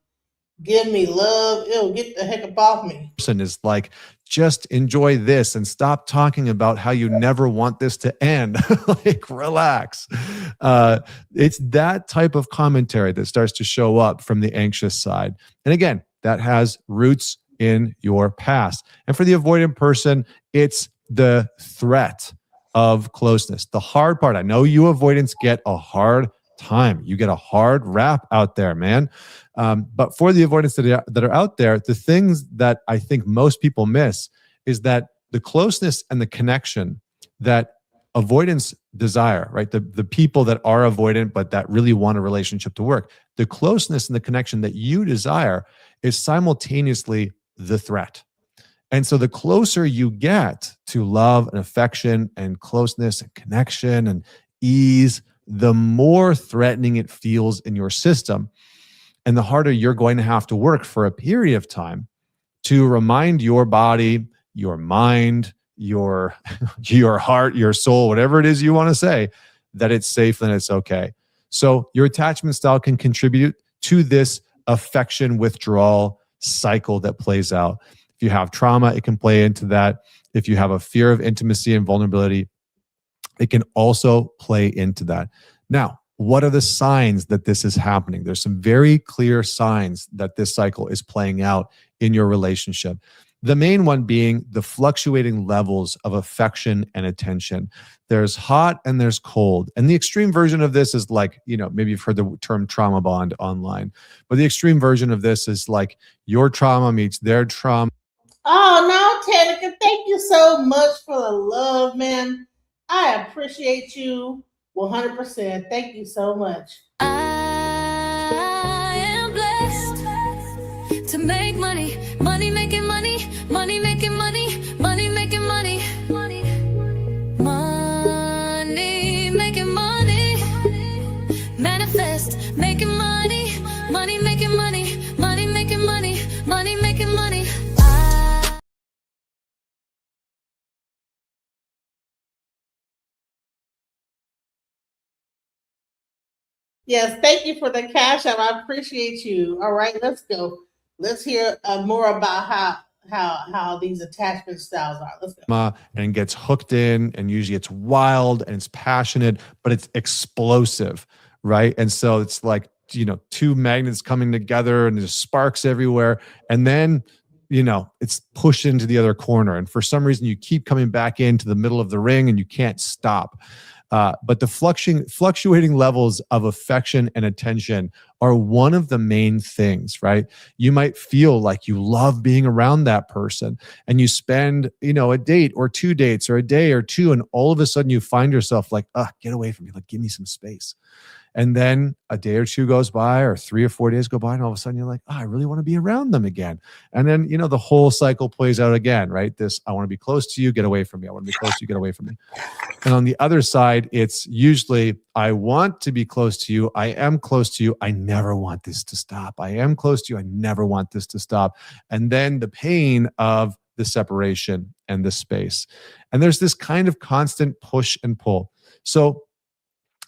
give me love? Ew, get the heck up off me. Person is like, just enjoy this and stop talking about how you never want this to end. Like, relax. It's that type of commentary that starts to show up from the anxious side. And again, that has roots in your past. And for the avoidant person, it's the threat of closeness. The hard part, I know you avoidants get a hard time. You get a hard rap out there, man. But for the avoidants that are out there, the things that I think most people miss is that the closeness and the connection that avoidants desire, right? The people that are avoidant, but that really want a relationship to work, the closeness and the connection that you desire is simultaneously the threat. And so the closer you get to love and affection and closeness and connection and ease, the more threatening it feels in your system. And the harder you're going to have to work for a period of time to remind your body, your mind, your heart, your soul, whatever it is you want to say, that it's safe and it's okay. So your attachment style can contribute to this affection withdrawal cycle that plays out. If you have trauma, it can play into that. If you have a fear of intimacy and vulnerability, it can also play into that. Now, what are the signs that this is happening? There's some very clear signs that this cycle is playing out in your relationship. The main one being the fluctuating levels of affection and attention. There's hot and there's cold. And the extreme version of this is like, maybe you've heard the term trauma bond online, but the extreme version of this is like your trauma meets their trauma. Oh, no, Tanika, thank you so much for the love, man. I appreciate you 100%. Thank you so much. I am blessed to make money, money making money, money making money, money making money, money making money, manifest making money, money making money, money making money, money making money. Yes, thank you for the cash app. I appreciate you. All right, let's go. Let's hear more about how these attachment styles are. Let's go. And gets hooked in, and usually it's wild and it's passionate, but it's explosive, right? And so it's like, two magnets coming together and there's sparks everywhere. And then, it's pushed into the other corner. And for some reason, you keep coming back into the middle of the ring and you can't stop. But the fluctuating levels of affection and attention are one of the main things, right? You might feel like you love being around that person, and you spend, a date or 2 dates or a day or two, and all of a sudden you find yourself like, get away from me, like, give me some space. And then a day or two goes by, or 3 or 4 days go by, and all of a sudden you're like, I really want to be around them again. And then, the whole cycle plays out again, right? This, I want to be close to you, get away from me. I want to be close to you, get away from me. And on the other side, it's usually, I want to be close to you. I am close to you. I never want this to stop. I am close to you. I never want this to stop. And then the pain of the separation and the space. And there's this kind of constant push and pull. So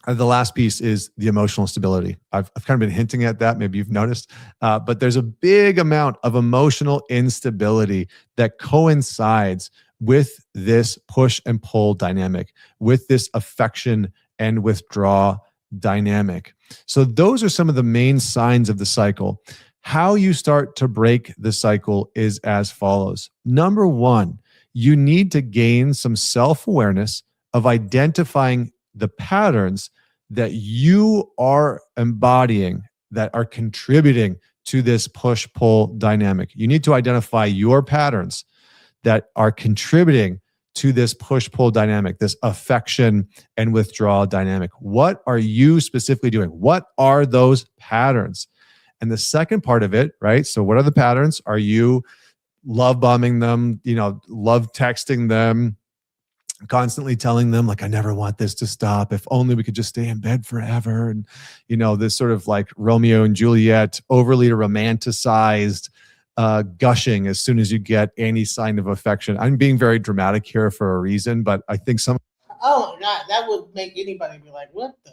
the last piece is the emotional stability. I've kind of been hinting at that. Maybe you've noticed, but there's a big amount of emotional instability that coincides with this push and pull dynamic, with this affection and withdraw dynamic. So those are some of the main signs of the cycle. How you start to break the cycle is as follows. Number one, you need to gain some self-awareness of identifying the patterns that you are embodying that are contributing to this push-pull dynamic. You need to identify your patterns that are contributing to this push-pull dynamic, this affection and withdrawal dynamic. What are you specifically doing? What are those patterns? And the second part of it, right? So what are the patterns? Are you love bombing them, love texting them, constantly telling them like, I never want this to stop. If only we could just stay in bed forever. And, this sort of like Romeo and Juliet, overly romanticized gushing as soon as you get any sign of affection. I'm being very dramatic here for a reason, but I think some. Oh my God, that would make anybody be like, what the?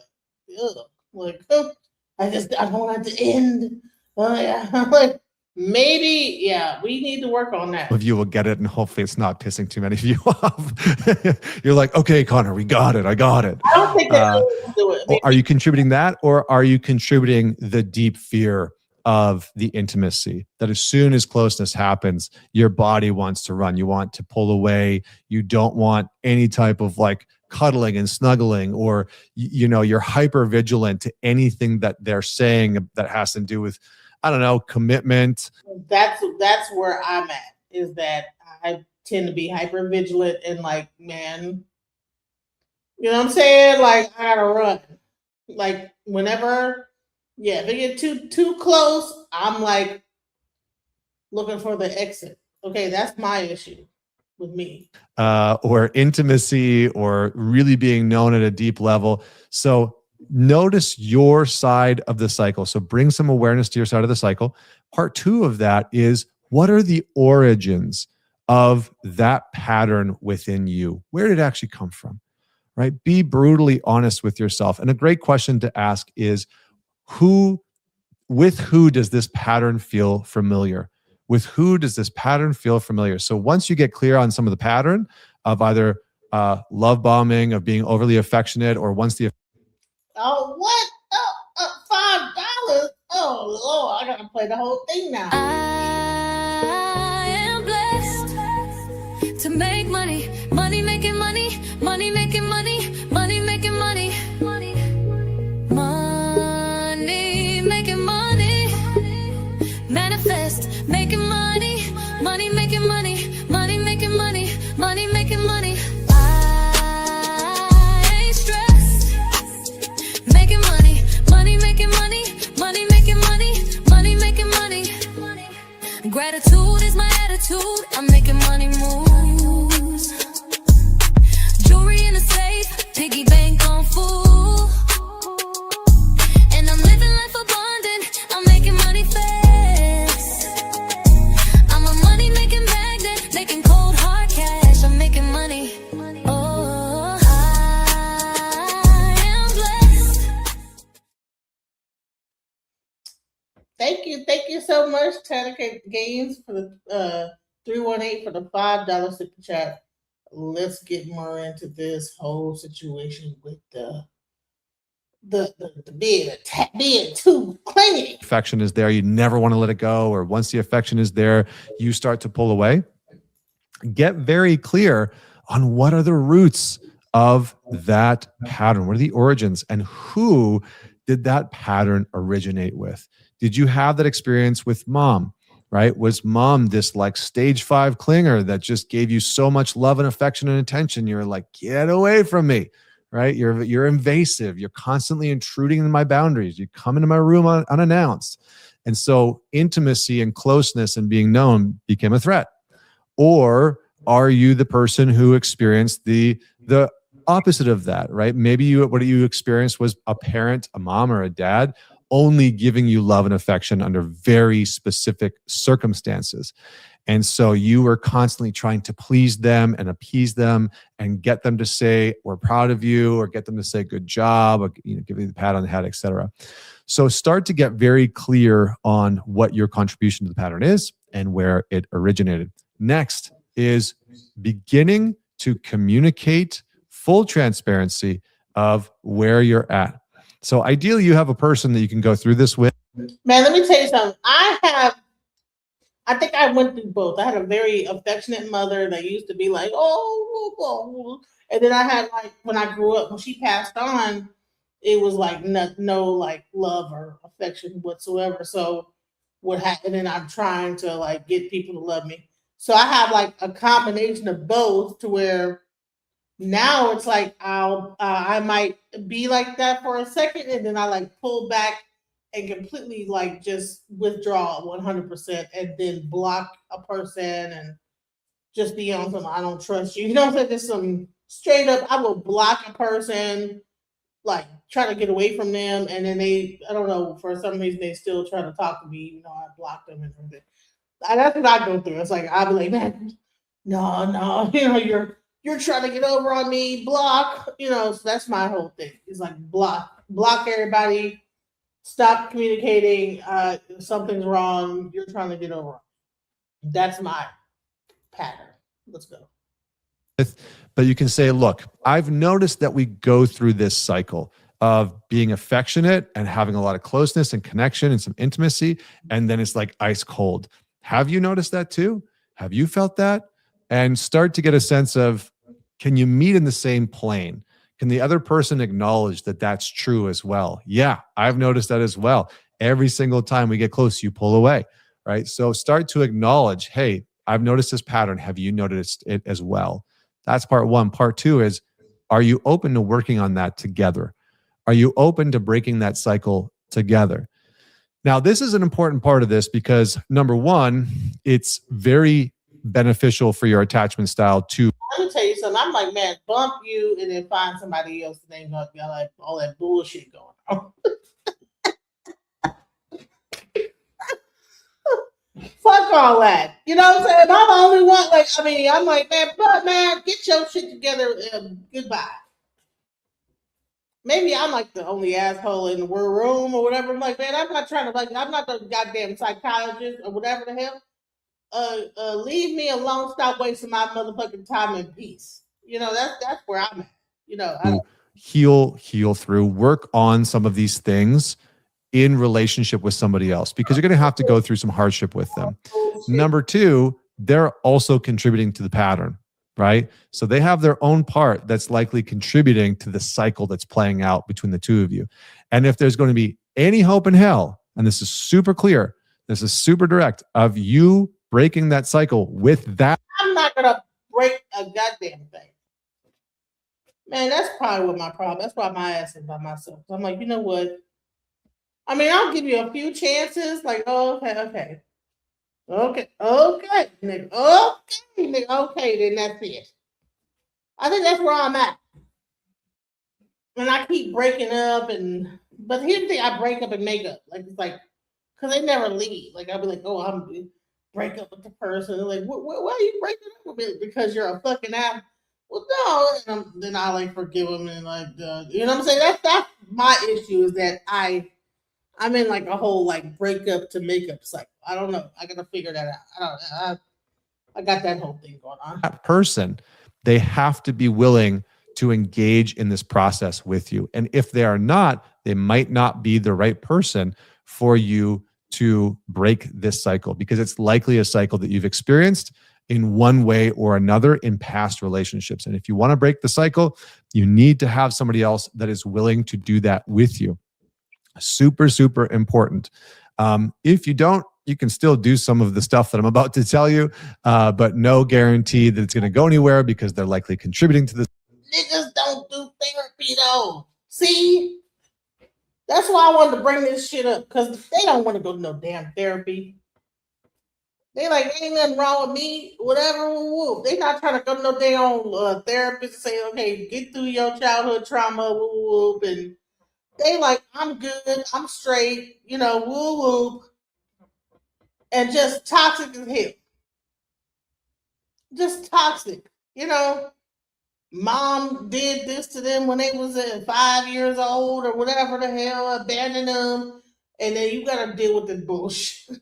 Ugh. Like, I don't want it to end. Like, maybe, yeah, we need to work on that. Of you will get it, and hopefully it's not pissing too many of you off. You're like, okay, Connor, we got it. I got it. I don't think that will do it. Maybe. Are you contributing that, or are you contributing the deep fear of the intimacy that as soon as closeness happens, your body wants to run? You want to pull away. You don't want any type of like cuddling and snuggling, or, you're hyper vigilant to anything that they're saying that has to do with, I don't know, commitment. That's where I'm at, is that I tend to be hyper vigilant and like, man, you know what I'm saying? Like, I gotta run. Like, whenever, if they get too close, I'm like looking for the exit. Okay, that's my issue with me. Or intimacy, or really being known at a deep level. So notice your side of the cycle. So bring some awareness to your side of the cycle. Part 2 of that is, what are the origins of that pattern within you? Where did it actually come from, right? Be brutally honest with yourself. And a great question to ask is, with who does this pattern feel familiar? With who does this pattern feel familiar? So once you get clear on some of the pattern of either love bombing, of being overly affectionate, or once the Oh, what? $5? Oh, Lord, I gotta play the whole thing now. I am blessed to make money, money making money, money making money, money making money, money making money, manifest making money, money making money, money making money, money making money. I ain't stressed, making money, money making money, money making money, money making money. Gratitude is my attitude. I'm making money moves. Jewelry in a safe, piggy bank on full. And I'm living life abundant. I'm making money fast. I'm a money making magnet, making cold hard cash. I'm making money. Oh, I am blessed. Thank you so much, Tanner Gaines, for the 318 for the $5 super chat. Let's get more into this whole situation with the being too clingy. Affection is there, you never want to let it go, or once the affection is there, you start to pull away. Get very clear on what are the roots of that pattern. What are the origins, and who did that pattern originate with? Did you have that experience with mom, right? Was mom this like stage 5 clinger that just gave you so much love and affection and attention? You're like, get away from me, right? You're invasive. You're constantly intruding in my boundaries. You come into my room unannounced. And so intimacy and closeness and being known became a threat. Or are you the person who experienced the opposite of that, right? Maybe what you experienced was a parent, a mom or a dad, only giving you love and affection under very specific circumstances. And so you were constantly trying to please them and appease them and get them to say, we're proud of you, or get them to say, good job, or give you the pat on the head, etc. So start to get very clear on what your contribution to the pattern is and where it originated. Next is beginning to communicate full transparency of where you're at. So ideally, you have a person that you can go through this with. Man, let me tell you something. I think I went through both. I had a very affectionate mother that used to be like, oh. And then I had, like, when I grew up, when she passed on, it was like no like love or affection whatsoever. So what happened, and I'm trying to like get people to love me. So I have like a combination of both, to where now it's like I might be like that for a second, and then I like pull back and completely like just withdraw 100%, and then block a person and just be on some I don't trust you. You know what I'm saying? Just some straight up, I will block a person, like try to get away from them, and then I don't know, for some reason they still try to talk to me, even though I blocked them and everything. That's what I go through. It's like I'll be like, man, no, you're trying to get over on me, block, so that's my whole thing. It's like block everybody, stop communicating. If something's wrong, you're trying to get over on me. That's my pattern. Let's go. But you can say, look, I've noticed that we go through this cycle of being affectionate and having a lot of closeness and connection and some intimacy, and then it's like ice cold. Have you noticed that too? Have you felt that? And start to get a sense of, can you meet in the same plane? Can the other person acknowledge that that's true as well? Yeah, I've noticed that as well. Every single time we get close, you pull away, right? So start to acknowledge, hey, I've noticed this pattern. Have you noticed it as well? That's part one. Part two is, are you open to working on that together? Are you open to breaking that cycle together? Now, this is an important part of this because, number one, it's very beneficial for your attachment style to. Let me tell you something. I'm like, man, bump you and then find somebody else that ain't gonna be like all that bullshit going on. Fuck all that. You know what I'm saying? I'm the only one. I'm like, man, get your shit together. Goodbye. Maybe I'm like the only asshole in the room or whatever. I'm like, man, I'm not trying to I'm not the goddamn psychologist or whatever the hell. Leave me alone. Stop wasting my motherfucking time in peace. That's where I'm at. heal through, work on some of these things in relationship with somebody else, because you're going to have to go through some hardship with them. Number two, they're also contributing to the pattern, right? So they have their own part that's likely contributing to the cycle that's playing out between the two of you. And if there's going to be any hope in hell, and this is super clear, this is super direct, of you breaking that cycle with that. I'm not going to break a goddamn thing. Man, that's probably what my problem. That's why my ass is by myself. I'm like, you know what? I mean, I'll give you a few chances. Like, oh, okay, nigga, okay, then that's it. I think that's where I'm at. And I keep breaking up, but here's the thing: I break up and make up. Like, it's like, because they never leave. Like, I'll be like, oh, I'm break up with the person. They're like, why are you breaking up with me? Because you're a fucking ass. Well, no, and then I like forgive them and like, you know what I'm saying? That's my issue, is that I'm in like a whole like breakup to makeup cycle. I don't know. I gotta figure that out. I got that whole thing going on. That person, they have to be willing to engage in this process with you. And if they are not, they might not be the right person for you to break this cycle, because it's likely a cycle that you've experienced in one way or another in past relationships. And if you want to break the cycle, you need to have somebody else that is willing to do that with you. Super, super important. If you don't, you can still do some of the stuff that I'm about to tell you, but no guarantee that it's going to go anywhere, because they're likely contributing to this. Niggas don't do therapy though. See? That's why I wanted to bring this shit up, because they don't want to go to no damn therapy. They like, ain't nothing wrong with me, whatever. Woo. They not trying to go to no damn therapist and say, okay, get through your childhood trauma, woo, and they like, I'm good, I'm straight, you know, woo, and just toxic as hell. Just toxic, you know. Mom did this to them when they was 5 years old or whatever the hell, abandoned them, and then you got to deal with the bullshit.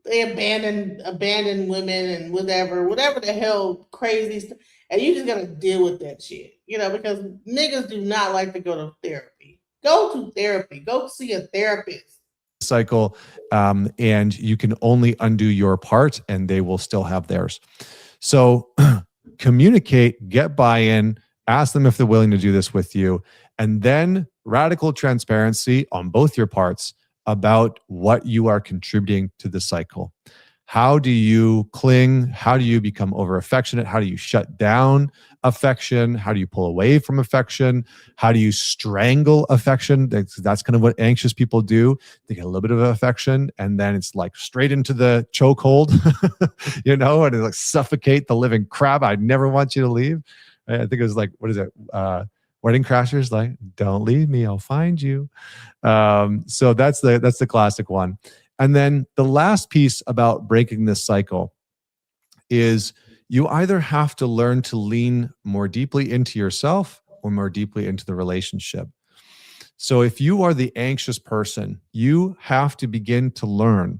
They abandon women and whatever the hell crazy stuff. And you just got to deal with that shit, you know, because niggas do not like to go to therapy. Go to therapy. Go see a therapist. Cycle, and you can only undo your part, and they will still have theirs. So communicate, get buy-in, ask them if they're willing to do this with you, and then radical transparency on both your parts about what you are contributing to the cycle. How do you cling? How do you become over affectionate? How do you shut down affection? How do you pull away from affection? How do you strangle affection? That's kind of what anxious people do. They get a little bit of affection, and then it's like straight into the chokehold, you know, and it like suffocate the living crap. I never want you to leave. I think it was like, what is it? Wedding Crashers, like, don't leave me, I'll find you. So that's the classic one. And then the last piece about breaking this cycle is you either have to learn to lean more deeply into yourself or more deeply into the relationship. So if you are the anxious person, you have to begin to learn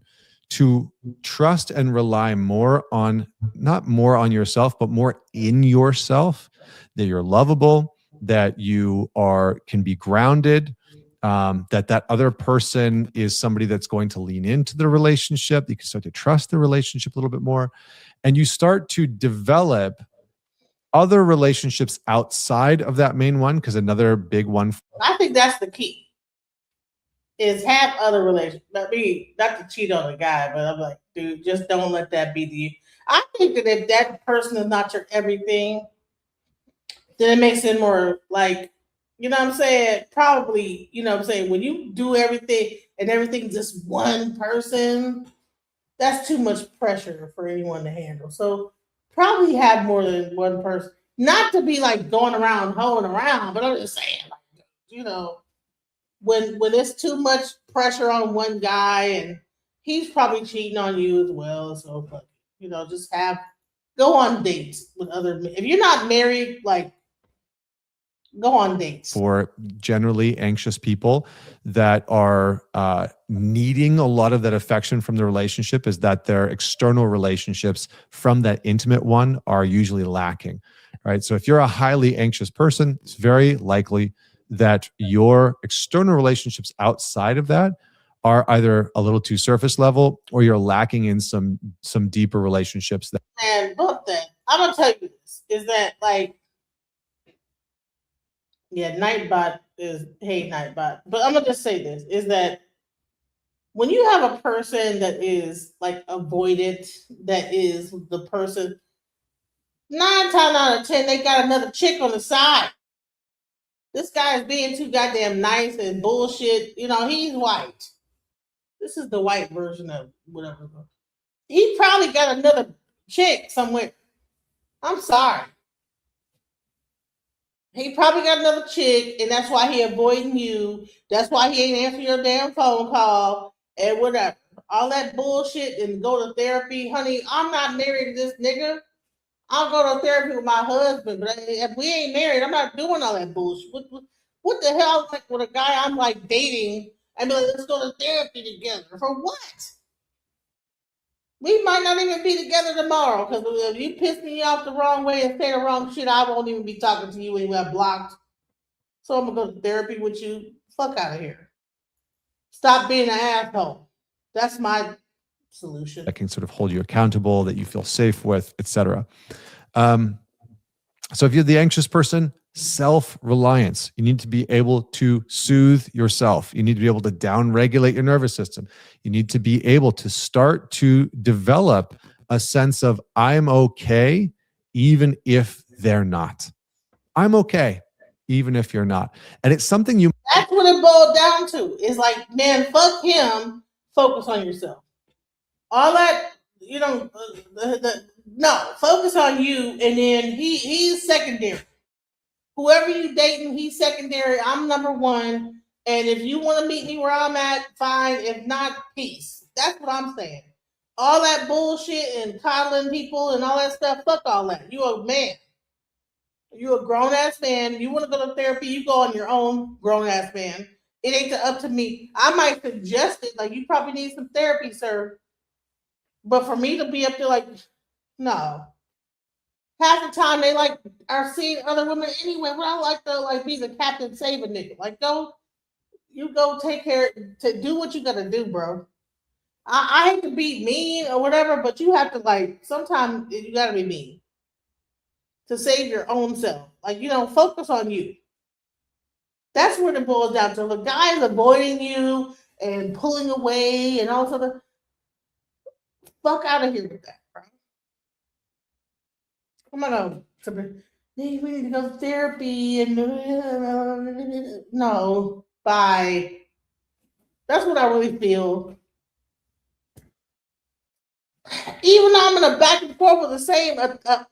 to trust and rely more on, not more on yourself, but more in yourself, that you're lovable, that you can be grounded, that other person is somebody that's going to lean into the relationship. You can start to trust the relationship a little bit more, and you start to develop other relationships outside of that main one, because another big one. I think that's the key, is have other relationships. Not to cheat on a guy, but I'm like, dude, just don't let that be the. I think that if that person is not your everything, then it makes it more like, you know what I'm saying? Probably, you know what I'm saying? When you do everything and everything's just one person, that's too much pressure for anyone to handle. So probably have more than one person. Not to be like going around, hoeing around, but I'm just saying, like, you know, when there's too much pressure on one guy and he's probably cheating on you as well. So, but, you know, just go on dates with other men. If you're not married, like, go on dates. For generally anxious people that are needing a lot of that affection from the relationship, is that their external relationships from that intimate one are usually lacking. right? So if you're a highly anxious person, it's very likely that your external relationships outside of that are either a little too surface level, or you're lacking in some deeper relationships. And book that. I'm gonna tell you this is that like, yeah, Nightbot is hate Nightbot, but I'm gonna just say this is that when you have a person that is like avoidant, that is the person 9 times out of 10 they got another chick on the side. This guy is being too goddamn nice and bullshit. You know, he's white. This is the white version of whatever. He probably got another chick somewhere. I'm sorry. He probably got another chick, and that's why he avoiding you. That's why he ain't answering your damn phone call and whatever. All that bullshit and go to therapy. Honey, I'm not married to this nigga. I'll go to therapy with my husband, but if we ain't married, I'm not doing all that bullshit. What the hell, like with a guy I'm like dating, I mean, let's go to therapy together. For what? We might not even be together tomorrow, because if you piss me off the wrong way and say the wrong shit, I won't even be talking to you anyway. I'm blocked. So I'm gonna go to therapy with you. Fuck out of here. Stop being an asshole. That's my solution. That can sort of hold you accountable, that you feel safe with, etc. So if you're the anxious person, self-reliance. You need to be able to soothe yourself. You need to be able to down-regulate your nervous system. You need to be able to start to develop a sense of I'm okay, even if they're not. I'm okay, even if you're not. And it's something you... That's what it boiled down to. It's like, man, fuck him. Focus on yourself. All that, you know, no, focus on you, and then he's secondary. Whoever you dating, he's secondary. I'm number one. And if you want to meet me where I'm at, fine. If not, peace. That's what I'm saying. All that bullshit and coddling people and all that stuff, fuck all that. You a man. You a grown-ass man. You want to go to therapy, you go on your own, grown-ass man. It ain't up to me. I might suggest it. Like, you probably need some therapy, sir. But for me to be up there like, no. Half the time they like are seeing other women anyway. But I like to like be the captain save a nigga. Like go take care to do what you gotta do, bro. I hate to be mean or whatever, but you have to like sometimes you gotta be mean to save your own self. Like, you know, focus on you. That's what it boils down to. The guy is avoiding you and pulling away and all this other. Fuck out of here with that, bro. I'm gonna we need to go to therapy and no, bye. That's what I really feel. Even though I'm gonna back and forth with the same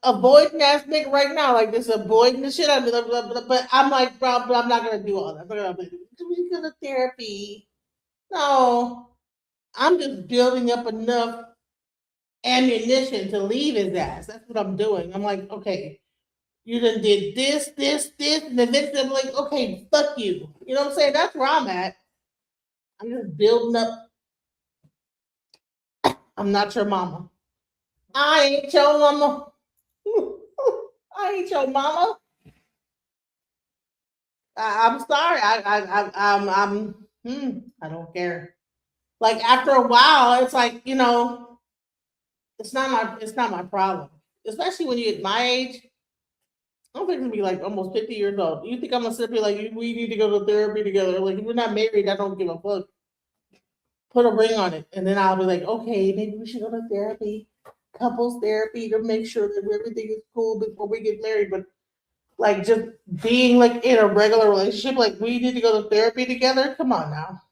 avoiding ass nigga right now, like this avoiding the shit out of me, but I'm like, bro, but I'm not gonna do all that. I'm gonna we go to therapy. No, I'm just building up enough ammunition to leave his ass. That's what I'm doing. I'm like, okay, you done did this, and eventually I'm like, okay, fuck you. You know what I'm saying? That's where I'm at. I'm just building up. I'm not your mama. I ain't your mama. I ain't your mama. I'm sorry. I don't care. Like after a while, it's like, you know, it's not my problem. Especially when you're at my age. I don't think I'm gonna be like almost 50 years old. You think I'm gonna sit here like we need to go to therapy together? Like if we're not married, I don't give a fuck. Put a ring on it, and then I'll be like, okay, maybe we should go to therapy, couples therapy, to make sure that everything is cool before we get married. But like just being like in a regular relationship, like we need to go to therapy together. Come on now.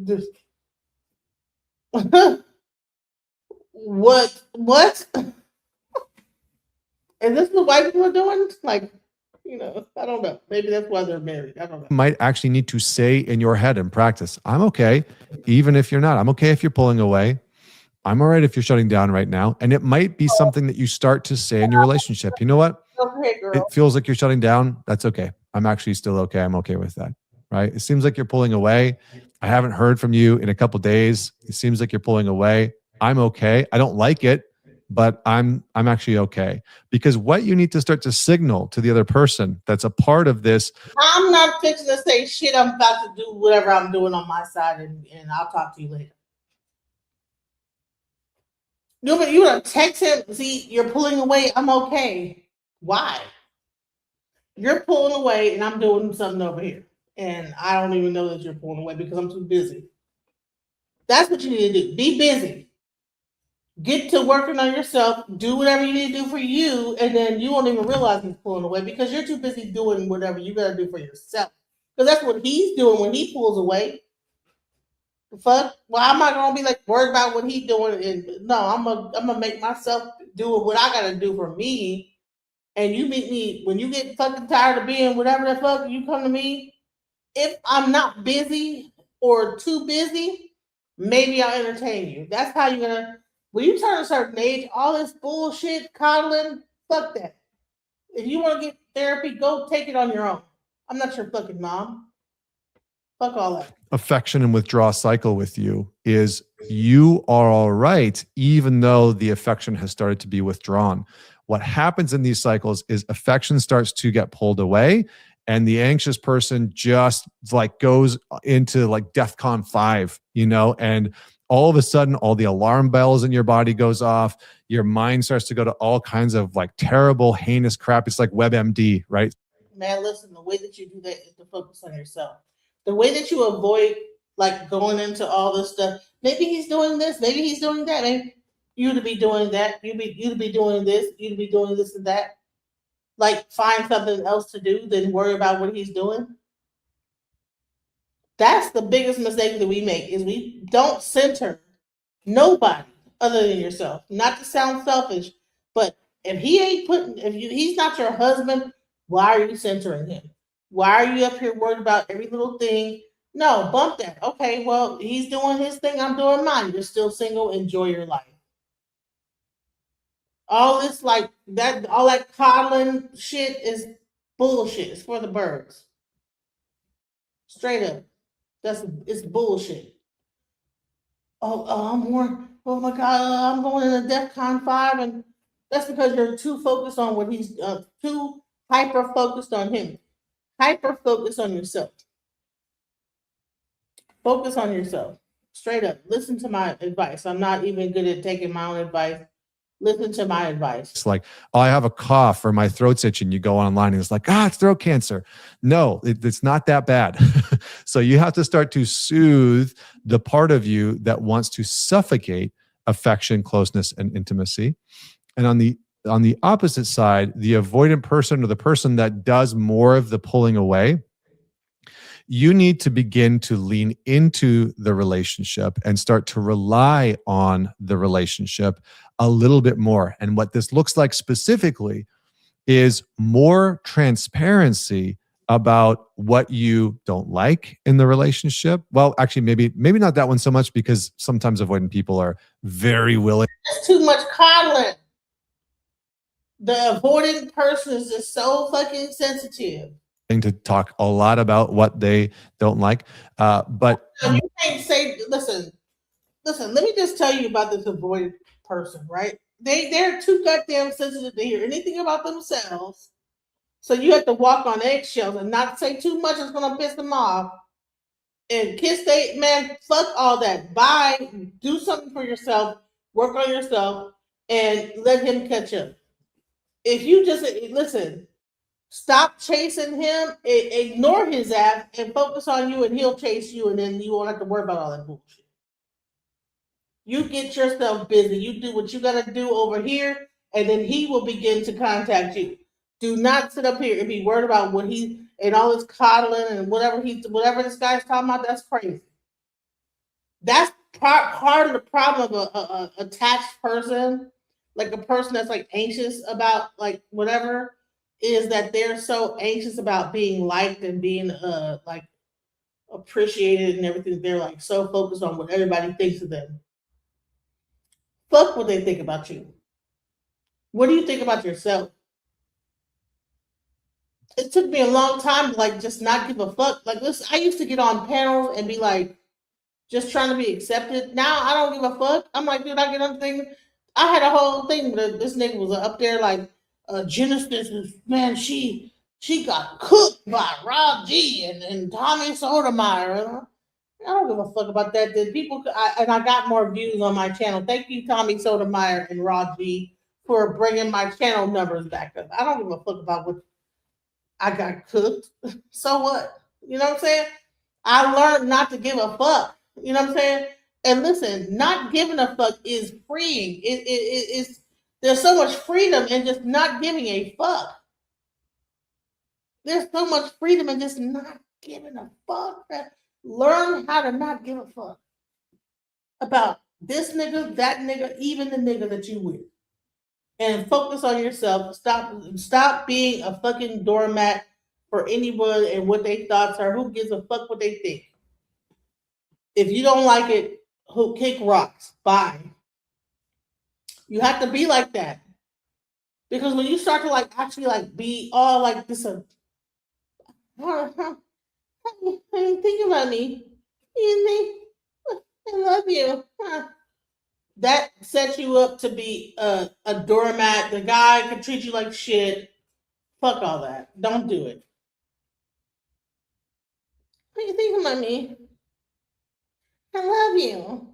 Just what? Is this what white people are doing? Like, you know, I don't know. Maybe that's why they're married. I don't know. Might actually need to say in your head and practice, I'm okay, even if you're not. I'm okay if you're pulling away. I'm all right if you're shutting down right now. And it might be something that you start to say in your relationship. You know what? Okay, girl. It feels like you're shutting down. That's okay. I'm actually still okay. I'm okay with that. Right? It seems like you're pulling away. I haven't heard from you in a couple days. It seems like you're pulling away. I'm okay. I don't like it. but I'm actually okay. Because what you need to start to signal to the other person that's a part of this. I'm not fixing to say shit. I'm about to do whatever I'm doing on my side, and I'll talk to you later. You gonna text him? See, you're pulling away. I'm okay. Why? You're pulling away, and I'm doing something over here, and I don't even know that you're pulling away because I'm too busy. That's what you need to do. Be busy. Get to working on yourself. Do whatever you need to do for you, and then you won't even realize he's pulling away because you're too busy doing whatever you gotta do for yourself. Because that's what he's doing when he pulls away. The fuck? Well, I'm not gonna be like worried about what he's doing. And no, I'm gonna make myself do what I gotta do for me. And you meet me when you get fucking tired of being whatever the fuck, you come to me. If I'm not busy or too busy, maybe I'll entertain you. That's how you're gonna. When you turn a certain age, all this bullshit, coddling, fuck that. If you want to get therapy, go take it on your own. I'm not your fucking mom. Fuck all that. Affection and withdrawal cycle with you is you are all right, even though the affection has started to be withdrawn. What happens in these cycles is affection starts to get pulled away, and the anxious person just like goes into like DEFCON 5, and all of a sudden, all the alarm bells in your body goes off. Your mind starts to go to all kinds of like terrible, heinous crap. It's like WebMD, right? Man, listen, the way that you do that is to focus on yourself. The way that you avoid like going into all this stuff, maybe he's doing this, maybe he's doing that, maybe you to be doing that, you to be doing this, you to be doing this and that. Like find something else to do than worry about what he's doing. That's the biggest mistake that we make is we don't center nobody other than yourself. Not to sound selfish, but if he's not your husband, why are you centering him? Why are you up here worried about every little thing? No, bump that. Okay, well, he's doing his thing, I'm doing mine. You're still single, enjoy your life. All this like that, all that coddling shit is bullshit. It's for the birds. Straight up. It's bullshit. I'm more. Oh my God, I'm going into DEFCON 5, and that's because you're too focused on what he's too hyper focused on him. Hyper focus on yourself. Focus on yourself. Straight up. Listen to my advice. I'm not even good at taking my own advice. Listen to my advice. It's like, oh, I have a cough or my throat's itching. You go online and it's like, it's throat cancer. No, it's not that bad. So you have to start to soothe the part of you that wants to suffocate affection, closeness, and intimacy. And on the opposite side, the avoidant person or the person that does more of the pulling away, you need to begin to lean into the relationship and start to rely on the relationship a little bit more. And what this looks like specifically is more transparency about what you don't like in the relationship. Well, actually, maybe not that one so much, because sometimes avoidant people are very willing. That's too much coddling. The avoidant person is just so fucking sensitive. To talk a lot about what they don't like. But you can't say, listen, let me just tell you about this avoidant person, right? They're too goddamn sensitive to hear anything about themselves. So you have to walk on eggshells and not say too much. It's going to piss them off. And man, fuck all that. Bye. Do something for yourself. Work on yourself and let him catch up. If you just, listen, stop chasing him, ignore his ass, and focus on you, and he'll chase you, and then you won't have to worry about all that bullshit. You get yourself busy. You do what you got to do over here, and then he will begin to contact you. Do not sit up here and be worried about what he and all this coddling and whatever this guy's talking about. That's crazy. That's part of the problem of a attached person, like a person that's like anxious about like whatever, is that they're so anxious about being liked and being like appreciated and everything. They're like so focused on what everybody thinks of them. Fuck what they think about you. What do you think about yourself? It took me a long time to like just not give a fuck. Like, listen, I used to get on panels and be like, just trying to be accepted. Now I don't give a fuck. I'm like, dude, I get on things. I had a whole thing that this nigga was up there like Genesis, man, she got cooked by Rob G and Tommy Sotomayor. I don't give a fuck about that. I got more views on my channel. Thank you, Tommy Sotomayor and Rob G, for bringing my channel numbers back up. I don't give a fuck about what I got cooked. So what? You know what I'm saying? I learned not to give a fuck. You know what I'm saying? And listen, not giving a fuck is freeing. It's there's so much freedom in just not giving a fuck. There's so much freedom in just not giving a fuck. Learn how to not give a fuck about this nigga, that nigga, even the nigga that you with. And focus on yourself. Stop being a fucking doormat for anyone and what their thoughts are. Who gives a fuck what they think? If you don't like it, who kick rocks? Bye. You have to be like that. Because when you start to like actually like be all like this, think about me. I love you. That sets you up to be a doormat. The guy can treat you like shit. Fuck all that. Don't do it. What you think about me? I love you.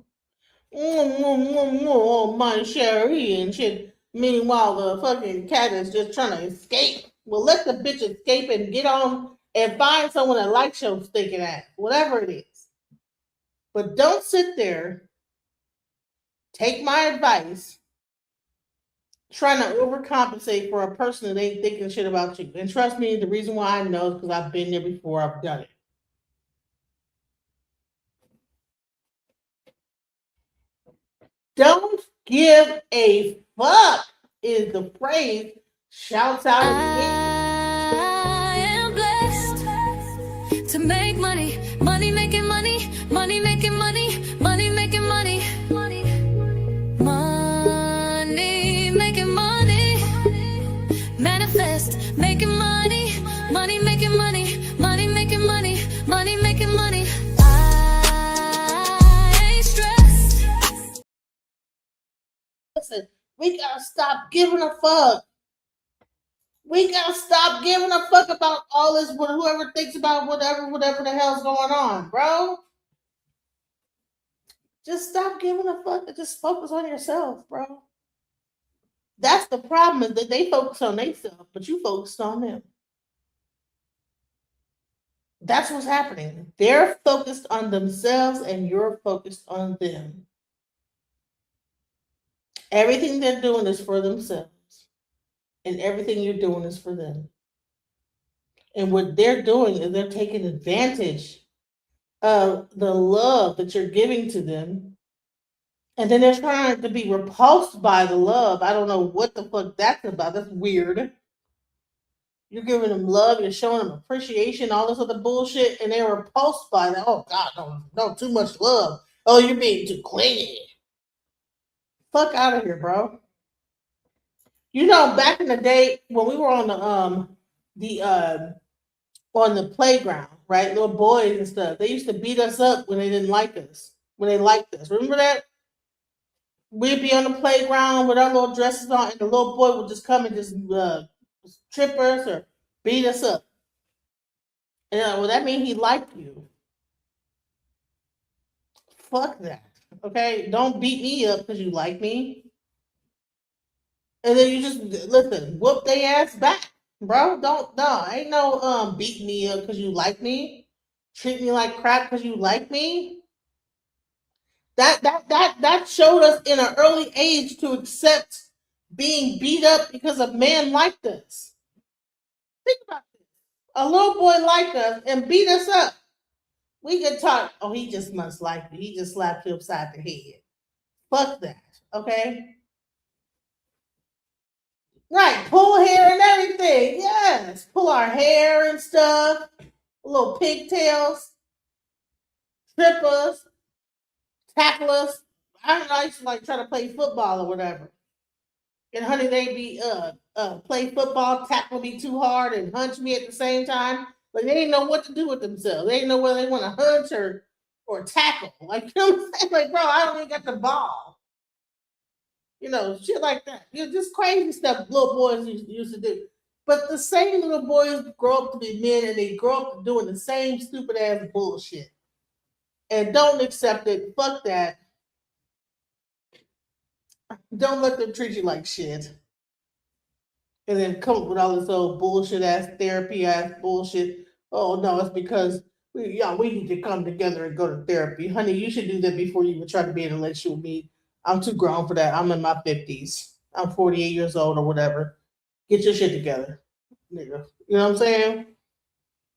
Oh, my Sherry and shit. Meanwhile, the fucking cat is just trying to escape. Well, let the bitch escape and get on and find someone that likes your stinking ass, whatever it is. But don't sit there, take my advice, trying to overcompensate for a person that ain't thinking shit about you. And trust me, the reason why I know is because I've been there before, I've done it. Don't give a fuck is the phrase. Shouts out. I am blessed to make money, money making money, money making money, money making money, money making money, manifest making money, money making money, money making money, money making money. Listen, we gotta stop giving a fuck. We gotta stop giving a fuck about all this. Whoever thinks about whatever the hell's going on, bro. Just stop giving a fuck and just focus on yourself, bro. That's the problem, is that they focus on themselves, but you focused on them. That's what's happening. They're focused on themselves and you're focused on them. Everything they're doing is for themselves. And everything you're doing is for them. And what they're doing is they're taking advantage of the love that you're giving to them. And then they're trying to be repulsed by the love. I don't know what the fuck that's about. That's weird. You're giving them love, you're showing them appreciation, all this other bullshit, and they're repulsed by that. Oh God, no, too much love. Oh, you're being too clingy. Fuck out of here, bro. You know, back in the day when we were on the playground, right? Little boys and stuff. They used to beat us up when they didn't like us. When they liked us. Remember that? We'd be on the playground with our little dresses on, and the little boy would just come and just trip us or beat us up. And well, that means he liked you. Fuck that. Okay? Don't beat me up because you like me. And then you just listen, whoop they ass back, bro. Ain't no beat me up because you like me, treat me like crap because you like me. That showed us in an early age to accept being beat up because a man liked us. Think about this: a little boy liked us and beat us up. We could talk. Oh, he just must like me. He just slapped you upside the head. Fuck that. Okay. Right, pull hair and everything. Yes, pull our hair and stuff. Little pigtails. Trip us. Tackle us. I don't know, I used to like try to play football or whatever. And honey, they be play football, tackle me too hard and hunch me at the same time. Like they didn't know what to do with themselves. They didn't know whether they want to hunch or tackle. Like, you know what I'm saying? Like, bro, I don't even got the ball. shit like that. Just crazy stuff little boys used to do. But the same little boys grow up to be men and they grow up doing the same stupid ass bullshit. And don't accept it. Fuck that. Don't let them treat you like shit. And then come up with all this old bullshit ass therapy ass bullshit. Oh no, it's because we need to come together and go to therapy. Honey, you should do that before you even try to be in a relationship with me. I'm too grown for that. I'm in my 50s. I'm 48 years old or whatever. Get your shit together, nigga. You know what I'm saying?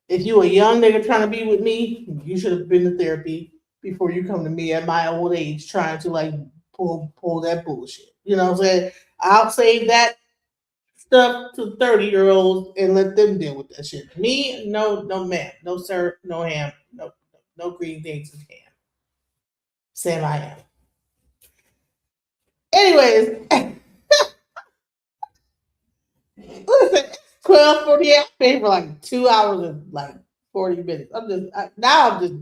If you a young nigga trying to be with me, you should have been to therapy before you come to me at my old age trying to like pull that bullshit. You know what I'm saying? I'll save that stuff to 30-year-olds and let them deal with that shit. Me, no ma'am, no sir, no ham, no green things and ham. Sam I am. Anyways, listen, 12:48. I paid for like 2 hours and like 40 minutes. I'm just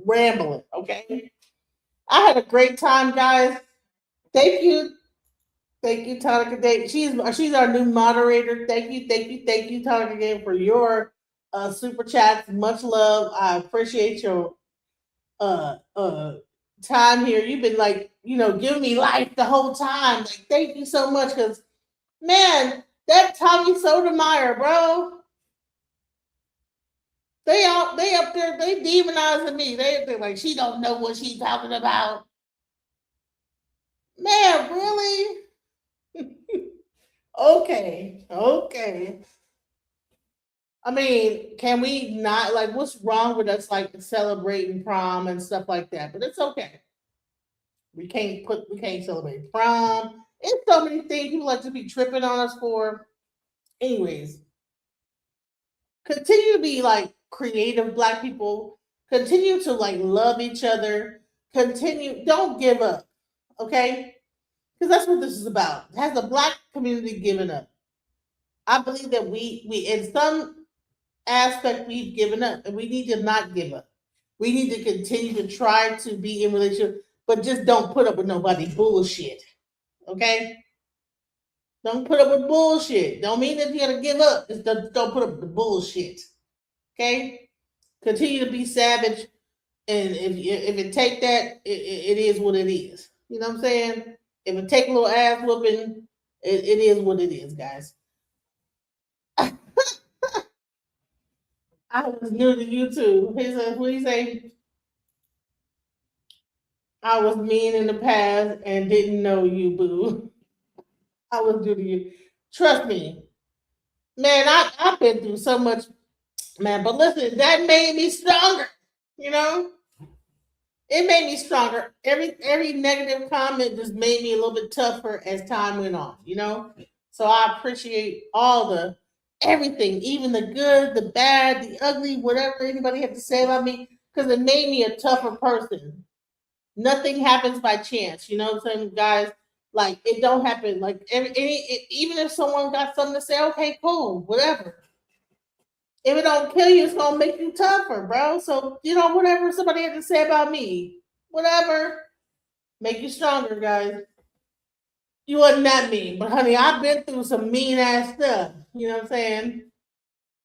rambling. Okay, I had a great time, guys. Thank you, Tonica Day. She's our new moderator. Thank you, Tonica Day, for your super chats. Much love. I appreciate your time here. You've been like, giving me life the whole time. Like, thank you so much, because man, that Tommy Sotomayor, bro. They up there, they demonizing me. They're like, she don't know what she's talking about. Man, really? Okay. I mean, can we not, like, what's wrong with us, like, celebrating prom and stuff like that? But it's okay. We can't celebrate prom. It's so many things people like to be tripping on us for. Anyways, continue to be like creative Black people. Continue to like love each other. Don't give up. Okay? Because that's what this is about. Has the Black community given up? I believe that we in some aspect we've given up, and we need to not give up. We need to continue to try to be in relationship, but just don't put up with nobody bullshit. Okay? Don't put up with bullshit. Don't mean that you're gonna give up. Just don't put up with the bullshit. Okay? Continue to be savage, and if it take that, it is what it is. You know what I'm saying? If it take a little ass whooping, it is what it is, guys. I was new to YouTube. He said, what do you say? I was mean in the past and didn't know you, boo. I was new to you. Trust me. Man, I've been through so much, man. But listen, that made me stronger. You know? It made me stronger. Every negative comment just made me a little bit tougher as time went on, you know? So I appreciate everything, even the good, the bad, the ugly, whatever anybody had to say about me, because it made me a tougher person. Nothing happens by chance, you know what I'm saying, guys? Like, it don't happen. Like, even if someone got something to say, okay, cool, whatever. If it don't kill you, it's gonna make you tougher, bro. So, whatever somebody had to say about me, whatever, make you stronger, guys. You wasn't that mean, but honey, I've been through some mean ass stuff. You know what I'm saying?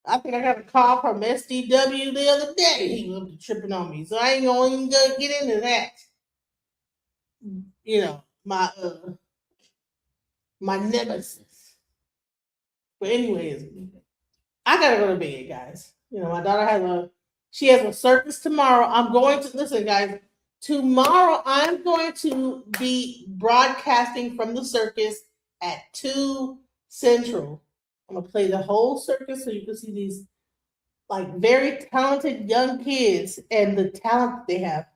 I think I got a call from SDW the other day. He was tripping on me, so I ain't gonna even get into that. My nemesis. But anyways, I gotta go to bed, guys. My daughter has a circus tomorrow. I'm going to listen, guys. Tomorrow, I'm going to be broadcasting from the circus at 2 Central. I'm gonna play the whole circus so you can see these like very talented young kids and the talent they have.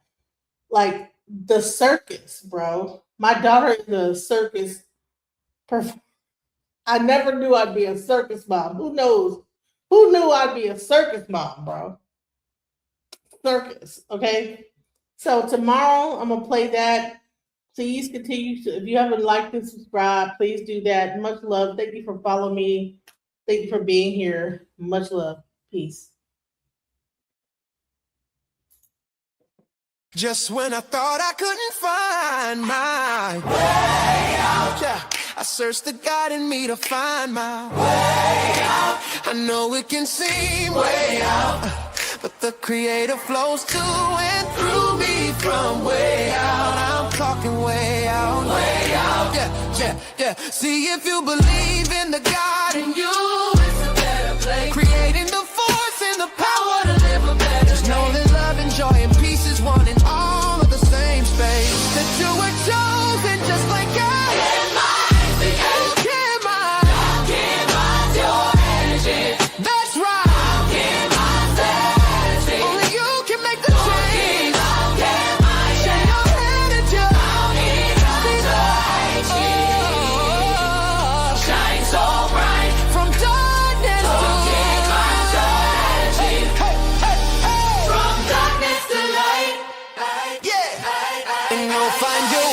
Like the circus, bro. My daughter is a circus performer. I never knew I'd be a circus mom. Who knows? Who knew I'd be a circus mom, bro? Circus, okay? So tomorrow I'm gonna play that. Please continue to, if you haven't liked and subscribed, please do that. Much love. Thank you for following me. Thank you for being here. Much love. Peace. Just when I thought I couldn't find my way out, yeah, I searched the God in me to find my way out. I know it can seem way out, but the Creator flows to and through me from way out. I'm talking way out, yeah, yeah, yeah. See, if you believe in the God in you, it's a better place. Creating the force and the power to live a better. Just know that love and joy and peace is one in all of the same space. That you were chosen just like God. That's right. Only you can make the change. Shake your head at you. Shine so bright from darkness to light. Hey, hey, hey. From darkness to light. Yeah. And you'll find your